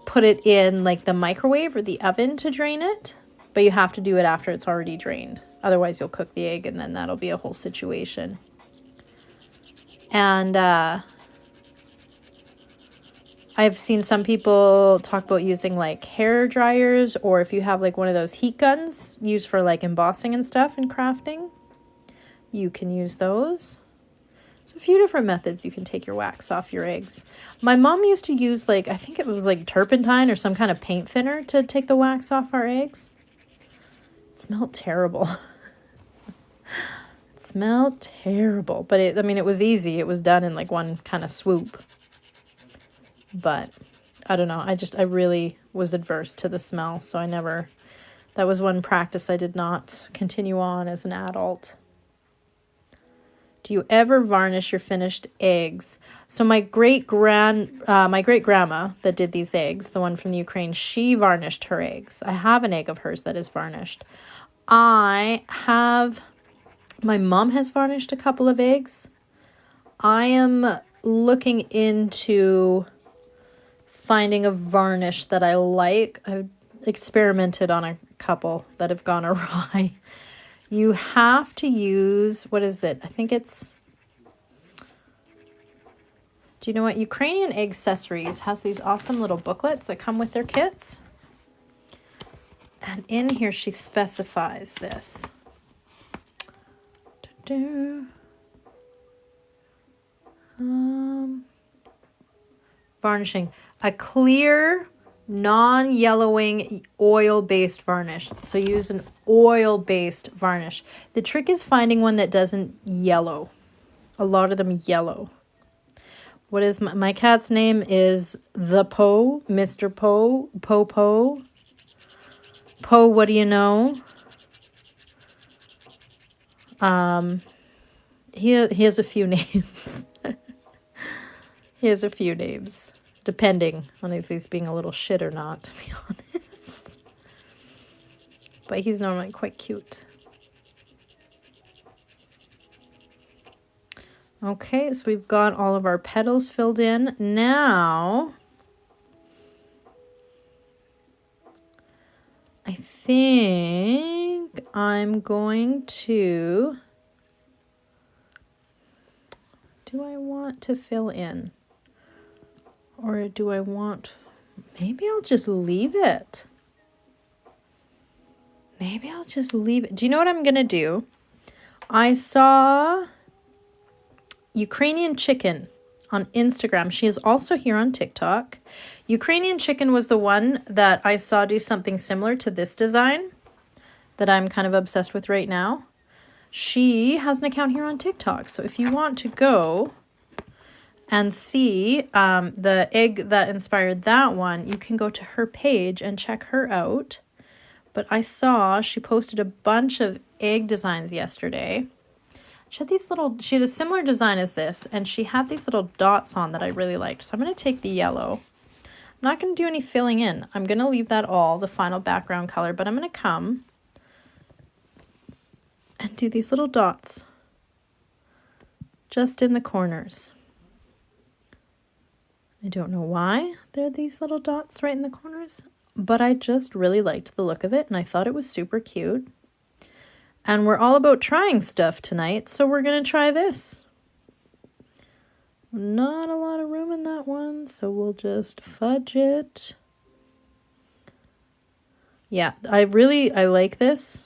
S1: put it in like the microwave or the oven to drain it. But you have to do it after it's already drained. Otherwise, you'll cook the egg and then that'll be a whole situation. And I've seen some people talk about using like hair dryers, or if you have like one of those heat guns used for like embossing and stuff and crafting, you can use those. There's a few different methods you can take your wax off your eggs. My mom used to use like, I think it was like turpentine or some kind of paint thinner to take the wax off our eggs. It smelled terrible. It smelled terrible, but it was easy. It was done in like one kind of swoop. But I don't know. I really was adverse to the smell. So that was one practice I did not continue on as an adult. Do you ever varnish your finished eggs? So my great grandma that did these eggs, the one from the Ukraine, she varnished her eggs. I have an egg of hers that is varnished. My mom has varnished a couple of eggs. I am looking into finding a varnish that I like. I've experimented on a couple that have gone awry. You have to use, what is it? I think it's, do you know what? Ukrainian Accessories has these awesome little booklets that come with their kits. And in here, she specifies this. Varnishing. A clear, non-yellowing, oil-based varnish. So use an oil-based varnish. The trick is finding one that doesn't yellow. A lot of them yellow. What is my cat's name is the Poe, Mr. Poe, Poe. Poe, what do you know? He has a few names. He has a few names, depending on if he's being a little shit or not, to be honest. But he's normally quite cute. Okay, so we've got all of our petals filled in. Now, I think I'm going to... Do I want to fill in? Or do I want... Maybe I'll just leave it. Maybe I'll just leave it. Do you know what I'm going to do? I saw Ukrainian Chicken on Instagram. She is also here on TikTok. Ukrainian Chicken was the one that I saw do something similar to this design that I'm kind of obsessed with right now. She has an account here on TikTok. So if you want to go and see the egg that inspired that one, you can go to her page and check her out. But I saw she posted a bunch of egg designs yesterday. She had a similar design as this, and she had these little dots on that I really liked. So I'm going to take the yellow. I'm not going to do any filling in. I'm going to leave that all, the final background color, but I'm going to come and do these little dots just in the corners. I don't know why there are these little dots right in the corners, but I just really liked the look of it, and I thought it was super cute. And we're all about trying stuff tonight, so we're going to try this. Not a lot of room in that one, so we'll just fudge it. Yeah, I like this.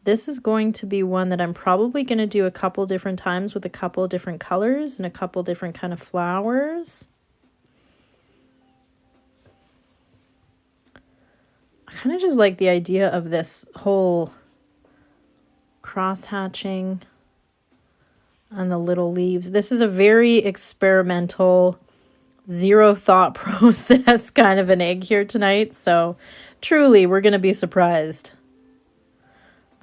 S1: This is going to be one that I'm probably going to do a couple different times with a couple different colors and a couple different kind of flowers. I kind of just like the idea of this whole cross-hatching and the little leaves. This is a very experimental, zero thought process kind of an egg here tonight. So truly, we're going to be surprised.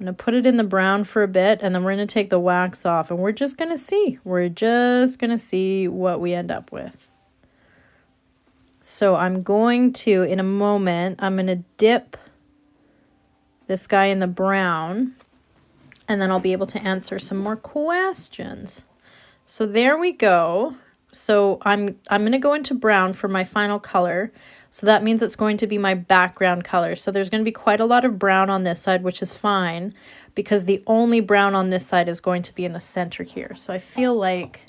S1: I'm going to put it in the brown for a bit, and then we're going to take the wax off, and we're just going to see. We're just going to see what we end up with. So I'm going to, in a moment, I'm going to dip this guy in the brown, and then I'll be able to answer some more questions. So there we go. So I'm going to go into brown for my final color. So that means it's going to be my background color. So there's going to be quite a lot of brown on this side, which is fine, because the only brown on this side is going to be in the center here. So I feel like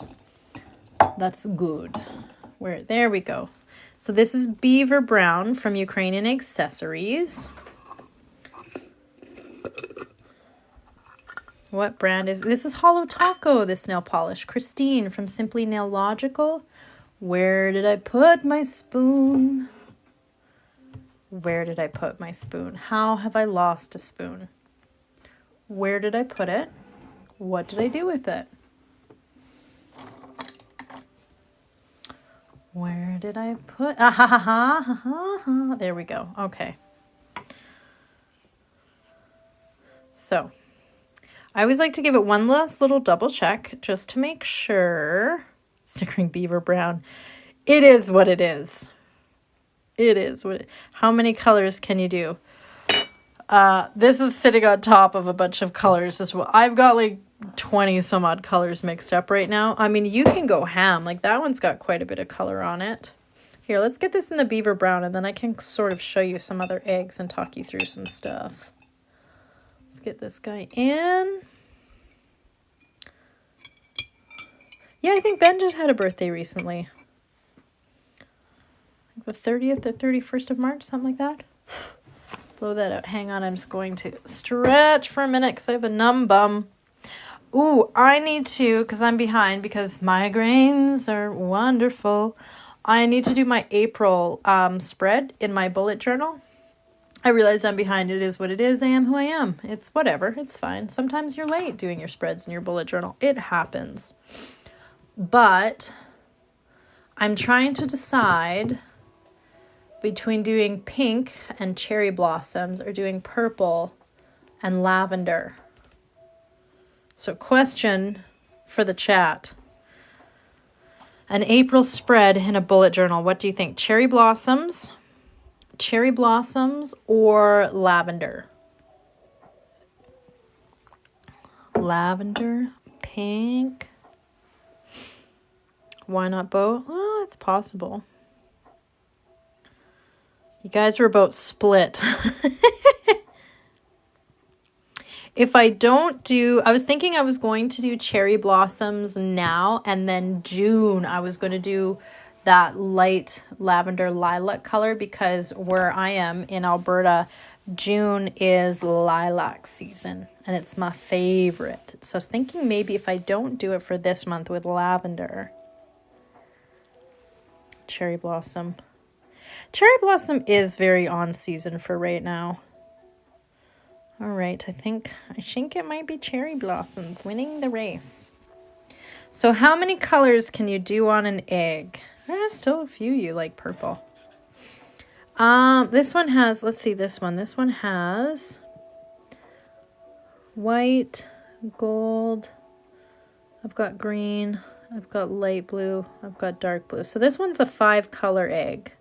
S1: that's good. There we go. So this is Beaver Brown from Ukrainian Accessories. What brand is this? Is Hollow Taco, this nail polish. Christine from Simply Nail Logical. Where did I put my spoon? Where did I put my spoon? How have I lost a spoon? Where did I put it? What did I do with it? Where did I put... Ah, ha, ha, ha, ha, ha, ha. There we go. Okay. So, I always like to give it one last little double check just to make sure. Snickering Beaver Brown. It is what it is. It is what how many colors can you do? This is sitting on top of a bunch of colors as well. I've got like 20 some odd colors mixed up right now. I mean, you can go ham. Like that one's got quite a bit of color on it. Here, let's get this in the Beaver Brown, and then I can sort of show you some other eggs and talk you through some stuff. Let's get this guy in. Yeah, I think Ben just had a birthday recently. The 30th or 31st of March, something like that. Blow that out. Hang on, I'm just going to stretch for a minute because I have a numb bum. Ooh, I need to, because I'm behind, because migraines are wonderful. I need to do my April spread in my bullet journal. I realize I'm behind. It is what it is. I am who I am. It's whatever. It's fine. Sometimes you're late doing your spreads in your bullet journal. It happens. But I'm trying to decide between doing pink and cherry blossoms or doing purple and lavender. So question for the chat. An April spread in a bullet journal. What do you think? Cherry blossoms or lavender? Lavender, pink. Why not both? Oh, it's possible. You guys were about split. If I don't do, I was thinking I was going to do cherry blossoms now, and then June I was going to do that light lavender lilac color, because where I am in Alberta, June is lilac season and it's my favorite. So I was thinking maybe if I don't do it for this month with lavender, cherry blossom. Cherry blossom is very on season for right now. All right, I think it might be cherry blossoms winning the race. So how many colors can you do on an egg? There's still a few you like purple. This one has, let's see this one. This one has white, gold. I've got green. I've got light blue. I've got dark blue. So this one's a 5-color egg.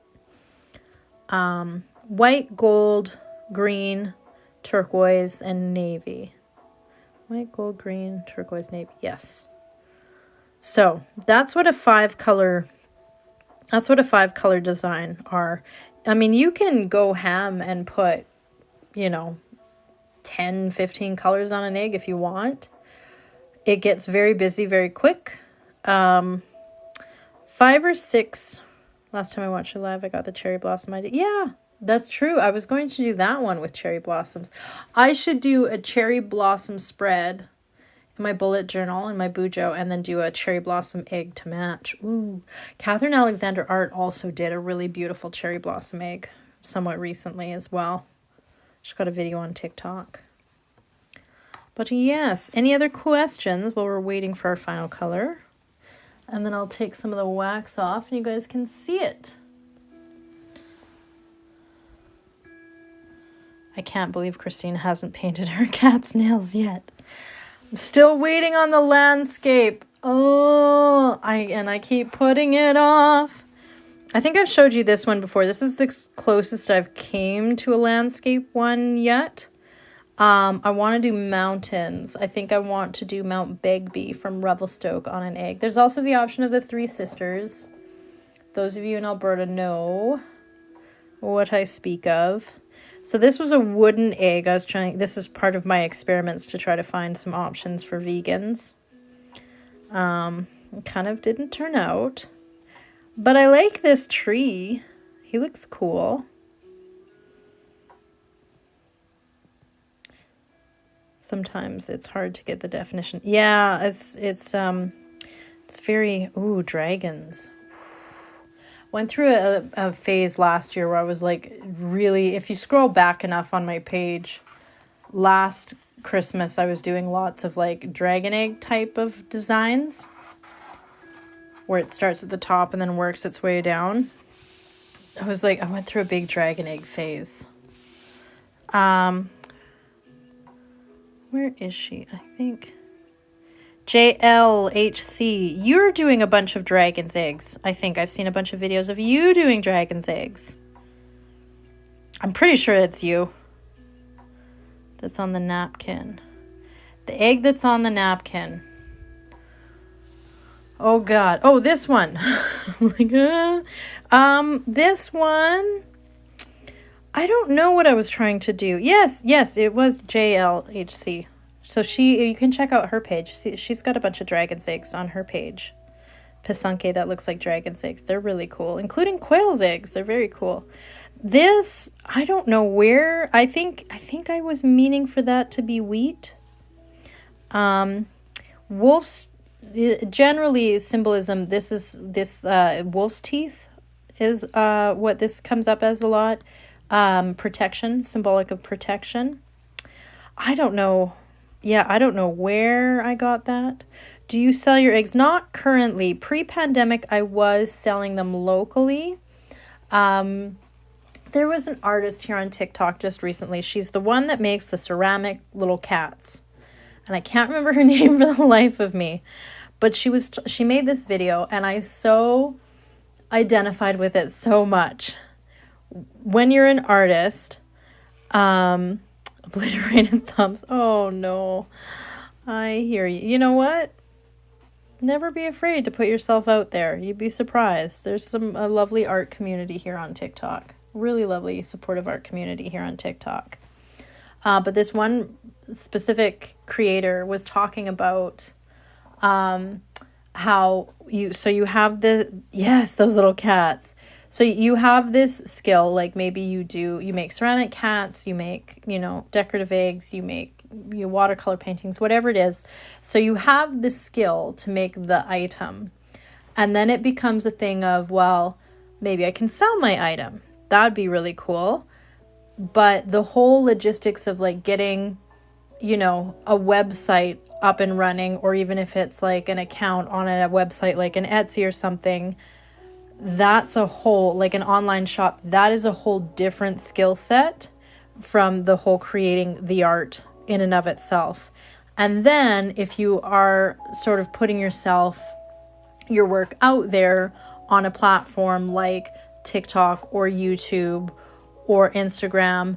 S1: White, gold, green, turquoise, and navy. White, gold, green, turquoise, navy. Yes. So that's what a 5-color design are. I mean, you can go ham and put, 10, 15 colors on an egg if you want. It gets very busy very quick. 5 or 6. Last time I watched it live, I got the cherry blossom idea. Yeah, that's true. I was going to do that one with cherry blossoms. I should do a cherry blossom spread in my bullet journal, in my bujo, and then do a cherry blossom egg to match. Ooh. Catherine Alexander Art also did a really beautiful cherry blossom egg somewhat recently as well. She's got a video on TikTok. But yes, any other questions while we're waiting for our final color? And then I'll take some of the wax off and you guys can see it. I can't believe Christine hasn't painted her cat's nails yet. I'm still waiting on the landscape. Oh, I keep putting it off. I think I've showed you this one before. This is the closest I've came to a landscape one yet. I want to do mountains. I think I want to do Mount Begbie from Revelstoke on an egg. There's also the option of the Three Sisters. Those of you in Alberta know what I speak of. So this was a wooden egg. This is part of my experiments to try to find some options for vegans. It kind of didn't turn out. But I like this tree. He looks cool. Sometimes it's hard to get the definition. Yeah, it's very, ooh, dragons. Went through a phase last year where I was like, really, if you scroll back enough on my page, last Christmas I was doing lots of like dragon egg type of designs where it starts at the top and then works its way down. I went through a big dragon egg phase. Where is she? I think JLHC. You're doing a bunch of dragon's eggs. I think I've seen a bunch of videos of you doing dragon's eggs. I'm pretty sure it's you. That's on the napkin. The egg that's on the napkin. Oh God. Oh, this one. This one. I don't know what I was trying to do. Yes, it was JLHC. So you can check out her page. She's got a bunch of dragon's eggs on her page. Pisanke that looks like dragon's eggs. They're really cool, including quail's eggs. They're very cool. This, I don't know where. I think I was meaning for that to be wheat. Wolf's, generally symbolism, this wolf's teeth is what this comes up as a lot. Protection, symbolic of protection. I don't know. Yeah, I don't know where I got that. Do you sell your eggs? Not currently. Pre-pandemic, I was selling them locally. There was an artist here on TikTok just recently. She's the one that makes the ceramic little cats. And I can't remember her name for the life of me. But she made this video, and I so identified with it so much. When you're an artist, obliterated thumbs. Oh no, I hear you. You know what? Never be afraid to put yourself out there. You'd be surprised. There's a lovely art community here on TikTok. Really lovely, supportive art community here on TikTok. But this one specific creator was talking about how you have those little cats. So you have this skill, like maybe you make ceramic cats, you make, decorative eggs, you make watercolor paintings, whatever it is. So you have the skill to make the item. And then it becomes a thing of, well, maybe I can sell my item. That'd be really cool. But the whole logistics of like getting, a website up and running, or even if it's like an account on a website like an Etsy or something, that's a whole, like an online shop, that is a whole different skill set from the whole creating the art in and of itself. And then if you are sort of putting your work out there on a platform like TikTok or YouTube or Instagram,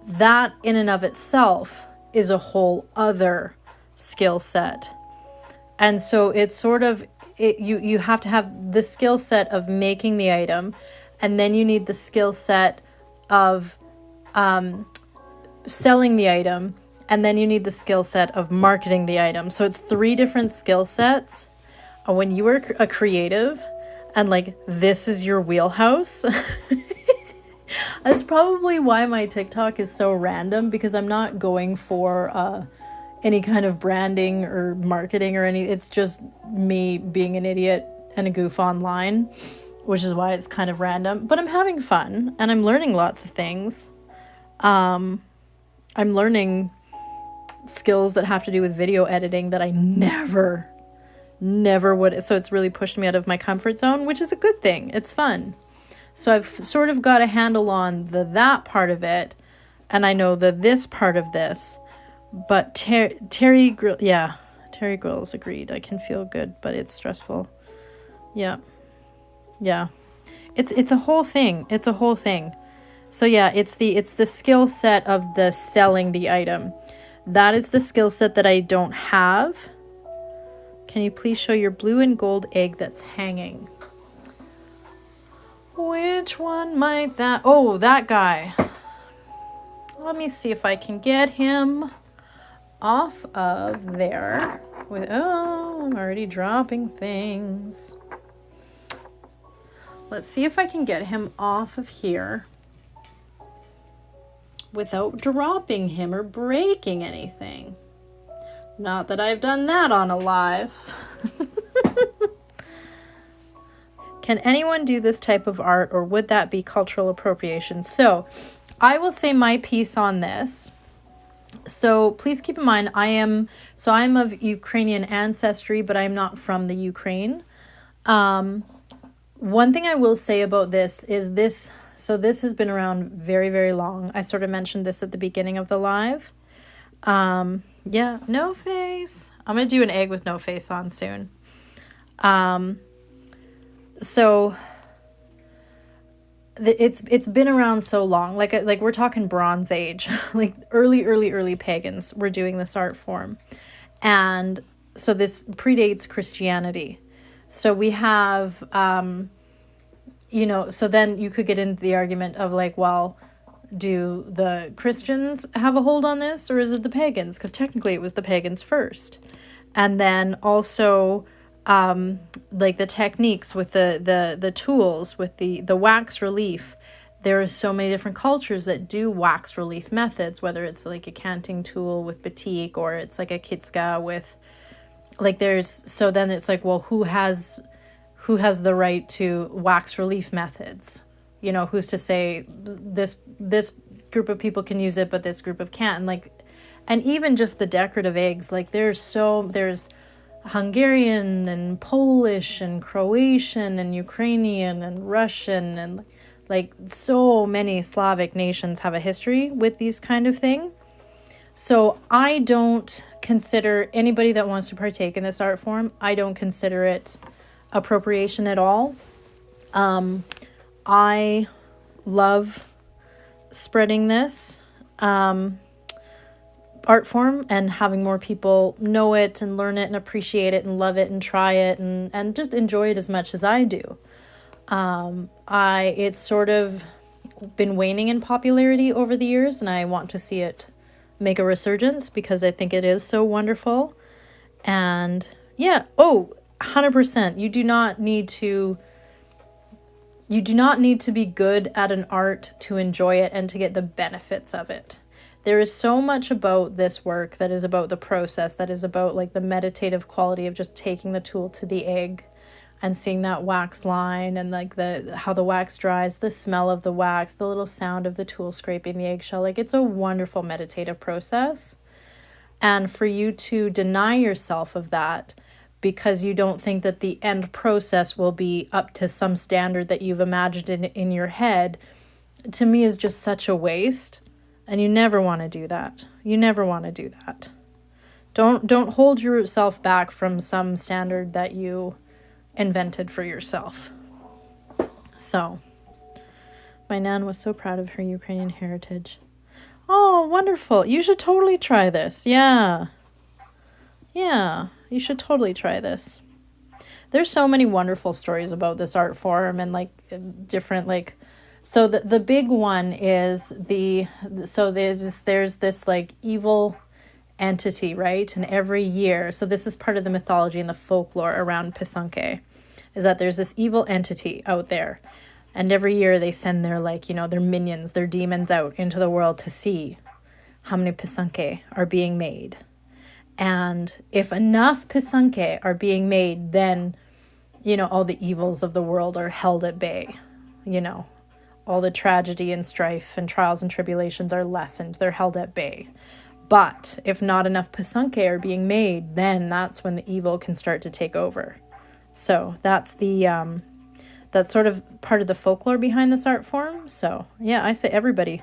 S1: that in and of itself is a whole other skill set. And so it's sort of, you have to have the skill set of making the item, and then you need the skill set of selling the item, and then you need the skill set of marketing the item. So it's 3 different skill sets. When you are a creative and like this is your wheelhouse, that's probably why my TikTok is so random, because I'm not going for any kind of branding or marketing or it's just me being an idiot and a goof online, which is why it's kind of random. But I'm having fun and I'm learning lots of things. I'm learning skills that have to do with video editing that I never would. So it's really pushed me out of my comfort zone, which is a good thing. It's fun. So I've sort of got a handle on that part of it, and I know this part of this. But Terry Grills agreed. I can feel good, but it's stressful. Yeah. It's a whole thing. So yeah, it's the skill set of the selling the item. That is the skill set that I don't have. Can you please show your blue and gold egg that's hanging? Which one might that? Oh, that guy. Let me see if I can get him off of there. I'm already dropping things. Let's see if I can get him off of here without dropping him or breaking anything. Not that I've done that on a live. Can anyone do this type of art, or would that be cultural appropriation? So I will say my piece on this. So please keep in mind, I'm of Ukrainian ancestry, but I'm not from the Ukraine. One thing I will say about this is this has been around very, very long. I sort of mentioned this at the beginning of the live. No face. I'm going to do an egg with no face on soon. So it's been around so long, like we're talking Bronze Age, like early pagans were doing this art form. And so this predates Christianity. So we have, so then you could get into the argument of like, well, do the Christians have a hold on this, or is it the pagans? Because technically it was the pagans first. And then also, like the techniques with the tools, with the wax relief, there are so many different cultures that do wax relief methods, whether it's like a canting tool with batik or it's like a kitska with like so then it's like, well, who has the right to wax relief methods? You know, who's to say this group of people can use it, but this group of can't? And like, and even just the decorative eggs, like there's Hungarian and Polish and Croatian and Ukrainian and Russian, and like so many Slavic nations have a history with these kind of thing. So I don't consider anybody that wants to partake in this art form, I don't consider it appropriation at all. I love spreading this art form and having more people know it and learn it and appreciate it and love it and try it and just enjoy it as much as I do. It's sort of been waning in popularity over the years, and I want to see it make a resurgence because I think it is so wonderful. And yeah, 100%. You do not need to be good at an art to enjoy it and to get the benefits of it. There is so much about this work that is about the process, that is about like the meditative quality of just taking the tool to the egg and seeing that wax line and like how the wax dries, the smell of the wax, the little sound of the tool scraping the eggshell. Like it's a wonderful meditative process. And for you to deny yourself of that because you don't think that the end process will be up to some standard that you've imagined in your head, to me is just such a waste. And you never want to do that. You never want to do that. Don't hold yourself back from some standard that you invented for yourself. So, my nan was so proud of her Ukrainian heritage. Oh, wonderful. You should totally try this. Yeah. Yeah, you should totally try this. There's so many wonderful stories about this art form and like different like. So the big one is there's this like evil entity, right? And every year, so this is part of the mythology and the folklore around Pisanke, is that there's this evil entity out there. And every year they send their their minions, their demons out into the world to see how many Pisanke are being made. And if enough Pisanke are being made, then, all the evils of the world are held at bay, all the tragedy and strife and trials and tribulations are lessened. They're held at bay. But if not enough Pisanke are being made, then that's when the evil can start to take over. So that's that's sort of part of the folklore behind this art form. So yeah, I say everybody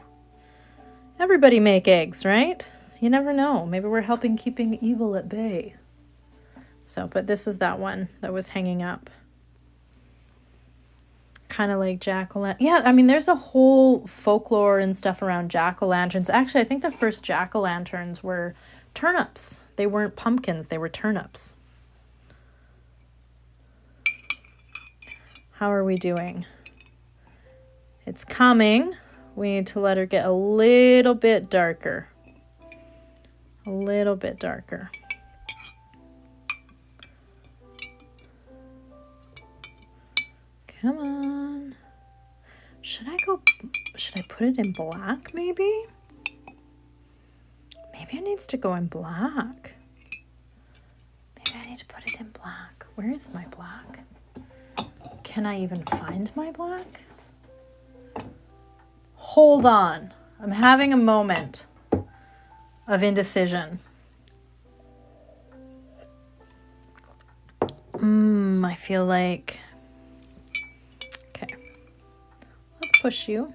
S1: make eggs, right? You never know. Maybe we're helping keeping evil at bay. So, but this is that one that was hanging up. Kind of like jack-o'-lantern. Yeah, I mean, there's a whole folklore and stuff around jack-o'-lanterns. Actually, I think the first jack-o'-lanterns were turnips. They weren't pumpkins, they were turnips. How are we doing? It's coming. We need to let her get a little bit darker. A little bit darker. Come on. Should I put it in black maybe? Maybe it needs to go in black. Maybe I need to put it in black. Where is my black? Can I even find my black? Hold on. I'm having a moment of indecision. I feel like... Okay. Let's push you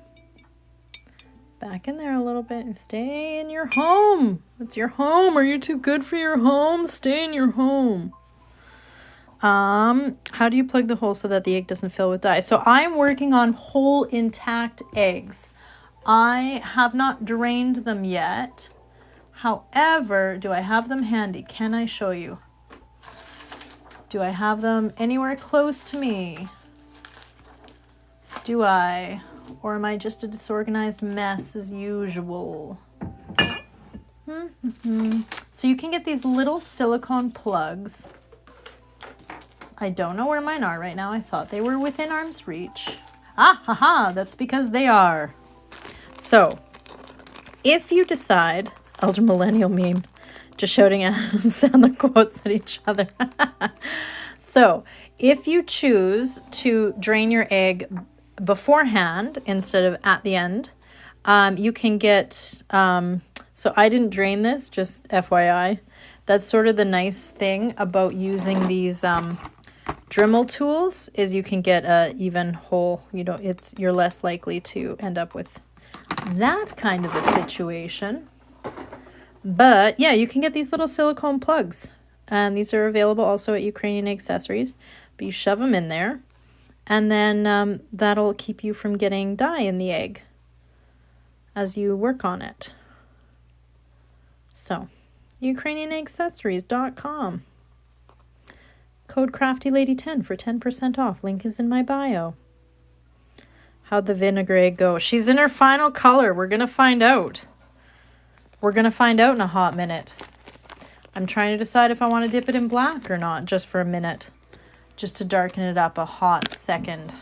S1: back in there a little bit and stay in your home. It's your home. Are you too good for your home? Stay in your home. How do you plug the hole so that the egg doesn't fill with dye? So I'm working on whole intact eggs. I have not drained them yet. However, do I have them handy? Can I show you? Do I have them anywhere close to me? Do I? Or am I just a disorganized mess as usual? So you can get these little silicone plugs. I don't know where mine are right now. I thought they were within arm's reach. Ah, haha, that's because they are. So, if you decide, Elder Millennial meme, just shouting at sound the quotes at each other. So, if you choose to drain your egg beforehand instead of at the end, you can get, so I didn't drain this, just FYI. That's sort of the nice thing about using these Dremel tools is you can get a even hole. You're less likely to end up with that kind of a situation. But yeah, you can get these little silicone plugs, and these are available also at Ukrainian Accessories. But you shove them in there, and then that'll keep you from getting dye in the egg as you work on it. So, UkrainianAccessories.com. Code CraftyLady10 for 10% off. Link is in my bio. How'd the vinegar egg go? She's in her final color. We're going to find out. We're going to find out in a hot minute. I'm trying to decide if I want to dip it in black or not, just for a minute. Just to darken it up a hot second.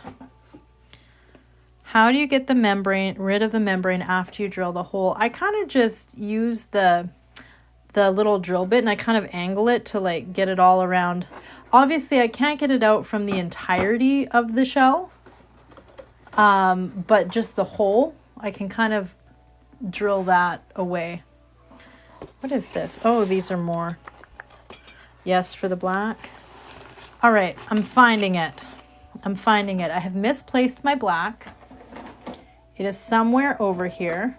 S1: How do you get the membrane, rid of the membrane after you drill the hole? I kind of just use the little drill bit and I kind of angle it to like get it all around. Obviously, I can't get it out from the entirety of the shell, but just the hole, I can kind of drill that away. What is this? Oh, these are more. Yes, for the black. All right, I'm finding it. I'm finding it. I have misplaced my black. It is somewhere over here.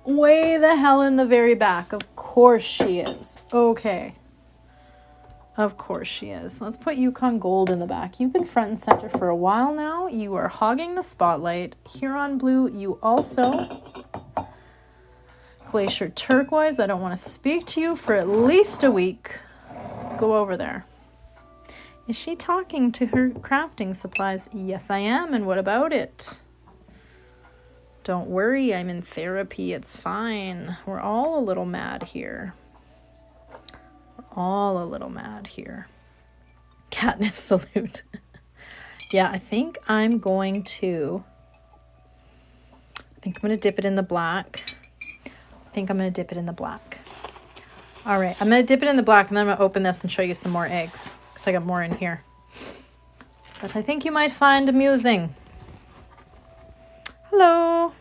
S1: Way the hell in the very back. Of course she is. Okay. Of course she is. Let's put Yukon Gold in the back. You've been front and center for a while now. You are hogging the spotlight. Huron Blue, you also. Glacier Turquoise, I don't want to speak to you for at least a week. Go over there. Is she talking to her crafting supplies? Yes, I am. And what about it? Don't worry, I'm in therapy. It's fine. We're all a little mad here. We're all a little mad here. Katniss salute. Yeah, I think I'm going to dip it in the black. All right, I'm going to dip it in the black, and then I'm going to open this and show you some more eggs, because I got more in here. But I think you might find amusing. Hello.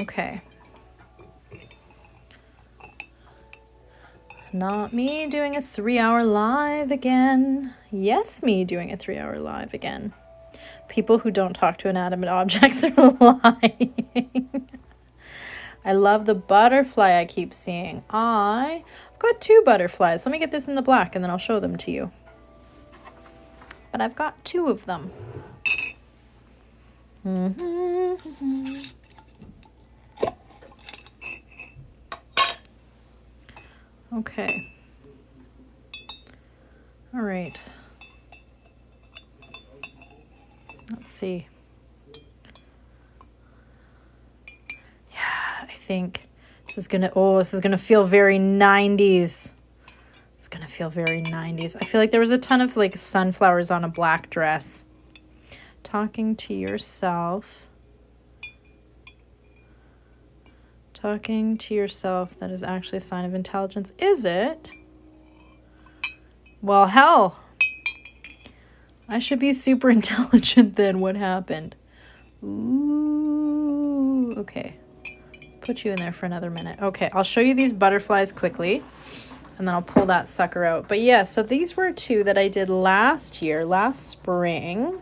S1: Okay. Not me doing a 3-hour live again. Yes, me doing a 3-hour live again. People who don't talk to inanimate objects are lying. I love the butterfly I keep seeing. I've got 2 butterflies. Let me get this in the black and then I'll show them to you. But I've got 2 of them. Okay. All right. Let's see. Yeah, I think this is gonna feel very 90s. It's gonna feel very 90s. I feel like there was a ton of like sunflowers on a black dress. Talking to yourself. Talking to yourself, that is actually a sign of intelligence. Is it? Well, hell. I should be super intelligent then. What happened? Ooh, okay. Let's put you in there for another minute. Okay, I'll show you these butterflies quickly, and then I'll pull that sucker out. But yeah, so these were 2 that I did last spring.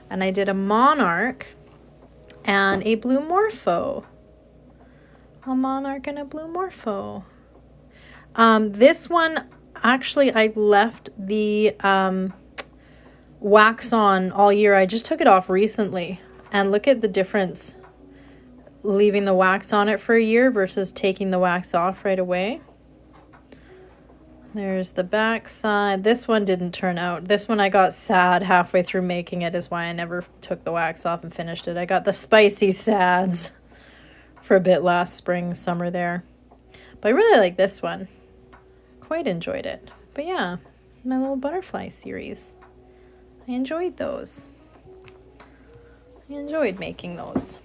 S1: And I did a monarch and a blue morpho. A monarch and a blue morpho. This one, actually, I left the wax on all year. I just took it off recently. And look at the difference leaving the wax on it for a year versus taking the wax off right away. There's the back side. This one didn't turn out. This one I got sad halfway through making it, is why I never took the wax off and finished it. I got the spicy sads for a bit last spring, summer there. But I really like this one. Quite enjoyed it. But yeah, my little butterfly series. I enjoyed those. I enjoyed making those.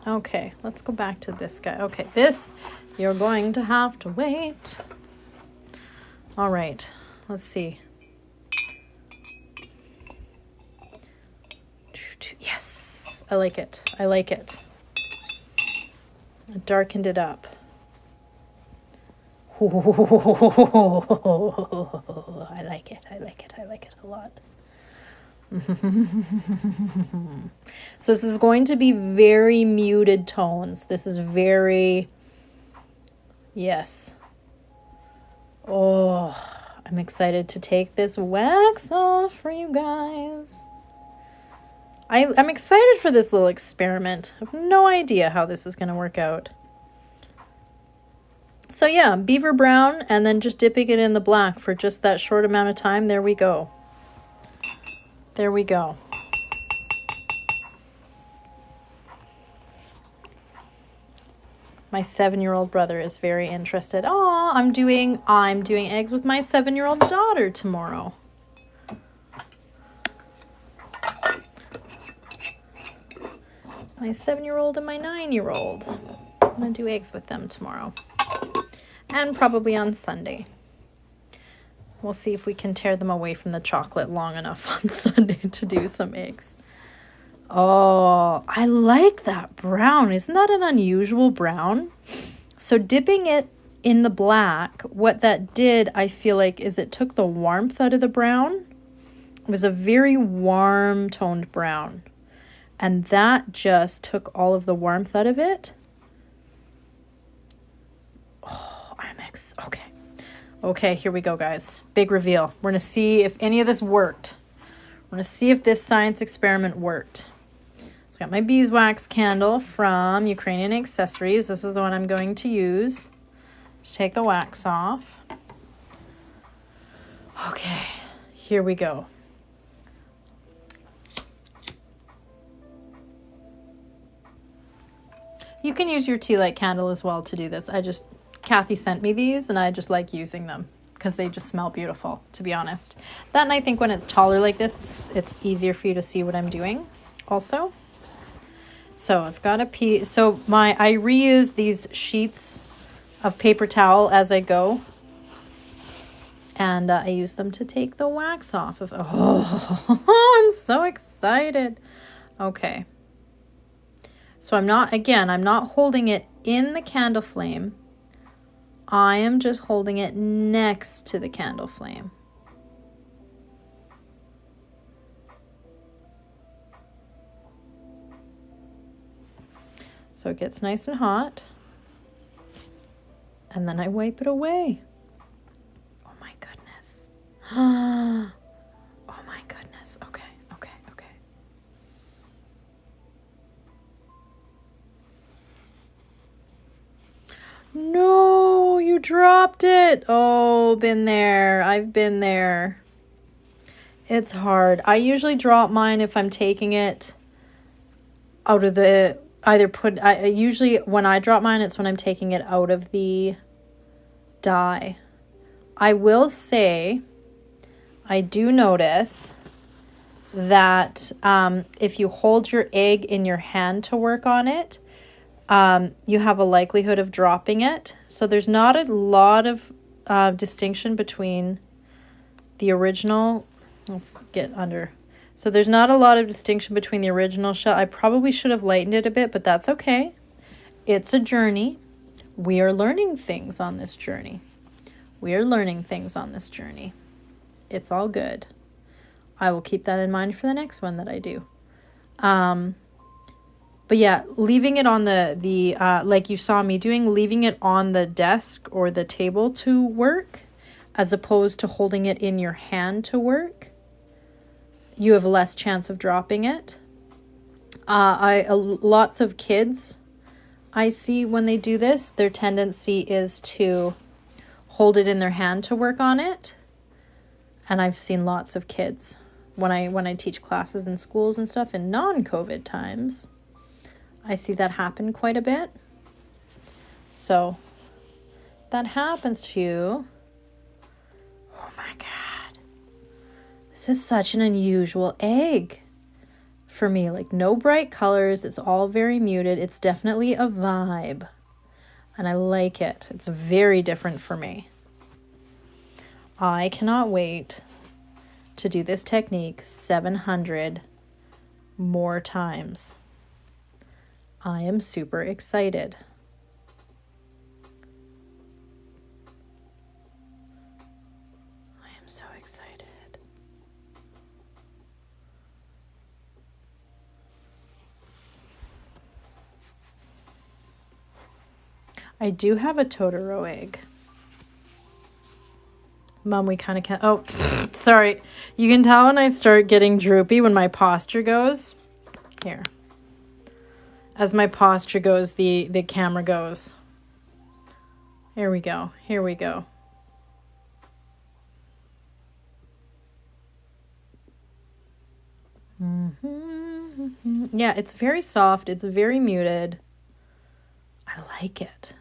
S1: Okay, let's go back to this guy. Okay, this, you're going to have to wait. All right, let's see. Yes, I like it. I like it. I darkened it up. I like it. I like it. I like it a lot. So this is going to be very muted tones. This is very, yes. Oh, I'm excited to take this wax off for you guys. I'm excited for this little experiment. I have no idea how this is going to work out. So yeah, beaver brown and then just dipping it in the black for just that short amount of time. There we go. There we go. My 7-year-old brother is very interested. Oh, I'm doing eggs with my 7-year-old daughter tomorrow. My 7-year-old and my 9-year-old. I'm gonna do eggs with them tomorrow. And probably on Sunday. We'll see if we can tear them away from the chocolate long enough on Sunday to do some eggs. Oh, I like that brown. Isn't that an unusual brown? So dipping it in the black, what that did, I feel like, is it took the warmth out of the brown. It was a very warm toned brown. And that just took all of the warmth out of it. Oh, okay. Okay, here we go, guys. Big reveal. We're going to see if any of this worked. We're going to see if this science experiment worked. So I got my beeswax candle from Ukrainian Accessories. This is the one I'm going to use to take the wax off. Okay, here we go. You can use your tea light candle as well to do this. Kathy sent me these and I just like using them because they just smell beautiful, to be honest. That, and I think when it's taller like this, it's easier for you to see what I'm doing also. So I've got a piece. So I reuse these sheets of paper towel as I go. And I use them to take the wax off of. Oh, I'm so excited. Okay. So I'm not holding it in the candle flame. I am just holding it next to the candle flame. So it gets nice and hot. And then I wipe it away. Oh my goodness. Oh my goodness. Okay. No, you dropped it. Oh, been there. I've been there. It's hard. I usually drop mine if I'm taking it out of the, usually when I drop mine, it's when I'm taking it out of the die. I will say, I do notice that if you hold your egg in your hand to work on it, you have a likelihood of dropping it. So there's not a lot of distinction between the original. Let's get under. So there's not a lot of distinction between the original shell. I probably should have lightened it a bit, but that's okay. It's a journey. We are learning things on this journey. It's all good. I will keep that in mind for the next one that I do. But yeah, leaving it on the like you saw me doing, leaving it on the desk or the table to work, as opposed to holding it in your hand to work, you have less chance of dropping it. Lots of kids I see when they do this, their tendency is to hold it in their hand to work on it. And I've seen lots of kids when I teach classes in schools and stuff in non-COVID times. I see that happen quite a bit. So that happens to you. Oh my God. This This is such an unusual egg for me. Like, no bright colors. It's all very muted. It's definitely a vibe. And I like it. It's very different for me. I cannot wait to do this technique 700 more times. I am super excited. I am so excited. I do have a Totoro egg. Mom, we kind of can't. Oh, sorry. You can tell when I start getting droopy when my posture goes. Here. As my posture goes, the camera goes. Here we go. Here we go. Yeah, it's very soft. It's very muted. I like it.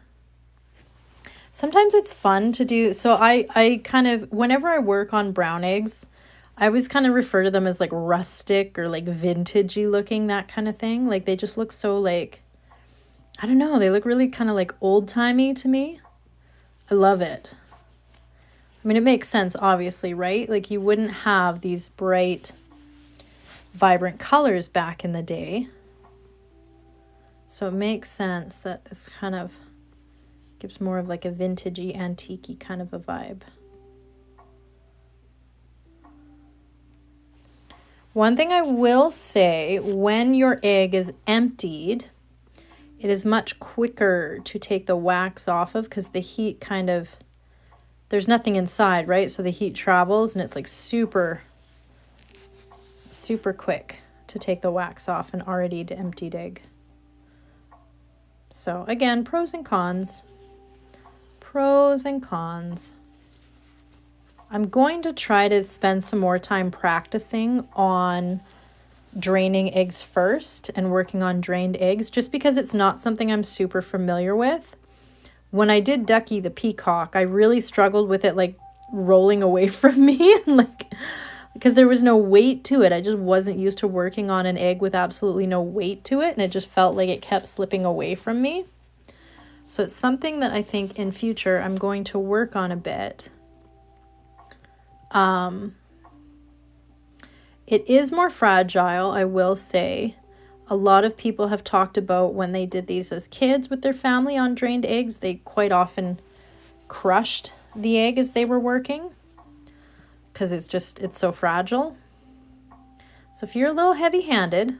S1: Sometimes it's fun to do. So I kind of, whenever I work on brown eggs, I always kind of refer to them as like rustic or like vintagey looking, that kind of thing. Like they just look so like, I don't know, they look really kind of like old-timey to me. I love it. I mean, it makes sense, obviously, right? Like you wouldn't have these bright, vibrant colors back in the day. So it makes sense that this kind of gives more of like a vintagey, antique-y kind of a vibe. One thing I will say, when your egg is emptied, it is much quicker to take the wax off of because the heat kind of, there's nothing inside, right? So the heat travels and it's like super, super quick to take the wax off an already emptied egg. So again, pros and cons. Pros and cons. I'm going to try to spend some more time practicing on draining eggs first and working on drained eggs, just because it's not something I'm super familiar with. When I did Ducky the peacock, I really struggled with it like rolling away from me, and like because there was no weight to it. I just wasn't used to working on an egg with absolutely no weight to it, and it just felt like it kept slipping away from me. So it's something that I think in future I'm going to work on a bit. It is more fragile, I will say. A lot of people have talked about when they did these as kids with their family on drained eggs, they quite often crushed the egg as they were working because it's so fragile. So if you're a little heavy-handed,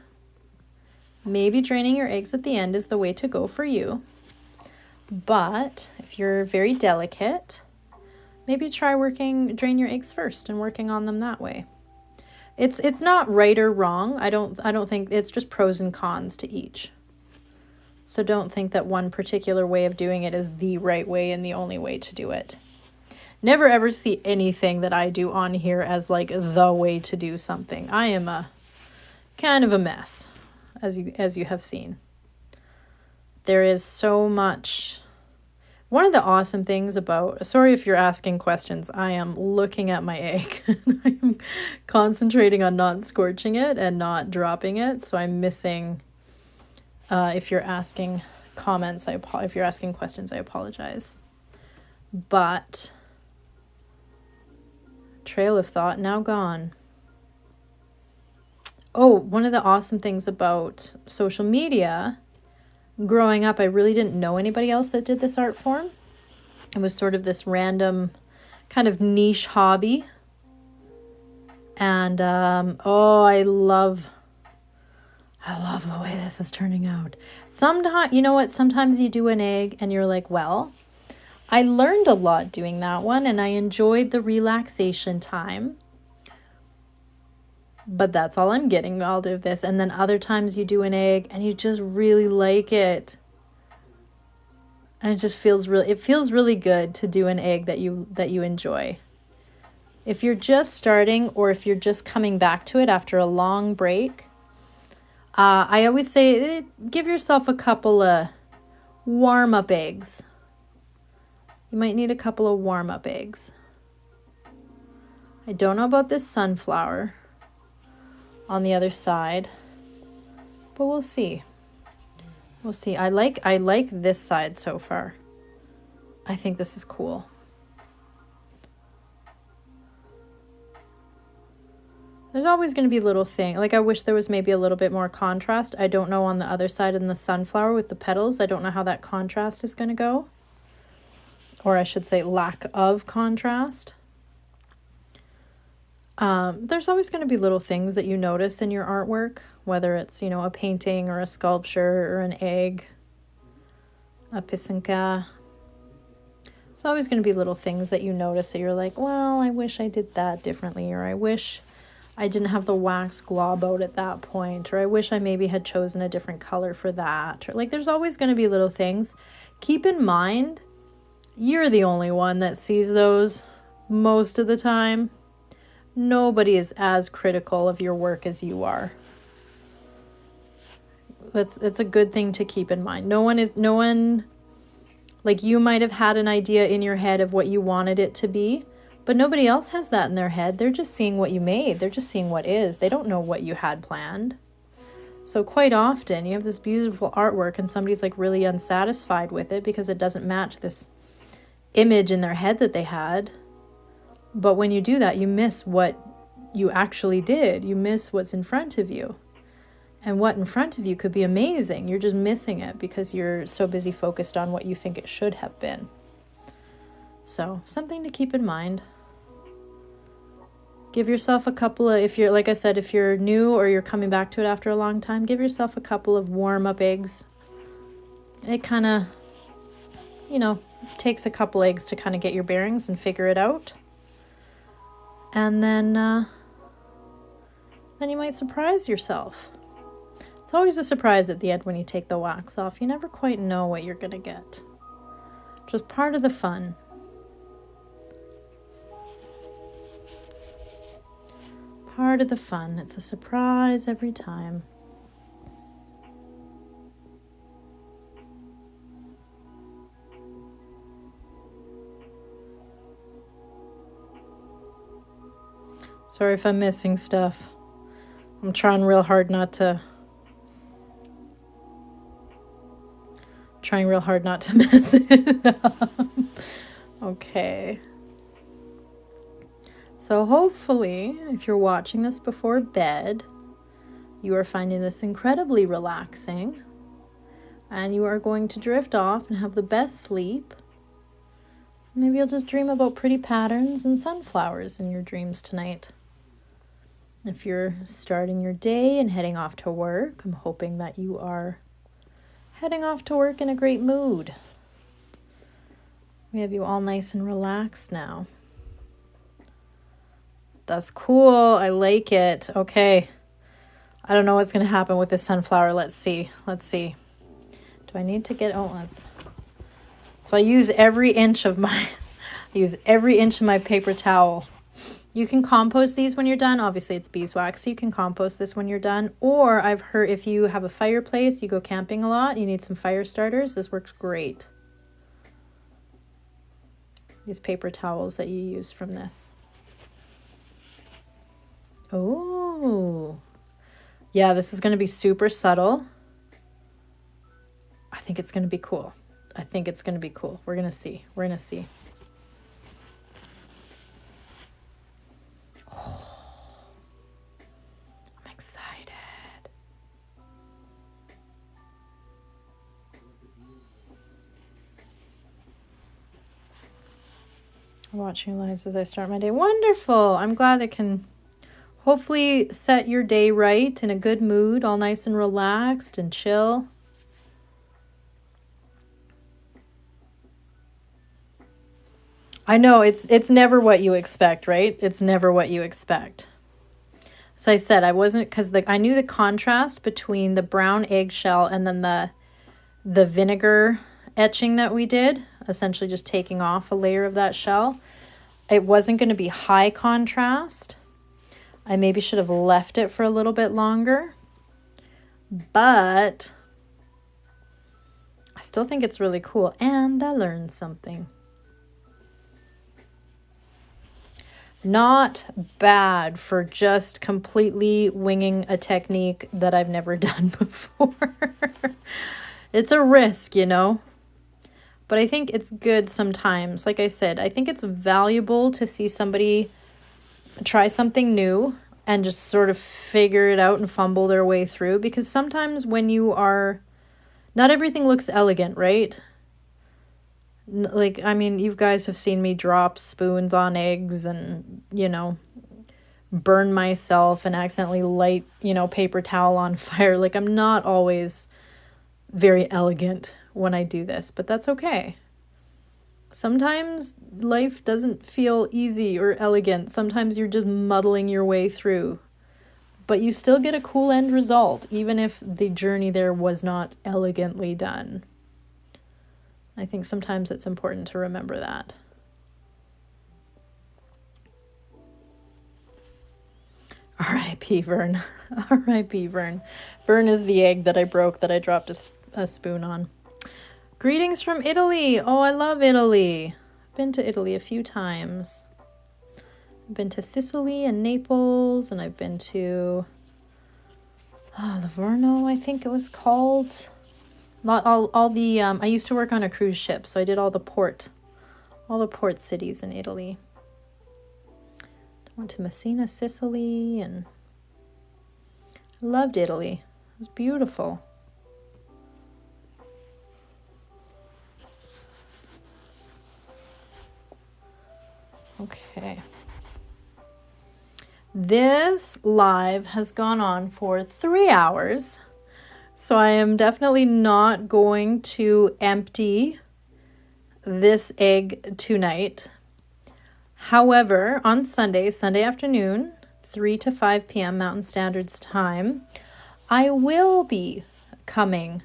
S1: maybe draining your eggs at the end is the way to go for you. But if you're very delicate, maybe try drain your eggs first and working on them that way. It's not right or wrong. I don't think, it's just pros and cons to each. So don't think that one particular way of doing it is the right way and the only way to do it. Never ever see anything that I do on here as like the way to do something. I am a kind of a mess, as you have seen. There is so much. One of the awesome things about, sorry if you're asking questions, I am looking at my egg. I am concentrating on not scorching it and not dropping it. So I'm missing, if you're asking comments, if you're asking questions, I apologize. But, trail of thought now gone. Oh, one of the awesome things about social media, growing up, I really didn't know anybody else that did this art form. It was sort of this random kind of niche hobby. And, I love the way this is turning out. Sometimes, you know what? Sometimes you do an egg and you're like, well, I learned a lot doing that one and I enjoyed the relaxation time. But that's all I'm getting out of this. And then other times you do an egg and you just really like it. And it just feels really good to do an egg that you enjoy. If you're just starting or if you're just coming back to it after a long break, I always say give yourself a couple of warm-up eggs. You might need a couple of warm-up eggs. I don't know about this sunflower on the other side, but we'll see. We'll see. I like this side so far. I think this is cool. There's always going to be little things. Like I wish there was maybe a little bit more contrast. I don't know on the other side in the sunflower with the petals. I don't know how that contrast is going to go. Or I should say lack of contrast. There's always going to be little things that you notice in your artwork, whether it's, you know, a painting or a sculpture or an egg, a pisanka. It's always going to be little things that you notice that you're like, well, I wish I did that differently, or I wish I didn't have the wax glob out at that point, or I wish I maybe had chosen a different color for that. Or like, there's always going to be little things. Keep in mind, you're the only one that sees those most of the time. Nobody is as critical of your work as you are. It's a good thing to keep in mind. No one, like you might have had an idea in your head of what you wanted it to be, but nobody else has that in their head. They're just seeing what you made. They're just seeing what is. They don't know what you had planned. So quite often you have this beautiful artwork and somebody's like really unsatisfied with it because it doesn't match this image in their head that they had. But when you do that, you miss what you actually did. You miss what's in front of you. And what in front of you could be amazing. You're just missing it because you're so busy focused on what you think it should have been. So, something to keep in mind. Give yourself a couple of, if you're, like I said, if you're new or you're coming back to it after a long time, give yourself a couple of warm-up eggs. It kind of, you know, takes a couple eggs to kind of get your bearings and figure it out. And then you might surprise yourself. It's always a surprise at the end when you take the wax off. You never quite know what you're going to get. Just part of the fun. Part of the fun. It's a surprise every time. Sorry if I'm missing stuff. I'm trying real hard not to mess it up. Okay. So hopefully, if you're watching this before bed, you are finding this incredibly relaxing and you are going to drift off and have the best sleep. Maybe you'll just dream about pretty patterns and sunflowers in your dreams tonight. If you're starting your day and heading off to work, I'm hoping that you are heading off to work in a great mood. We have you all nice and relaxed now. That's cool. I like it. Okay. I don't know what's going to happen with this sunflower. Let's see. Do I need to get, so I use every inch of my paper towel. You can compost these when you're done. Obviously it's beeswax, so you can compost this when you're done. Or I've heard if you have a fireplace, you go camping a lot, you need some fire starters, this works great. These paper towels that you use from this. Oh, yeah, this is going to be super subtle. I think it's going to be cool. We're going to see. Watching lives as I start my day. Wonderful. I'm glad it can hopefully set your day right in a good mood, all nice and relaxed and chill. I know it's never what you expect, right? It's never what you expect. So I said I wasn't, because I knew the contrast between the brown eggshell and then the vinegar etching that we did, essentially just taking off a layer of that shell. It wasn't going to be high contrast. I maybe should have left it for a little bit longer, but I still think it's really cool and I learned something. Not bad for just completely winging a technique that I've never done before. It's a risk, you know, but I think it's good sometimes. Like I said, I think it's valuable to see somebody try something new and just sort of figure it out and fumble their way through, because sometimes when you are, not everything looks elegant, right? Like, I mean, you guys have seen me drop spoons on eggs and, you know, burn myself and accidentally light, you know, paper towel on fire. Like, I'm not always very elegant when I do this, but that's okay. Sometimes life doesn't feel easy or elegant. Sometimes you're just muddling your way through, but you still get a cool end result, even if the journey there was not elegantly done. I think sometimes it's important to remember that. R.I.P. Vern. R.I.P. Vern. Vern is the egg that I broke that I dropped a spoon on. Greetings from Italy. Oh, I love Italy. I've been to Italy a few times. I've been to Sicily and Naples, and I've been to Livorno, I think it was called. All the I used to work on a cruise ship, so I did all the port cities in Italy. I went to Messina, Sicily, and I loved Italy. It was beautiful. Okay. This live has gone on for 3 hours. So I am definitely not going to empty this egg tonight. However, on Sunday afternoon, 3 to 5 p.m. Mountain Standard Time, I will be coming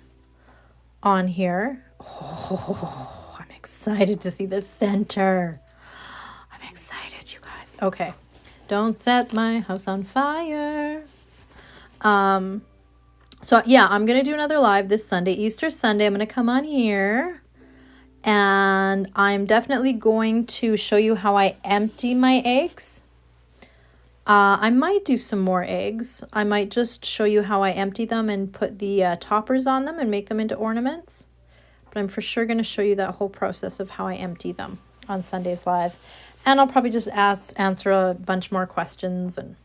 S1: on here. Oh, I'm excited to see the center. I'm excited, you guys. Okay. Don't set my house on fire. So yeah, I'm going to do another live this Sunday, Easter Sunday. I'm going to come on here and I'm definitely going to show you how I empty my eggs. I might do some more eggs. I might just show you how I empty them and put the toppers on them and make them into ornaments. But I'm for sure going to show you that whole process of how I empty them on Sunday's live. And I'll probably just answer a bunch more questions and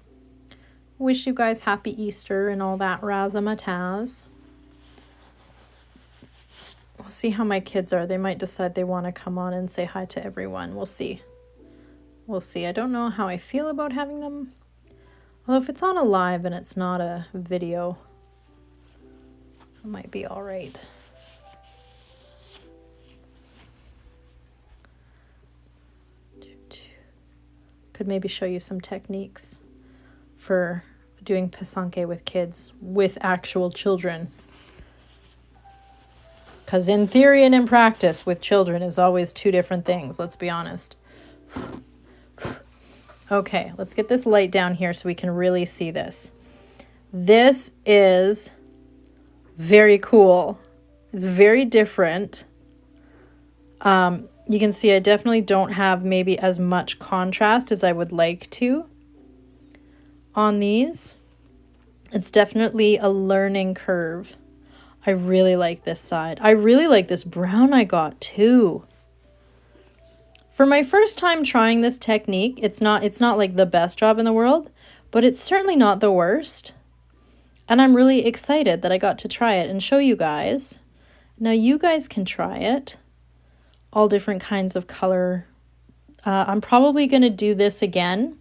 S1: wish you guys happy Easter and all that razzmatazz. We'll see how my kids are. They might decide they want to come on and say hi to everyone. We'll see. We'll see. I don't know how I feel about having them. Although if it's on a live and it's not a video, it might be all right. Could maybe show you some techniques for doing pasanque with kids, with actual children. Because in theory and in practice with children is always two different things, let's be honest. Okay, let's get this light down here so we can really see this. This is very cool. It's very different. You can see I definitely don't have maybe as much contrast as I would like to on these. It's definitely a learning curve. I really like this side. I really like this brown I got too. For my first time trying this technique, it's not like the best job in the world, but it's certainly not the worst. And I'm really excited that I got to try it and show you guys. Now you guys can try it. All different kinds of color. I'm probably going to do this again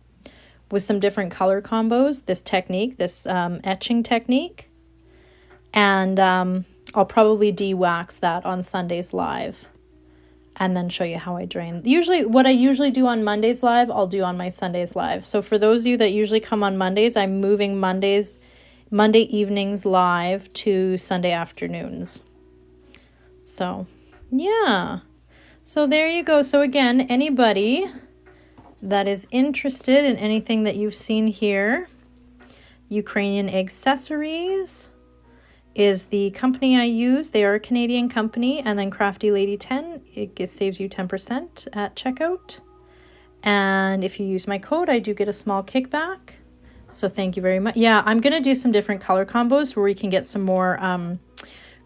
S1: with some different color combos, this technique, this etching technique. And I'll probably de-wax that on Sunday's live and then show you how I drain. Usually, what I usually do on Monday's live, I'll do on my Sunday's live. So for those of you that usually come on Mondays, I'm moving Monday evenings live to Sunday afternoons. So, yeah. So there you go. So again, anybody that is interested in anything that you've seen here, Ukrainian Accessories is the company I use. They are a Canadian company. And then Crafty Lady 10, it saves you 10% at checkout. And if you use my code, I do get a small kickback. So thank you very much. Yeah, I'm going to do some different color combos where we can get some more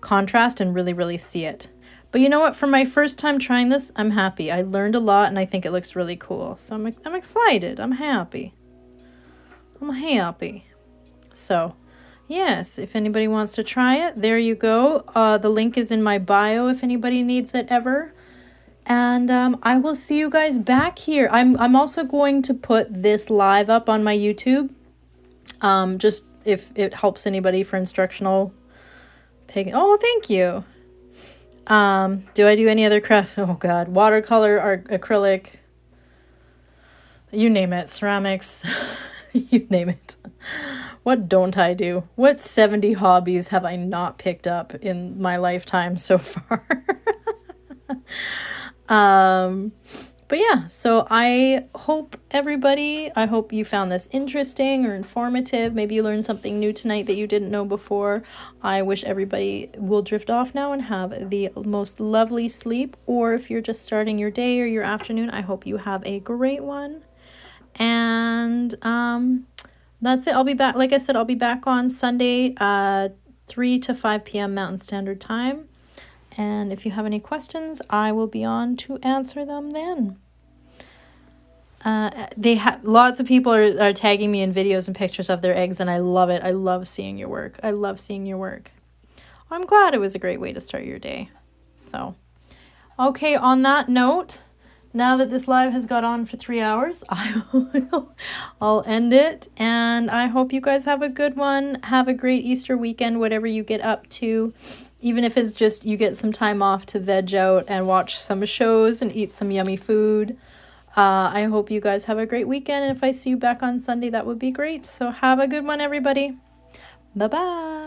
S1: contrast and really, really see it. But you know what? For my first time trying this, I'm happy. I learned a lot and I think it looks really cool. So I'm excited. I'm happy. I'm happy. So yes, if anybody wants to try it, there you go. The link is in my bio if anybody needs it ever. And I will see you guys back here. I'm also going to put this live up on my YouTube. Just if it helps anybody for instructional pagan. Oh, thank you. Do I do any other craft? Oh God, watercolor, art, acrylic, you name it, ceramics, you name it. What don't I do? What 70 hobbies have I not picked up in my lifetime so far? But yeah, so I hope you found this interesting or informative. Maybe you learned something new tonight that you didn't know before. I wish everybody will drift off now and have the most lovely sleep. Or if you're just starting your day or your afternoon, I hope you have a great one. And that's it. I'll be back. Like I said, I'll be back on Sunday, 3 to 5 p.m. Mountain Standard Time. And if you have any questions, I will be on to answer them then. Lots of people are tagging me in videos and pictures of their eggs, and I love it. I love seeing your work. I love seeing your work. I'm glad it was a great way to start your day. So, okay, on that note, now that this live has got on for 3 hours, I'll end it. And I hope you guys have a good one. Have a great Easter weekend, whatever you get up to. Even if it's just you get some time off to veg out and watch some shows and eat some yummy food. I hope you guys have a great weekend. And if I see you back on Sunday, that would be great. So have a good one, everybody. Bye-bye.